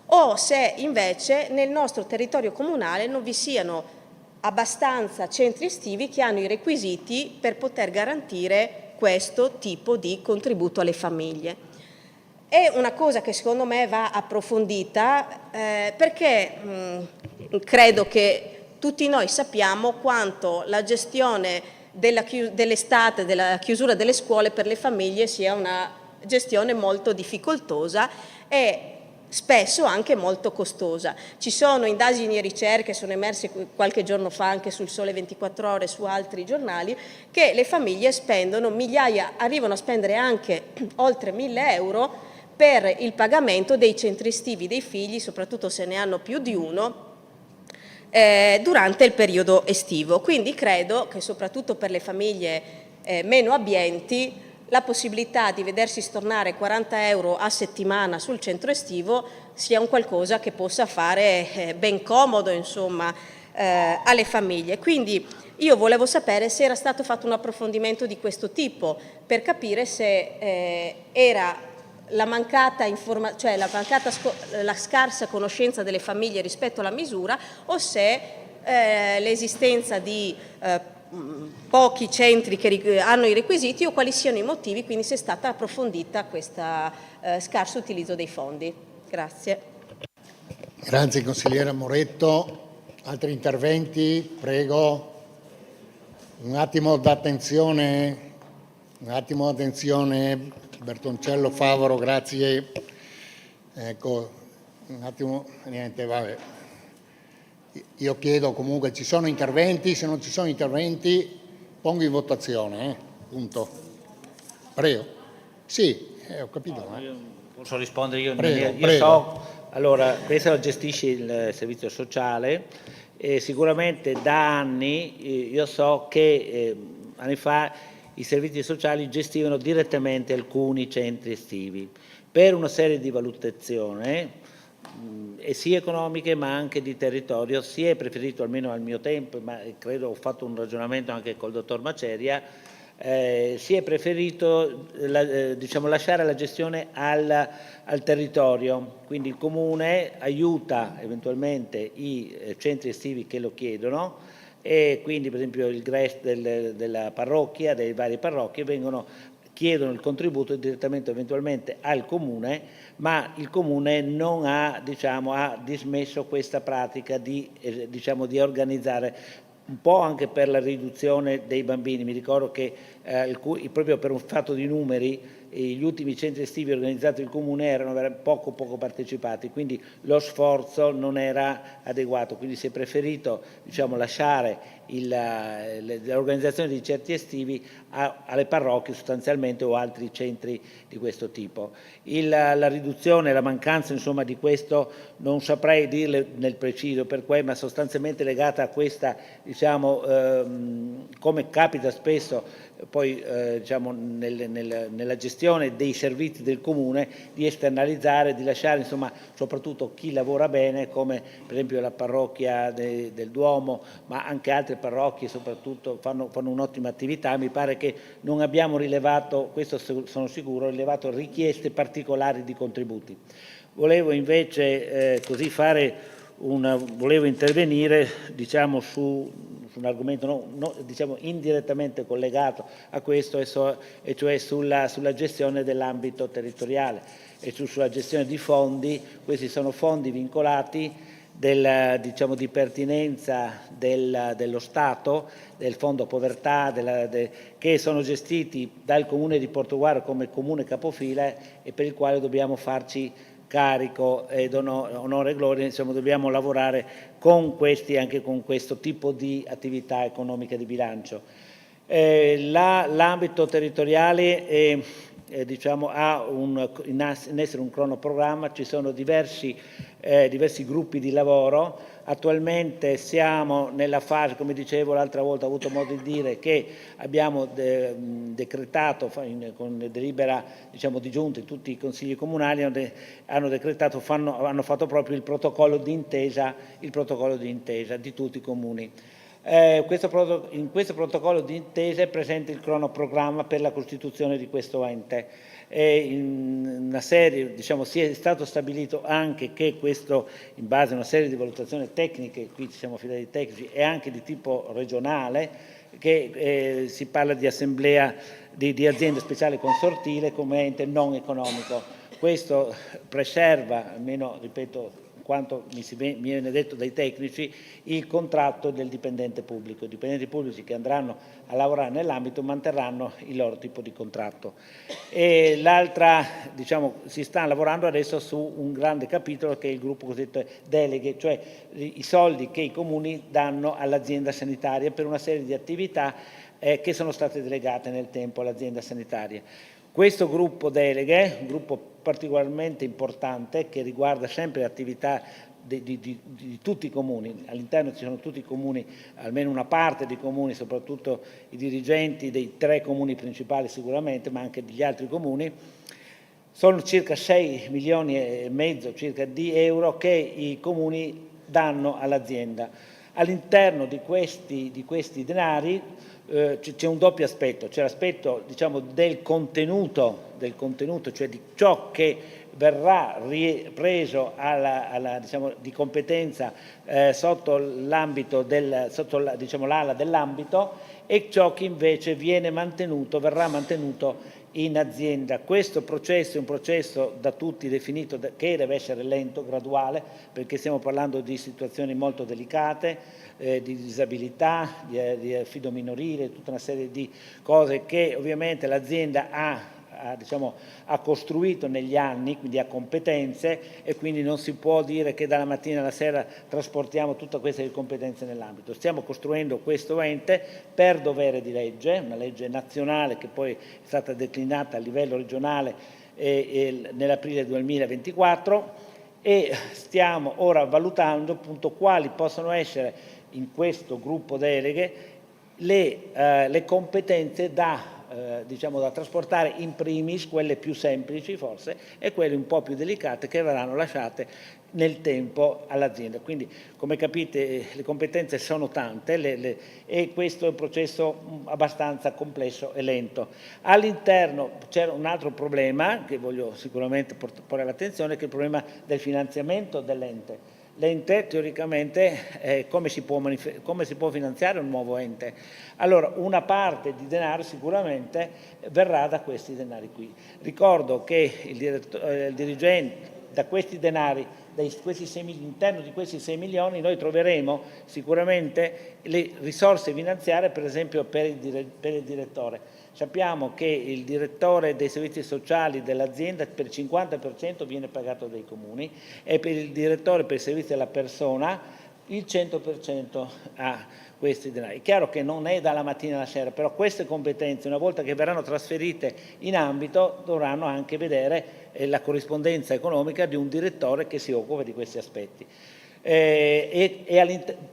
o se invece nel nostro territorio comunale non vi siano abbastanza centri estivi che hanno i requisiti per poter garantire questo tipo di contributo alle famiglie. È una cosa che secondo me va approfondita perché credo che tutti noi sappiamo quanto la gestione dell'estate, della chiusura delle scuole per le famiglie sia una gestione molto difficoltosa e spesso anche molto costosa. Ci sono indagini e ricerche, sono emerse qualche giorno fa anche sul Sole 24 Ore, su altri giornali, che le famiglie spendono migliaia, arrivano a spendere anche oltre 1.000 euro per il pagamento dei centri estivi dei figli, soprattutto se ne hanno più di uno, durante il periodo estivo. Quindi credo che soprattutto per le famiglie meno abbienti la possibilità di vedersi stornare 40 euro a settimana sul centro estivo sia un qualcosa che possa fare ben comodo, insomma, alle famiglie. Quindi io volevo sapere se era stato fatto un approfondimento di questo tipo per capire se era la scarsa conoscenza delle famiglie rispetto alla misura, o se l'esistenza di pochi centri che hanno i requisiti, o quali siano i motivi, quindi se è stata approfondita questa scarso utilizzo dei fondi. Grazie. Grazie consigliera Moretto. Altri interventi? Prego. Un attimo d'attenzione. Bertoncello, Favaro, grazie. Ecco, un attimo, niente, vabbè. io chiedo comunque, ci sono interventi? Se non ci sono interventi pongo in votazione, punto. Prego. Sì, ho capito. Io posso rispondere io in Prego, maniera... Io prego. so, allora, questo lo gestisce il servizio sociale e sicuramente da anni io so che anni fa i servizi sociali gestivano direttamente alcuni centri estivi per una serie di valutazioni e sia economiche ma anche di territorio. Si è preferito, almeno al mio tempo, ma credo ho fatto un ragionamento anche col dottor Maceria, si è preferito diciamo, lasciare la gestione al territorio, quindi il Comune aiuta eventualmente i centri estivi che lo chiedono e quindi per esempio il GRES della parrocchia, delle varie parrocchie chiedono il contributo direttamente eventualmente al Comune, ma il Comune non ha, diciamo, ha dismesso questa pratica di organizzare un po' anche per la riduzione dei bambini. Mi ricordo che proprio per un fatto di numeri gli ultimi centri estivi organizzati dal Comune erano poco partecipati, quindi lo sforzo non era adeguato, quindi si è preferito lasciare l'organizzazione di certi estivi alle parrocchie sostanzialmente o altri centri di questo tipo. La riduzione, la mancanza insomma di questo non saprei dirle nel preciso ma sostanzialmente legata a questa come capita spesso poi nella gestione dei servizi del Comune di esternalizzare, di lasciare insomma soprattutto chi lavora bene, come per esempio la parrocchia del Duomo, ma anche altre parrocchie soprattutto fanno un'ottima attività. Mi pare che non abbiamo rilevato, questo sono sicuro, richieste particolari di contributi. Volevo invece volevo intervenire su un argomento indirettamente collegato a questo, e cioè sulla gestione dell'ambito territoriale e sulla gestione di fondi. Questi sono fondi vincolati di pertinenza dello Stato, del Fondo Povertà, che sono gestiti dal Comune di Portogruaro come Comune capofila e per il quale dobbiamo farci carico ed onore e gloria, dobbiamo lavorare con questi, anche con questo tipo di attività economica di bilancio. L'ambito territoriale ha in essere un cronoprogramma, ci sono diversi gruppi di lavoro. Attualmente siamo nella fase, come dicevo l'altra volta, ho avuto modo di dire, che abbiamo decretato con delibera di giunta, tutti i consigli comunali hanno decretato, hanno fatto proprio il protocollo di intesa di tutti i comuni. In questo protocollo di intesa è presente il cronoprogramma per la costituzione di questo ente. Una serie, si è stato stabilito anche che questo, in base a una serie di valutazioni tecniche, qui ci siamo affidati ai tecnici, e anche di tipo regionale, che si parla di assemblea di azienda speciale consortile come ente non economico. Questo preserva, almeno ripeto, quanto mi viene detto dai tecnici, il contratto del dipendente pubblico. I dipendenti pubblici che andranno a lavorare nell'ambito manterranno il loro tipo di contratto. E si sta lavorando adesso su un grande capitolo che è il gruppo cosiddetto deleghe, cioè i soldi che i comuni danno all'azienda sanitaria per una serie di attività che sono state delegate nel tempo all'azienda sanitaria. Questo gruppo deleghe, un gruppo particolarmente importante che riguarda sempre le attività di tutti i comuni, all'interno ci sono tutti i comuni, almeno una parte dei comuni, soprattutto i dirigenti dei 3 comuni principali sicuramente, ma anche degli altri comuni. Sono circa 6 milioni e mezzo circa di euro che i comuni danno all'azienda. All'interno di questi denari c'è un doppio aspetto, c'è l'aspetto del contenuto, cioè di ciò che verrà ripreso di competenza sotto l'ambito l'ala dell'ambito, e ciò che invece verrà mantenuto in azienda. Questo processo è un processo da tutti definito che deve essere lento, graduale, perché stiamo parlando di situazioni molto delicate, di disabilità, di affido minorile, tutta una serie di cose che ovviamente l'azienda ha ha costruito negli anni, quindi ha competenze, e quindi non si può dire che dalla mattina alla sera trasportiamo tutte queste competenze nell'ambito. Stiamo costruendo questo ente per dovere di legge, una legge nazionale che poi è stata declinata a livello regionale nell'aprile 2024, e stiamo ora valutando appunto quali possono essere in questo gruppo deleghe le competenze da trasportare, in primis quelle più semplici forse e quelle un po' più delicate che verranno lasciate nel tempo all'azienda. Quindi, come capite, le competenze sono tante e questo è un processo abbastanza complesso e lento. All'interno c'era un altro problema che voglio sicuramente porre all'attenzione, che è il problema del finanziamento dell'ente. L'ente teoricamente come si può finanziare un nuovo ente? Allora, una parte di denaro sicuramente verrà da questi denari qui. Ricordo che il dirigente, da questi denari, all'interno di questi 6 milioni noi troveremo sicuramente le risorse finanziarie, per esempio per il direttore. Sappiamo che il direttore dei servizi sociali dell'azienda per il 50% viene pagato dai comuni, e per il direttore per i servizi alla persona il 100% ha questi denari. È chiaro che non è dalla mattina alla sera, però queste competenze, una volta che verranno trasferite in ambito, dovranno anche vedere la corrispondenza economica di un direttore che si occupa di questi aspetti.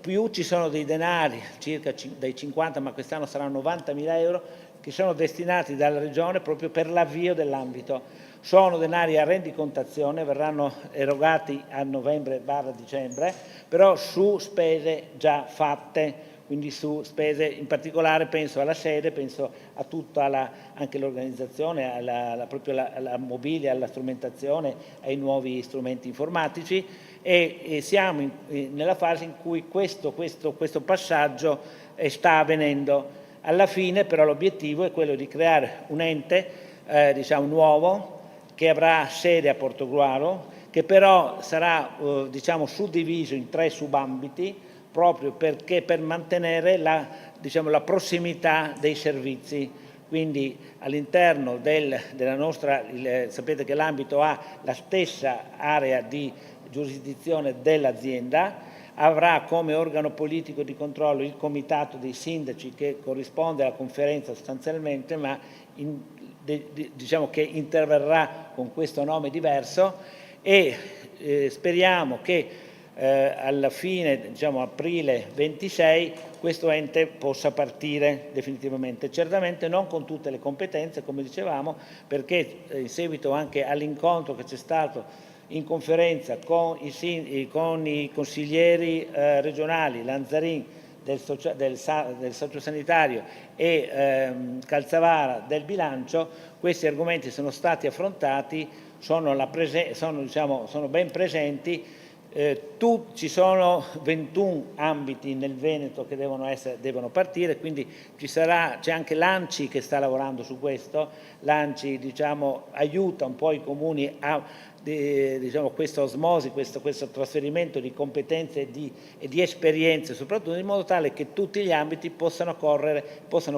Più ci sono dei denari, circa dai 50, ma quest'anno saranno 90.000 euro, che sono destinati dalla Regione proprio per l'avvio dell'ambito. Sono denari a rendicontazione, verranno erogati a novembre/dicembre, però su spese già fatte, quindi su spese, in particolare penso alla sede, penso a tutta anche l'organizzazione, alla mobile, alla strumentazione, ai nuovi strumenti informatici, e siamo nella fase in cui questo passaggio sta avvenendo. Alla fine però l'obiettivo è quello di creare un ente nuovo, che avrà sede a Portogruaro, che però sarà suddiviso in 3 subambiti, proprio perché per mantenere la prossimità dei servizi. Quindi all'interno della nostra, sapete che l'ambito ha la stessa area di giurisdizione dell'azienda, avrà come organo politico di controllo il comitato dei sindaci, che corrisponde alla conferenza sostanzialmente, ma che interverrà con questo nome diverso, e speriamo che alla fine, aprile 26, questo ente possa partire definitivamente. Certamente non con tutte le competenze, come dicevamo, perché in seguito anche all'incontro che c'è stato in conferenza con i consiglieri regionali Lanzarin del sociosanitario e Calzavara del bilancio, questi argomenti sono stati affrontati, sono ben presenti. Ci sono 21 ambiti nel Veneto che devono partire, quindi c'è anche l'ANCI che sta lavorando su questo. L'ANCI aiuta un po' i comuni a questa osmosi, questo trasferimento di competenze e di esperienze, soprattutto in modo tale che tutti gli ambiti possano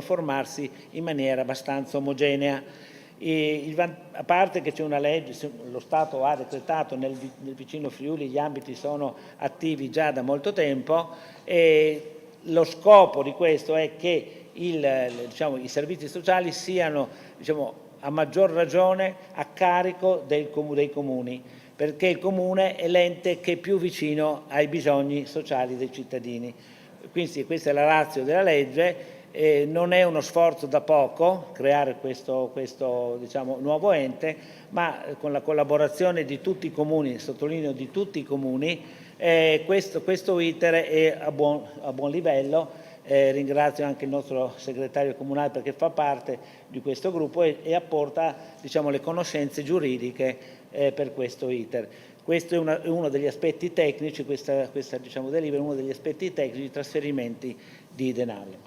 formarsi in maniera abbastanza omogenea. A parte che c'è una legge, lo Stato ha decretato nel vicino Friuli, gli ambiti sono attivi già da molto tempo, e lo scopo di questo è che i servizi sociali siano a maggior ragione a carico dei comuni, perché il comune è l'ente che è più vicino ai bisogni sociali dei cittadini. Quindi questa è la ratio della legge. Non è uno sforzo da poco creare questo nuovo ente, ma con la collaborazione di tutti i comuni, sottolineo di tutti i comuni, questo iter è a buon livello. Ringrazio anche il nostro segretario comunale perché fa parte di questo gruppo e apporta le conoscenze giuridiche per questo iter. Questo è uno degli aspetti tecnici, questa delibera è uno degli aspetti tecnici di trasferimenti di denaro.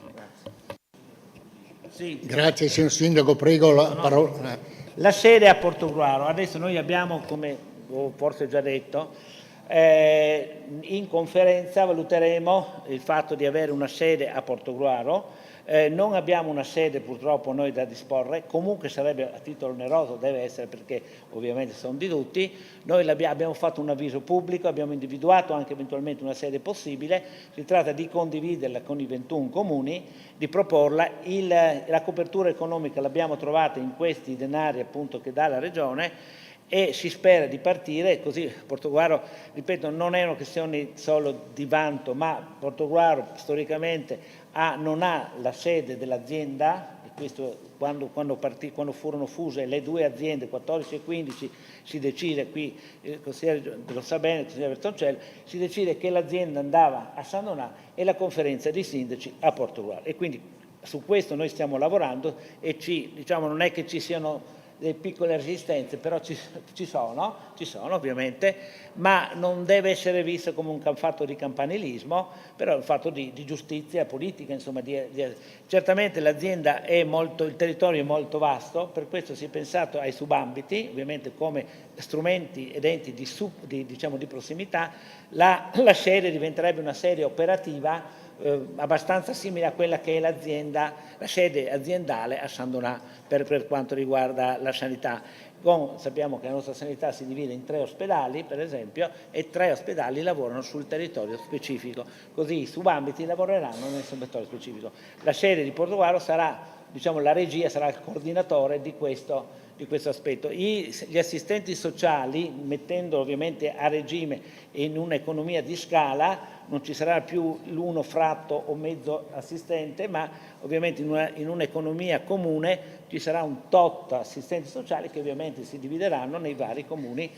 Sì. Grazie signor Sindaco, prego la parola. La sede a Portogruaro, adesso noi abbiamo, come ho forse già detto, in conferenza valuteremo il fatto di avere una sede a Portogruaro, Non abbiamo una sede purtroppo noi da disporre, comunque sarebbe a titolo oneroso, deve essere, perché ovviamente sono di tutti. Noi abbiamo fatto un avviso pubblico, abbiamo individuato anche eventualmente una sede possibile, si tratta di condividerla con i 21 comuni, di proporla. La copertura economica l'abbiamo trovata in questi denari appunto che dà la Regione, e si spera di partire così. Portogruaro, ripeto, non è una questione solo di vanto, ma Portogruaro storicamente non ha la sede dell'azienda, e questo quando furono fuse le due aziende 14 e 15 si decide, qui il consigliere lo sa bene, il consigliere Bertoncello, si decide che l'azienda andava a San Donà e la conferenza dei sindaci a Portogruaro, e quindi su questo noi stiamo lavorando e diciamo, non è che ci siano delle piccole resistenze, però ci sono ovviamente, ma non deve essere visto come un fatto di campanilismo, però è un fatto di giustizia politica, insomma. Certamente l'azienda il territorio è molto vasto, per questo si è pensato ai subambiti, ovviamente come strumenti ed enti di prossimità. La sede diventerebbe una sede operativa abbastanza simile a quella che è la sede aziendale a San Donà per quanto riguarda la sanità. Sappiamo che la nostra sanità si divide in 3 ospedali, per esempio, e 3 ospedali lavorano sul territorio specifico, così i subambiti lavoreranno nel territorio specifico. La sede di Portogruaro sarà, la regia sarà il coordinatore di questo aspetto. Gli assistenti sociali, mettendo ovviamente a regime in un'economia di scala, non ci sarà più l'uno fratto o mezzo assistente, ma ovviamente in un'economia comune ci sarà un tot assistenti sociali che ovviamente si divideranno nei vari comuni,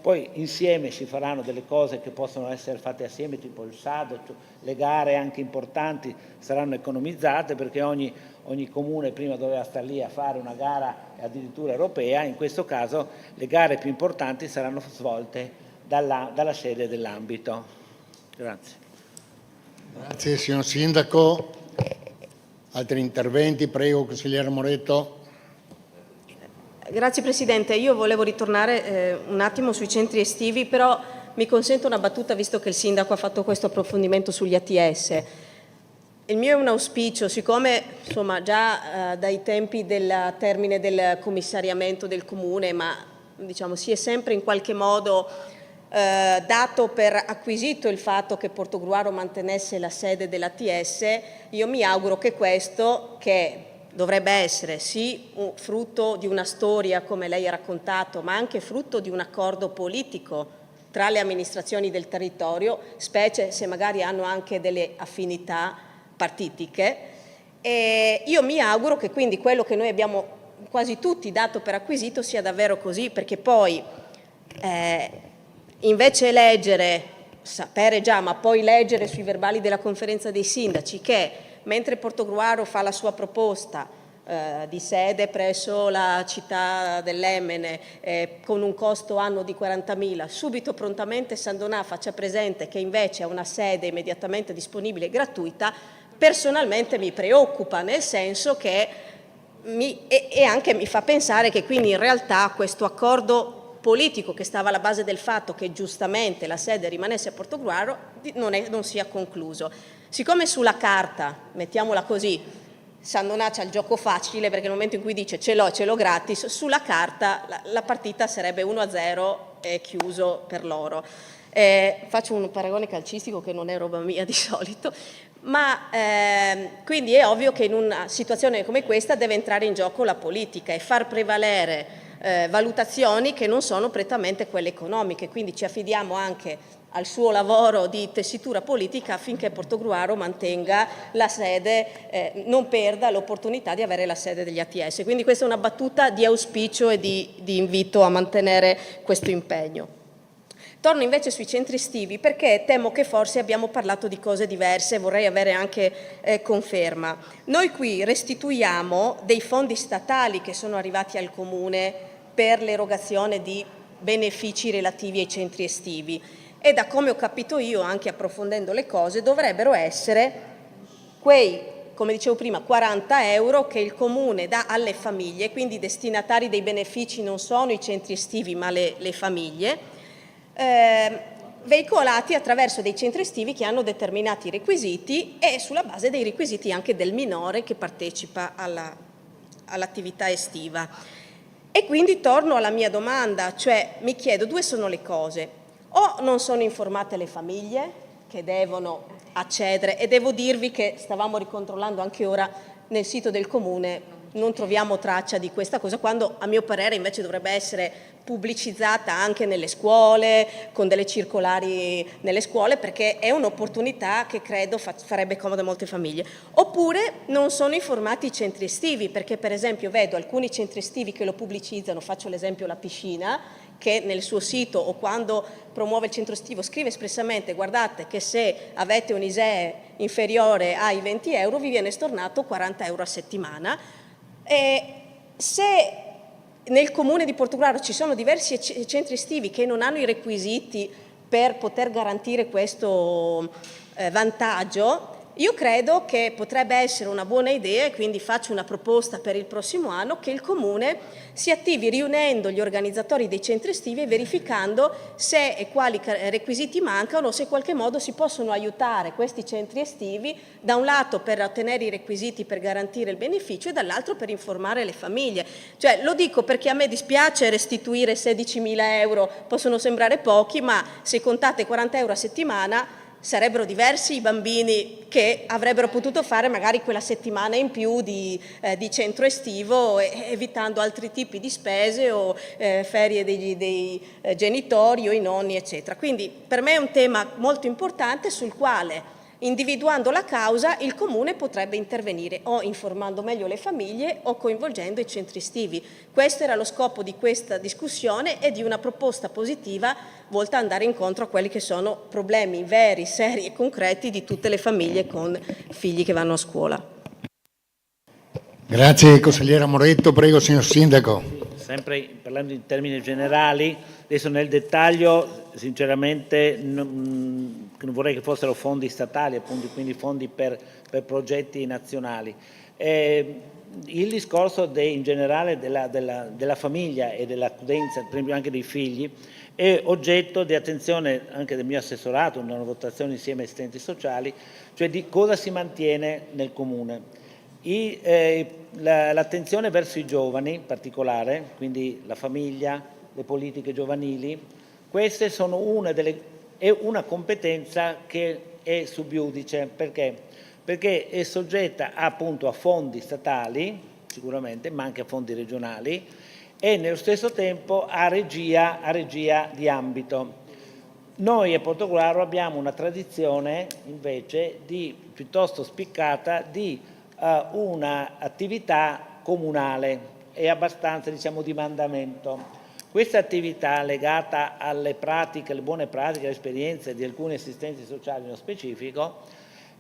poi insieme si faranno delle cose che possono essere fatte assieme, tipo il SAD, le gare anche importanti saranno economizzate, perché ogni comune prima doveva star lì a fare una gara addirittura europea, in questo caso le gare più importanti saranno svolte dalla sede dell'ambito. Grazie. Grazie signor Sindaco. Altri interventi? Prego, consigliere Moretto. Grazie Presidente, io volevo ritornare un attimo sui centri estivi, però mi consento una battuta visto che il Sindaco ha fatto questo approfondimento sugli ATS. Il mio è un auspicio, siccome già dai tempi del termine del commissariamento del Comune, ma si è sempre in qualche modo dato per acquisito il fatto che Portogruaro mantenesse la sede dell'ATS, io mi auguro che questo, che dovrebbe essere sì frutto di una storia come lei ha raccontato, ma anche frutto di un accordo politico tra le amministrazioni del territorio, specie se magari hanno anche delle affinità partitiche, e io mi auguro che quindi quello che noi abbiamo quasi tutti dato per acquisito sia davvero così, perché poi invece leggere, sapere già, ma poi leggere sui verbali della conferenza dei sindaci che mentre Portogruaro fa la sua proposta di sede presso la città dell'Emene con un costo anno di 40.000, subito prontamente San Donà faccia presente che invece ha una sede immediatamente disponibile e gratuita, personalmente mi preoccupa, nel senso che e anche mi fa pensare che quindi in realtà questo accordo politico che stava alla base del fatto che giustamente la sede rimanesse a Portogruaro non sia concluso. Siccome sulla carta, mettiamola così, San Donà c'ha il gioco facile, perché nel momento in cui dice ce l'ho gratis, sulla carta la partita sarebbe 1-0 e chiuso per loro. Faccio un paragone calcistico che non è roba mia di solito, ma quindi è ovvio che in una situazione come questa deve entrare in gioco la politica e far prevalere valutazioni che non sono prettamente quelle economiche, quindi ci affidiamo anche al suo lavoro di tessitura politica affinché Portogruaro mantenga la sede, non perda l'opportunità di avere la sede degli ATS. Quindi questa è una battuta di auspicio e di invito a mantenere questo impegno. Torno invece sui centri estivi perché temo che forse abbiamo parlato di cose diverse e vorrei avere anche conferma. Noi qui restituiamo dei fondi statali che sono arrivati al Comune per l'erogazione di benefici relativi ai centri estivi e da come ho capito io, anche approfondendo le cose, dovrebbero essere quei, come dicevo prima, 40 euro che il Comune dà alle famiglie, quindi i destinatari dei benefici non sono i centri estivi ma le famiglie, veicolati attraverso dei centri estivi che hanno determinati requisiti e sulla base dei requisiti anche del minore che partecipa all'attività estiva. E quindi torno alla mia domanda, cioè mi chiedo, due sono le cose: o non sono informate le famiglie che devono accedere, e devo dirvi che stavamo ricontrollando anche ora nel sito del Comune, non troviamo traccia di questa cosa, quando a mio parere invece dovrebbe essere pubblicizzata anche nelle scuole, con delle circolari nelle scuole, perché è un'opportunità che credo farebbe comodo a molte famiglie. Oppure non sono informati i centri estivi, perché per esempio vedo alcuni centri estivi che lo pubblicizzano, faccio l'esempio la piscina, che nel suo sito o quando promuove il centro estivo scrive espressamente: guardate che se avete un ISEE inferiore ai 20 euro vi viene stornato 40 euro a settimana. E se nel comune di Portogruaro ci sono diversi centri estivi che non hanno i requisiti per poter garantire questo vantaggio, io credo che potrebbe essere una buona idea, e quindi faccio una proposta per il prossimo anno, che il Comune si attivi riunendo gli organizzatori dei centri estivi e verificando se e quali requisiti mancano, o se in qualche modo si possono aiutare questi centri estivi, da un lato per ottenere i requisiti per garantire il beneficio e dall'altro per informare le famiglie. Cioè, lo dico perché a me dispiace restituire 16.000 euro, possono sembrare pochi, ma se contate 40 euro a settimana sarebbero diversi i bambini che avrebbero potuto fare magari quella settimana in più di centro estivo, evitando altri tipi di spese o ferie dei genitori o i nonni, eccetera. Quindi per me è un tema molto importante sul quale, individuando la causa, il Comune potrebbe intervenire o informando meglio le famiglie o coinvolgendo i centri estivi. Questo era lo scopo di questa discussione e di una proposta positiva volta ad andare incontro a quelli che sono problemi veri, seri e concreti di tutte le famiglie con figli che vanno a scuola. Grazie consigliera Moretto, prego signor Sindaco. Sempre parlando in termini generali, adesso nel dettaglio sinceramente non vorrei che fossero fondi statali, appunto, quindi fondi per progetti nazionali. Il discorso in generale della famiglia e dell'accoglienza, per esempio anche dei figli, è oggetto di attenzione anche del mio assessorato, una votazione insieme ai assistenti sociali, cioè di cosa si mantiene nel Comune. L'attenzione verso i giovani in particolare, quindi la famiglia, le politiche giovanili, queste sono è una competenza che è sub iudice. Perché è soggetta appunto a fondi statali, sicuramente, ma anche a fondi regionali, e nello stesso tempo a regia di ambito. Noi a Portogruaro abbiamo una tradizione invece piuttosto spiccata di un'attività comunale e abbastanza, diciamo, di mandamento. Questa attività legata alle pratiche, alle buone pratiche, alle esperienze di alcuni assistenti sociali nello specifico,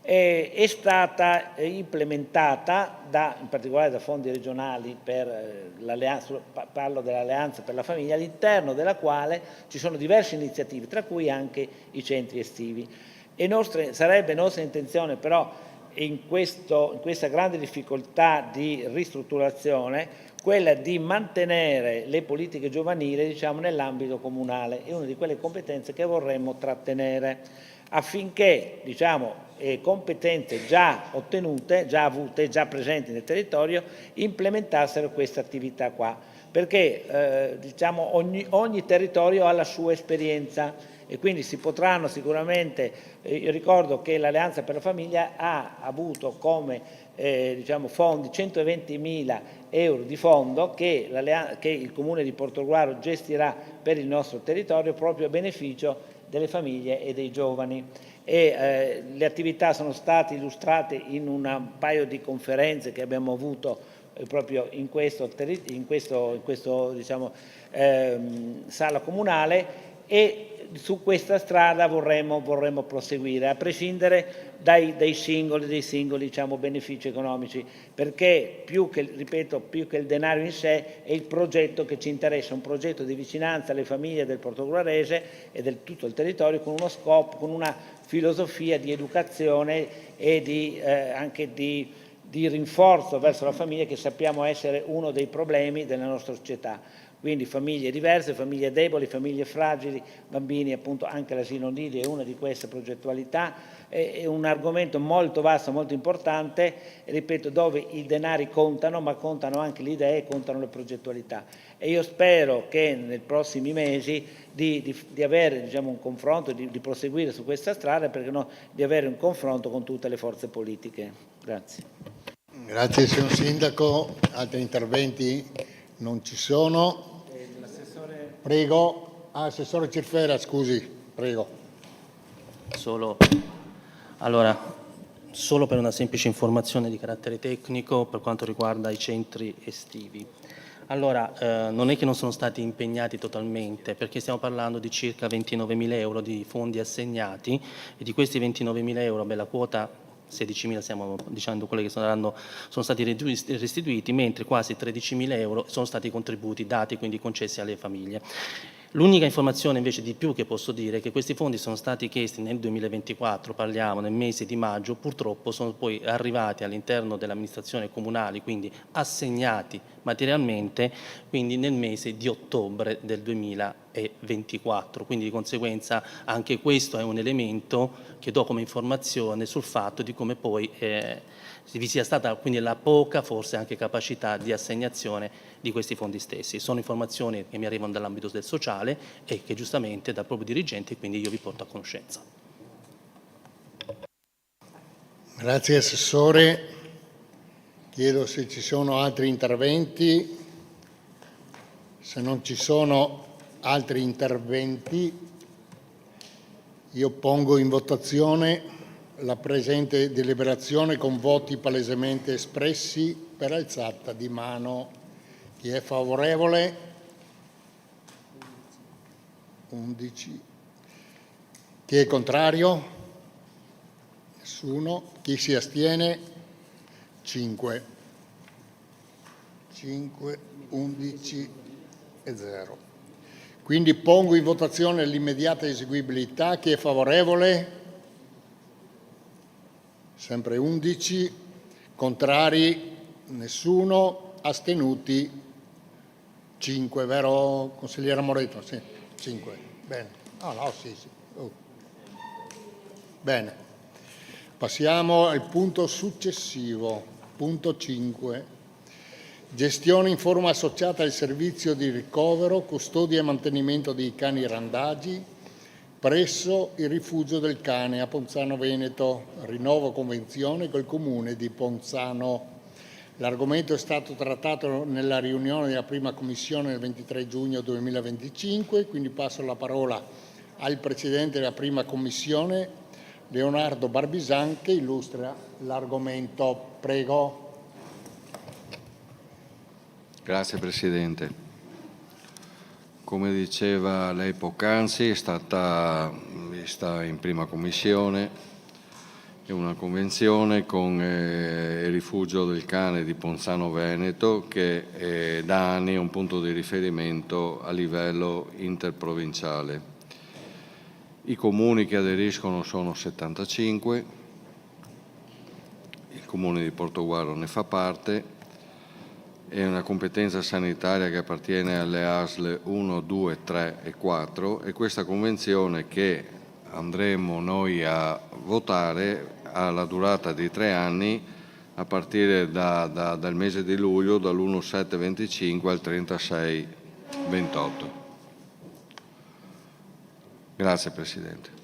è stata implementata in particolare da fondi regionali per l'alleanza, parlo dell'Alleanza per la Famiglia, all'interno della quale ci sono diverse iniziative, tra cui anche i centri estivi. Sarebbe nostra intenzione però in questa grande difficoltà di ristrutturazione quella di mantenere le politiche giovanili, diciamo, nell'ambito comunale. È una di quelle competenze che vorremmo trattenere affinché, diciamo, competenze già ottenute, già avute, già presenti nel territorio, implementassero questa attività qua. Perché diciamo, ogni territorio ha la sua esperienza e quindi si potranno sicuramente, io ricordo che l'Alleanza per la Famiglia ha avuto come diciamo, fondi 120.000 euro di fondo che il Comune di Portogruaro gestirà per il nostro territorio proprio a beneficio delle famiglie e dei giovani. Le attività sono state illustrate in un paio di conferenze che abbiamo avuto proprio in questo diciamo, sala comunale, e su questa strada vorremmo proseguire, a prescindere dai singoli diciamo, benefici economici, perché più che il denaro in sé è il progetto che ci interessa, un progetto di vicinanza alle famiglie del portoguarese e del tutto il territorio, con uno scopo, con una filosofia di educazione e anche di rinforzo verso la famiglia, che sappiamo essere uno dei problemi della nostra società. quindi famiglie diverse, famiglie deboli, famiglie fragili, bambini, appunto anche l'asilo nido è una di queste progettualità. È un argomento molto vasto, molto importante, ripeto, dove i denari contano, ma contano anche le idee, contano le progettualità. E io spero che nei prossimi mesi di avere, diciamo, un confronto, di proseguire su questa strada, perché no, di avere un confronto con tutte le forze politiche. Grazie. Grazie signor Sindaco. Altri interventi non ci sono. Prego. Assessore Cirfera, scusi, prego. Solo per una semplice informazione di carattere tecnico per quanto riguarda i centri estivi. Allora, non è che non sono stati impegnati totalmente, perché stiamo parlando di circa 29.000 euro di fondi assegnati, e di questi 29.000 euro, la quota 16.000 stiamo dicendo quelle che sono stati restituiti, mentre quasi 13.000 euro sono stati i contributi dati, quindi concessi alle famiglie. L'unica informazione invece di più che posso dire è che questi fondi sono stati chiesti nel 2024, parliamo nel mese di maggio, purtroppo sono poi arrivati all'interno dell'amministrazione comunale, quindi assegnati materialmente, quindi nel mese di ottobre del 2024, quindi di conseguenza anche questo è un elemento che do come informazione sul fatto di come poi vi sia stata quindi la poca, forse anche capacità di assegnazione di questi fondi stessi. Sono informazioni che mi arrivano dall'ambito del sociale e che giustamente dal proprio dirigente, quindi io vi porto a conoscenza. Grazie Assessore. Chiedo se ci sono altri interventi. Se non ci sono altri interventi, io pongo in votazione la presente deliberazione con voti palesemente espressi per alzata di mano. Chi è favorevole? 11. Chi è contrario? Nessuno. Chi si astiene? 5. 5, 11 e 0. Quindi pongo in votazione l'immediata eseguibilità. Chi è favorevole? Sempre 11. Contrari? Nessuno. Astenuti? 5, vero consigliere Moretto? Sì, 5. Bene. No, sì. Bene. Passiamo al punto successivo, punto 5. Gestione in forma associata al servizio di ricovero, custodia e mantenimento dei cani randagi presso il rifugio del cane a Ponzano Veneto. Rinnovo convenzione col Comune di Ponzano. L'argomento è stato trattato nella riunione della prima commissione il 23 giugno 2025, quindi passo la parola al Presidente della prima commissione, Leonardo Barbisan, che illustra l'argomento. Prego. Grazie Presidente. Come diceva lei poc'anzi, è stata vista in prima commissione una convenzione con il rifugio del cane di Ponzano Veneto, che è da anni un punto di riferimento a livello interprovinciale. I comuni che aderiscono sono 75, il comune di Portogruaro ne fa parte, è una competenza sanitaria che appartiene alle ASL 1, 2, 3 e 4, e questa convenzione che andremo noi a votare ha la durata di 3 anni a partire dal mese di luglio, dall'1/7/25 al 36/28. Grazie Presidente.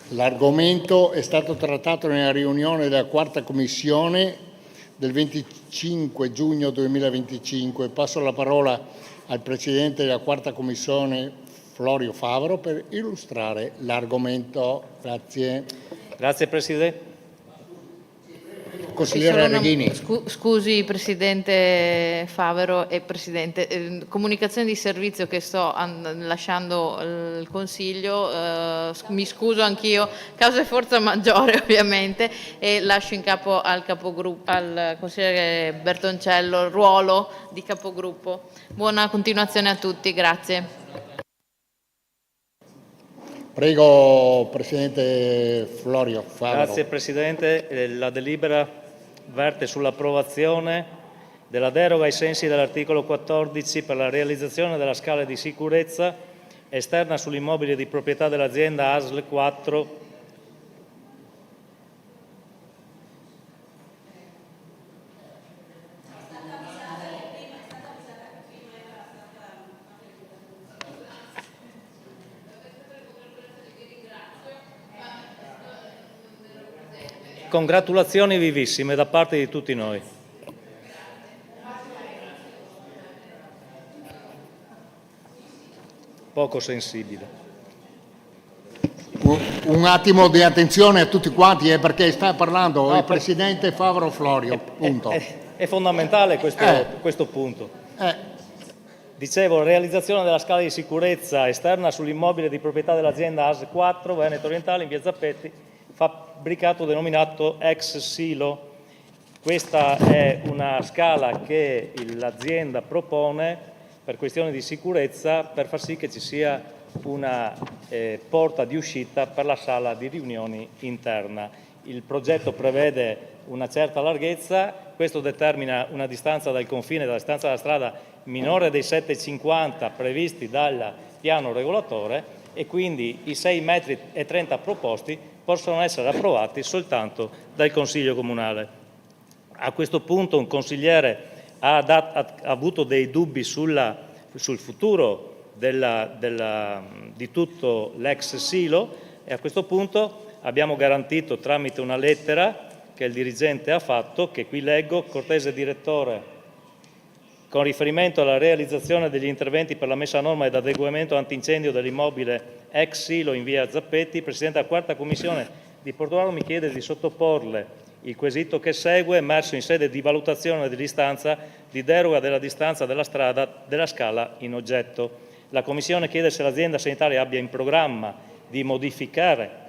L'argomento è stato trattato nella riunione della quarta commissione del 25 giugno 2025. Passo la parola al Presidente della quarta commissione, Florio Favaro, per illustrare l'argomento. Grazie. Grazie Presidente. Consigliere Reghini. Scusi Presidente Favero e Presidente, comunicazione di servizio che sto lasciando il Consiglio, mi scuso anch'io, causa di forza maggiore ovviamente, e lascio in capo al capogruppo, al consigliere Bertoncello, il ruolo di capogruppo. Buona continuazione a tutti, grazie. Prego Presidente Florio Favaro. Grazie Presidente. La delibera verte sull'approvazione della deroga ai sensi dell'articolo 14 per la realizzazione della scala di sicurezza esterna sull'immobile di proprietà dell'azienda ASL 4 Congratulazioni vivissime da parte di tutti noi. Poco sensibile. Un attimo di attenzione a tutti quanti, perché sta parlando il Presidente Favaro Florio. Punto. È fondamentale questo punto. Dicevo, realizzazione della scala di sicurezza esterna sull'immobile di proprietà dell'azienda AS 4 Veneto Orientale in via Zappetti, fabbricato denominato ex silo. Questa è una scala che l'azienda propone per questioni di sicurezza, per far sì che ci sia una porta di uscita per la sala di riunioni interna. Il progetto prevede una certa larghezza, questo determina una distanza dal confine, dalla distanza della strada minore dei 7,50 previsti dal piano regolatore, e quindi i 6,30 metri proposti possono essere approvati soltanto dal Consiglio Comunale. A questo punto un consigliere ha avuto dei dubbi sul futuro di tutto l'ex silo, e a questo punto abbiamo garantito tramite una lettera che il dirigente ha fatto, che qui leggo: cortese direttore, con riferimento alla realizzazione degli interventi per la messa a norma ed adeguamento antincendio dell'immobile ex silo in via Zappetti, il Presidente della quarta commissione di Portogruaro mi chiede di sottoporle il quesito che segue, emerso in sede di valutazione dell'istanza di deroga della distanza della strada della scala in oggetto. La Commissione chiede se l'azienda sanitaria abbia in programma di modificare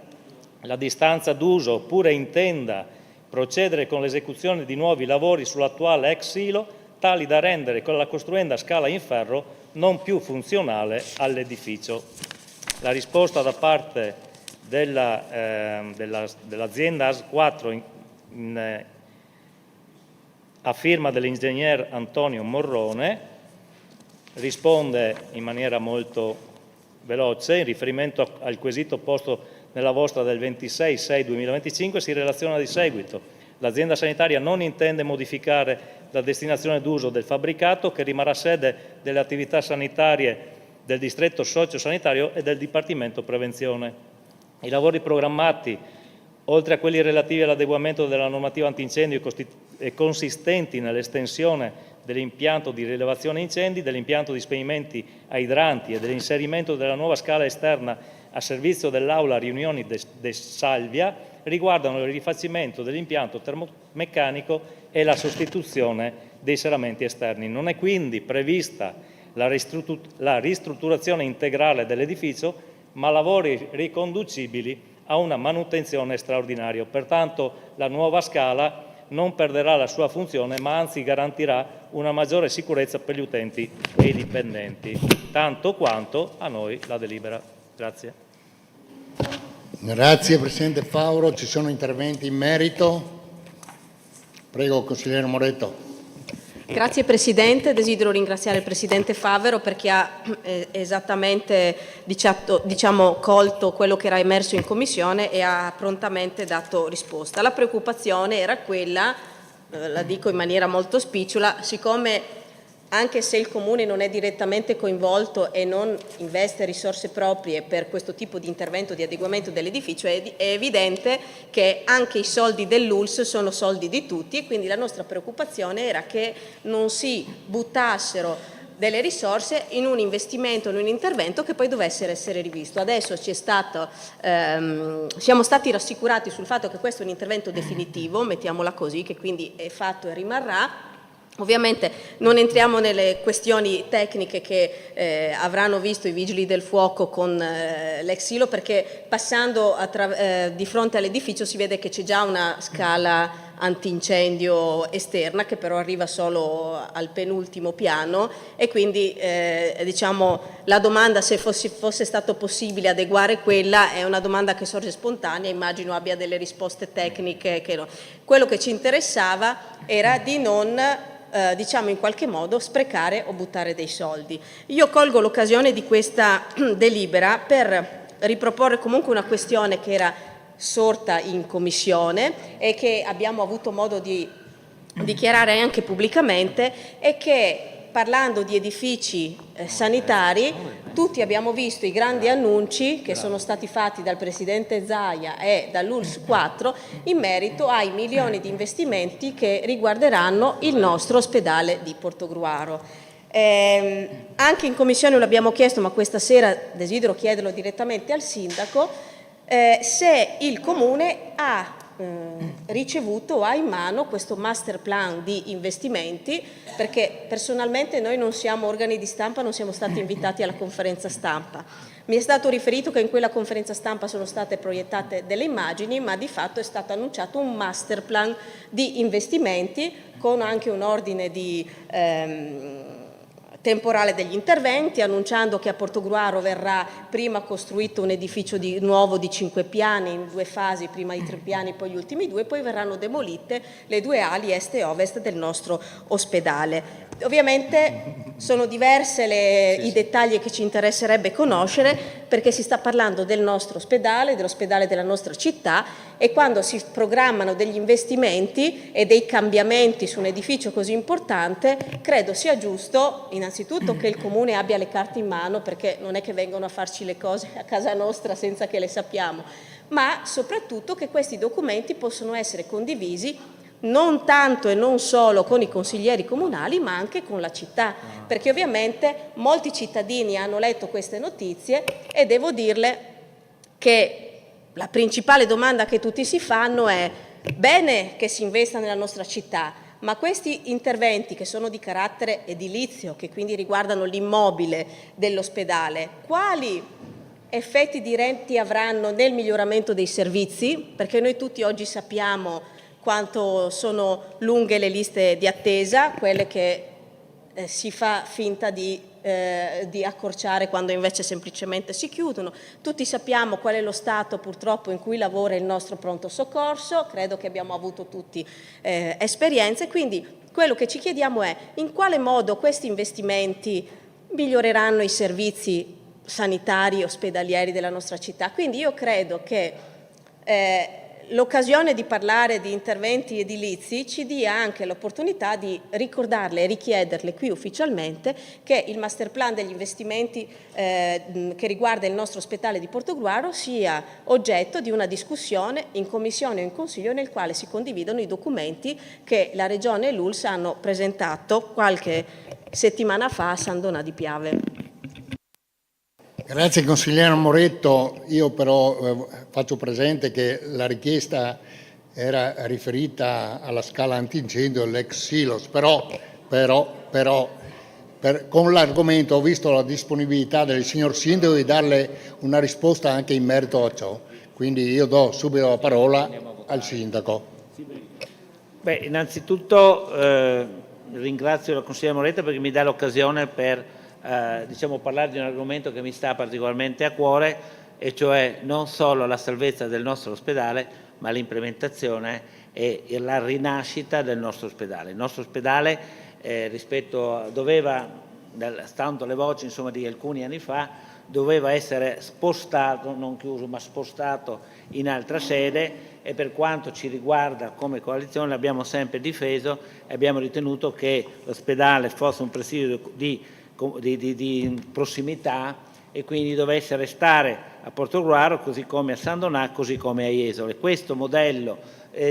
la distanza d'uso oppure intenda procedere con l'esecuzione di nuovi lavori sull'attuale ex silo, tali da rendere la costruenda scala in ferro non più funzionale all'edificio. La risposta da parte dell'azienda AS4 a firma dell'ingegner Antonio Morrone risponde in maniera molto veloce. In riferimento al quesito posto nella vostra del 26/6/2025 si relaziona di seguito: l'azienda sanitaria non intende modificare la destinazione d'uso del fabbricato, che rimarrà sede delle attività sanitarie del distretto sociosanitario e del Dipartimento Prevenzione. I lavori programmati, oltre a quelli relativi all'adeguamento della normativa antincendio e consistenti nell'estensione dell'impianto di rilevazione incendi, dell'impianto di spegnimenti a idranti e dell'inserimento della nuova scala esterna a servizio dell'aula riunioni de Salvia, riguardano il rifacimento dell'impianto termomeccanico e la sostituzione dei serramenti esterni. Non è quindi prevista la ristrutturazione integrale dell'edificio, ma lavori riconducibili a una manutenzione straordinaria. Pertanto la nuova scala non perderà la sua funzione, ma anzi garantirà una maggiore sicurezza per gli utenti e i dipendenti, tanto quanto a noi la delibera. Grazie. Grazie Presidente Favaro. Ci sono interventi in merito? Prego, consigliere Moretto. Grazie Presidente, desidero ringraziare il Presidente Favero perché ha esattamente colto quello che era emerso in Commissione e ha prontamente dato risposta. La preoccupazione era quella, la dico in maniera molto spicciola, siccome anche se il Comune non è direttamente coinvolto e non investe risorse proprie per questo tipo di intervento di adeguamento dell'edificio, è evidente che anche i soldi dell'ULSS sono soldi di tutti, e quindi la nostra preoccupazione era che non si buttassero delle risorse in un investimento, in un intervento che poi dovesse essere rivisto. Adesso siamo stati rassicurati sul fatto che questo è un intervento definitivo, mettiamola così, che quindi è fatto e rimarrà. Ovviamente non entriamo nelle questioni tecniche che avranno visto i vigili del fuoco con l'ex silo, perché passando di fronte all'edificio si vede che c'è già una scala antincendio esterna che però arriva solo al penultimo piano, e quindi diciamo la domanda se fosse stato possibile adeguare quella è una domanda che sorge spontanea, immagino abbia delle risposte tecniche che no. Quello che ci interessava era di non diciamo in qualche modo sprecare o buttare dei soldi. Io colgo l'occasione di questa delibera per riproporre comunque una questione che era sorta in commissione e che abbiamo avuto modo di dichiarare anche pubblicamente, e che, parlando di edifici sanitari, tutti abbiamo visto i grandi annunci che sono stati fatti dal Presidente Zaia e dall'ULSS 4 in merito ai milioni di investimenti che riguarderanno il nostro ospedale di Portogruaro. Anche in commissione lo abbiamo chiesto, ma questa sera desidero chiederlo direttamente al Sindaco, se il Comune ha ricevuto o ha in mano questo master plan di investimenti, perché personalmente noi non siamo organi di stampa, non siamo stati invitati alla conferenza stampa. Mi è stato riferito che in quella conferenza stampa sono state proiettate delle immagini, ma di fatto è stato annunciato un master plan di investimenti con anche un ordine di temporale degli interventi, annunciando che a Portogruaro verrà prima costruito un edificio nuovo di 5 piani in 2 fasi, prima i 3 piani poi gli ultimi 2, poi verranno demolite le 2 ali est e ovest del nostro ospedale. Ovviamente sono diverse i dettagli che ci interesserebbe conoscere, perché si sta parlando del nostro ospedale, dell'ospedale della nostra città, e quando si programmano degli investimenti e dei cambiamenti su un edificio così importante, credo sia giusto innanzitutto che il Comune abbia le carte in mano, perché non è che vengono a farci le cose a casa nostra senza che le sappiamo, ma soprattutto che questi documenti possono essere condivisi non tanto e non solo con i consiglieri comunali, ma anche con la città, perché ovviamente molti cittadini hanno letto queste notizie e devo dirle che la principale domanda che tutti si fanno è: bene che si investa nella nostra città, ma questi interventi che sono di carattere edilizio, che quindi riguardano l'immobile dell'ospedale, quali effetti diretti avranno nel miglioramento dei servizi? Perché noi tutti oggi sappiamo quanto sono lunghe le liste di attesa, quelle che si fa finta di accorciare quando invece semplicemente si chiudono. Tutti sappiamo qual è lo stato purtroppo in cui lavora il nostro pronto soccorso, credo che abbiamo avuto tutti esperienze, quindi quello che ci chiediamo è in quale modo questi investimenti miglioreranno i servizi sanitari e ospedalieri della nostra città. Quindi io credo che l'occasione di parlare di interventi edilizi ci dia anche l'opportunità di ricordarle e richiederle qui ufficialmente che il master plan degli investimenti che riguarda il nostro ospedale di Portogruaro sia oggetto di una discussione in commissione o in consiglio, nel quale si condividono i documenti che la Regione e l'ULSS hanno presentato qualche settimana fa a San Donà di Piave. Grazie consigliere Moretto, io però faccio presente che la richiesta era riferita alla scala antincendio dell'ex silos, però con l'argomento ho visto la disponibilità del signor Sindaco di darle una risposta anche in merito a ciò, quindi io do subito la parola al Sindaco. Beh, innanzitutto ringrazio la consigliera Moretto perché mi dà l'occasione per diciamo, parlare di un argomento che mi sta particolarmente a cuore, e cioè non solo la salvezza del nostro ospedale, ma l'implementazione e la rinascita del nostro ospedale. Il nostro ospedale doveva stando le voci insomma, di alcuni anni fa, doveva essere spostato, non chiuso, ma spostato in altra sede, e per quanto ci riguarda come coalizione l'abbiamo sempre difeso e abbiamo ritenuto che l'ospedale fosse un presidio di prossimità e quindi dovesse restare a Portogruaro, così come a San Donà, così come a Jesole. Questo modello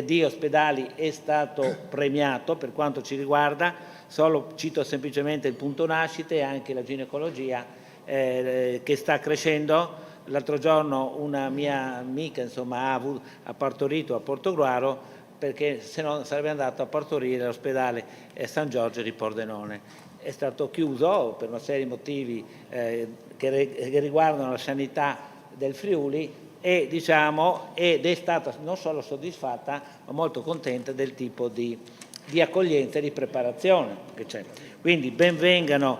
di ospedali è stato premiato per quanto ci riguarda, cito semplicemente il punto nascite e anche la ginecologia che sta crescendo. L'altro giorno una mia amica insomma, ha partorito a Portogruaro, perché se no sarebbe andato a partorire all'ospedale San Giorgio di Pordenone. È stato chiuso per una serie di motivi che riguardano la sanità del Friuli ed è stata non solo soddisfatta ma molto contenta del tipo di accoglienza e di preparazione che c'è. Quindi ben vengano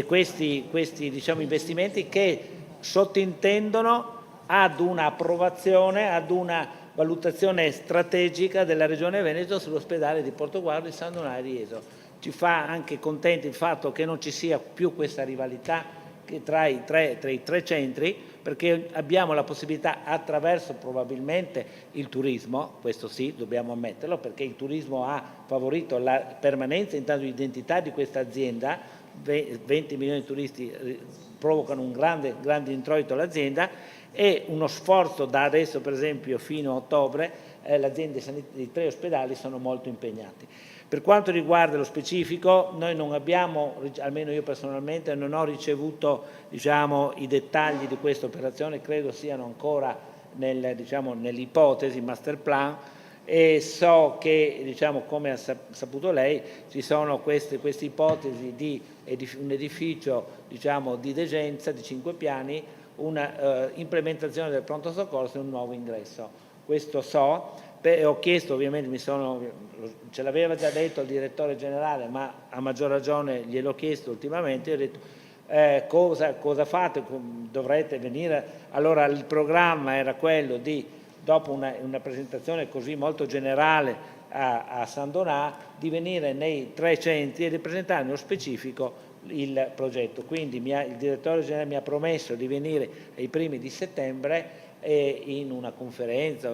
questi investimenti che sottintendono ad un'approvazione, ad una valutazione strategica della Regione Veneto sull'ospedale di Portogruaro, di San Donato e di Jesolo. Ci fa anche contenti il fatto che non ci sia più questa rivalità tra i tre centri, perché abbiamo la possibilità, attraverso probabilmente il turismo, questo sì, dobbiamo ammetterlo, perché il turismo ha favorito la permanenza intanto l'identità di questa azienda, 20 milioni di turisti provocano un grande introito all'azienda, e uno sforzo da adesso per esempio fino a ottobre l'azienda i 3 ospedali sono molto impegnati. Per quanto riguarda lo specifico, noi non abbiamo, almeno io personalmente, non ho ricevuto i dettagli di questa operazione, credo siano ancora nell'ipotesi master plan, e so che, come ha saputo lei, ci sono queste ipotesi di un edificio di degenza di 5 piani, una implementazione del pronto soccorso e un nuovo ingresso. Questo so. Ho chiesto, ovviamente ce l'aveva già detto il direttore generale, ma a maggior ragione gliel'ho chiesto ultimamente, ho detto cosa fate, dovrete venire. Allora il programma era quello di, dopo una presentazione così molto generale a San Donà, di venire nei 3 centri e di presentare nello specifico il progetto. Quindi il direttore generale mi ha promesso di venire ai primi di settembre e in una conferenza,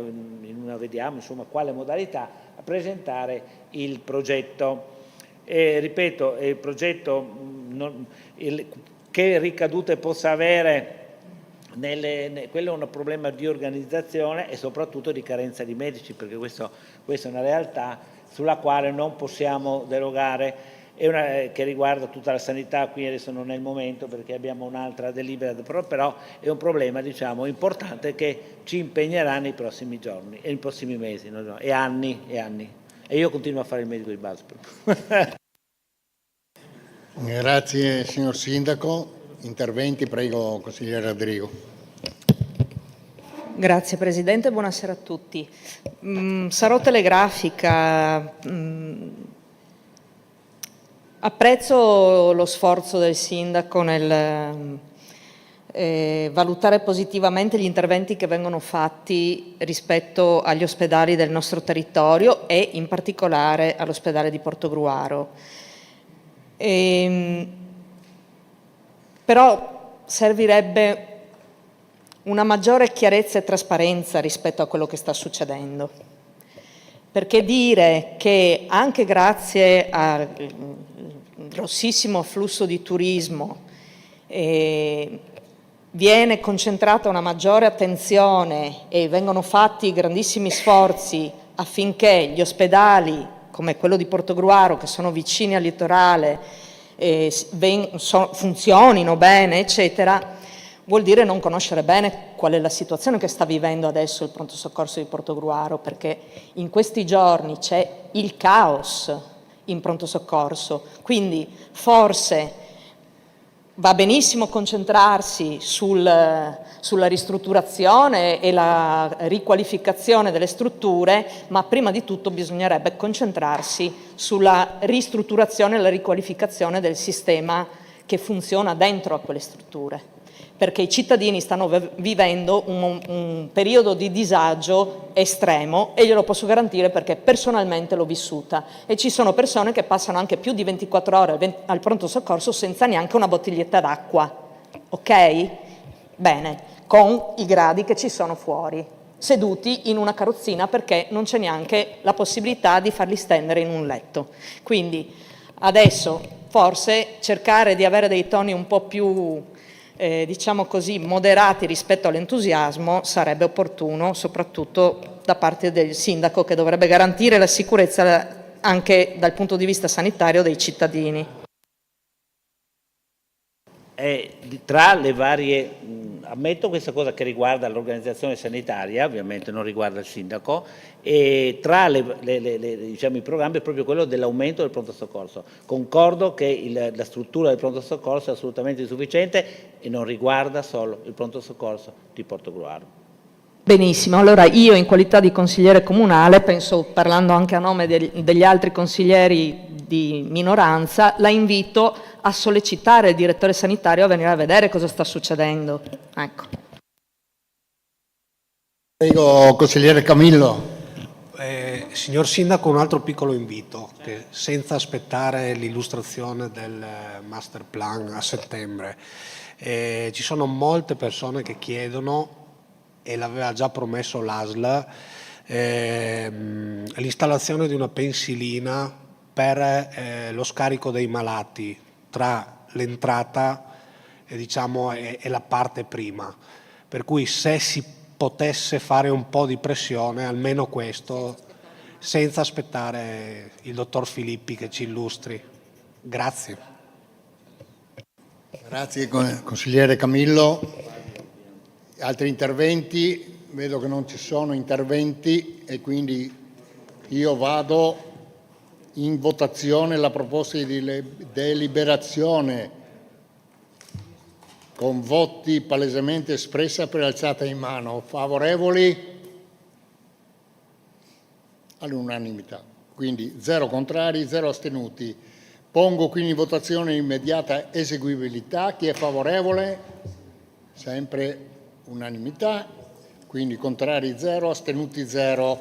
vediamo insomma quale modalità, a presentare il progetto. Ripeto, il progetto che ricadute possa avere, quello è un problema di organizzazione e soprattutto di carenza di medici, perché questa è una realtà sulla quale non possiamo derogare, che riguarda tutta la sanità. Qui adesso non è il momento perché abbiamo un'altra delibera, però è un problema importante che ci impegnerà nei prossimi giorni e nei prossimi mesi e anni e io continuo a fare il medico di base. Grazie signor Sindaco. Interventi, prego consigliere Rodrigo. Grazie Presidente, buonasera a tutti. Sarò telegrafica. Apprezzo lo sforzo del Sindaco nel valutare positivamente gli interventi che vengono fatti rispetto agli ospedali del nostro territorio e in particolare all'ospedale di Portogruaro. Però servirebbe una maggiore chiarezza e trasparenza rispetto a quello che sta succedendo, perché dire che anche grazie al grossissimo afflusso di turismo viene concentrata una maggiore attenzione e vengono fatti grandissimi sforzi affinché gli ospedali come quello di Portogruaro, che sono vicini al litorale, funzionino bene, eccetera, vuol dire non conoscere bene qual è la situazione che sta vivendo adesso il pronto soccorso di Portogruaro, perché in questi giorni c'è il caos in pronto soccorso, quindi forse va benissimo concentrarsi sulla ristrutturazione e la riqualificazione delle strutture, ma prima di tutto bisognerebbe concentrarsi sulla ristrutturazione e la riqualificazione del sistema che funziona dentro a quelle strutture, perché i cittadini stanno vivendo un periodo di disagio estremo e glielo posso garantire perché personalmente l'ho vissuta, e ci sono persone che passano anche più di 24 ore al pronto soccorso senza neanche una bottiglietta d'acqua, ok? Bene, con i gradi che ci sono fuori, seduti in una carrozzina perché non c'è neanche la possibilità di farli stendere in un letto. Quindi adesso forse cercare di avere dei toni un po' più diciamo così, moderati rispetto all'entusiasmo sarebbe opportuno, soprattutto da parte del sindaco, che dovrebbe garantire la sicurezza anche dal punto di vista sanitario dei cittadini. Tra le varie, ammetto questa cosa che riguarda l'organizzazione sanitaria, ovviamente non riguarda il sindaco, e tra diciamo, i programmi è proprio quello dell'aumento del pronto soccorso. Concordo che la struttura del pronto soccorso è assolutamente insufficiente e non riguarda solo il pronto soccorso di Portogruaro. Benissimo, allora io in qualità di consigliere comunale, penso parlando anche a nome degli altri consiglieri di minoranza, la invito a sollecitare il direttore sanitario a venire a vedere cosa sta succedendo. Ecco. Prego, consigliere Camillo. Signor Sindaco, un altro piccolo invito, che senza aspettare l'illustrazione del master plan a settembre, ci sono molte persone che chiedono, e l'aveva già promesso l'ASL, l'installazione di una pensilina per lo scarico dei malati tra l'entrata diciamo, e la parte prima. Per cui se si potesse fare un po' di pressione, almeno questo, senza aspettare il dottor Filippi che ci illustri. Grazie. Grazie consigliere Camillo. Altri interventi? Vedo che non ci sono interventi e quindi io vado in votazione la proposta di deliberazione con voti palesemente espressa per alzata in mano. Favorevoli? All'unanimità. Quindi 0 contrari, 0 astenuti. Pongo quindi in votazione immediata eseguibilità. Chi è favorevole? Sempre unanimità. Quindi contrari 0, astenuti 0.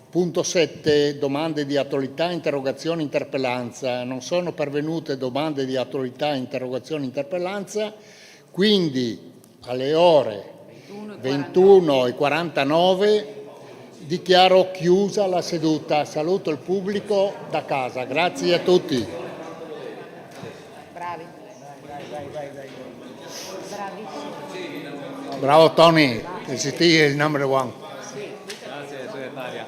Punto 7. Domande di attualità, interrogazione, interpellanza. Non sono pervenute domande di attualità, interrogazione, interpellanza. Quindi alle ore 21:49 dichiaro chiusa la seduta. Saluto il pubblico da casa. Grazie a tutti. Bravi. Bravo Tony, il number one. Grazie segretaria.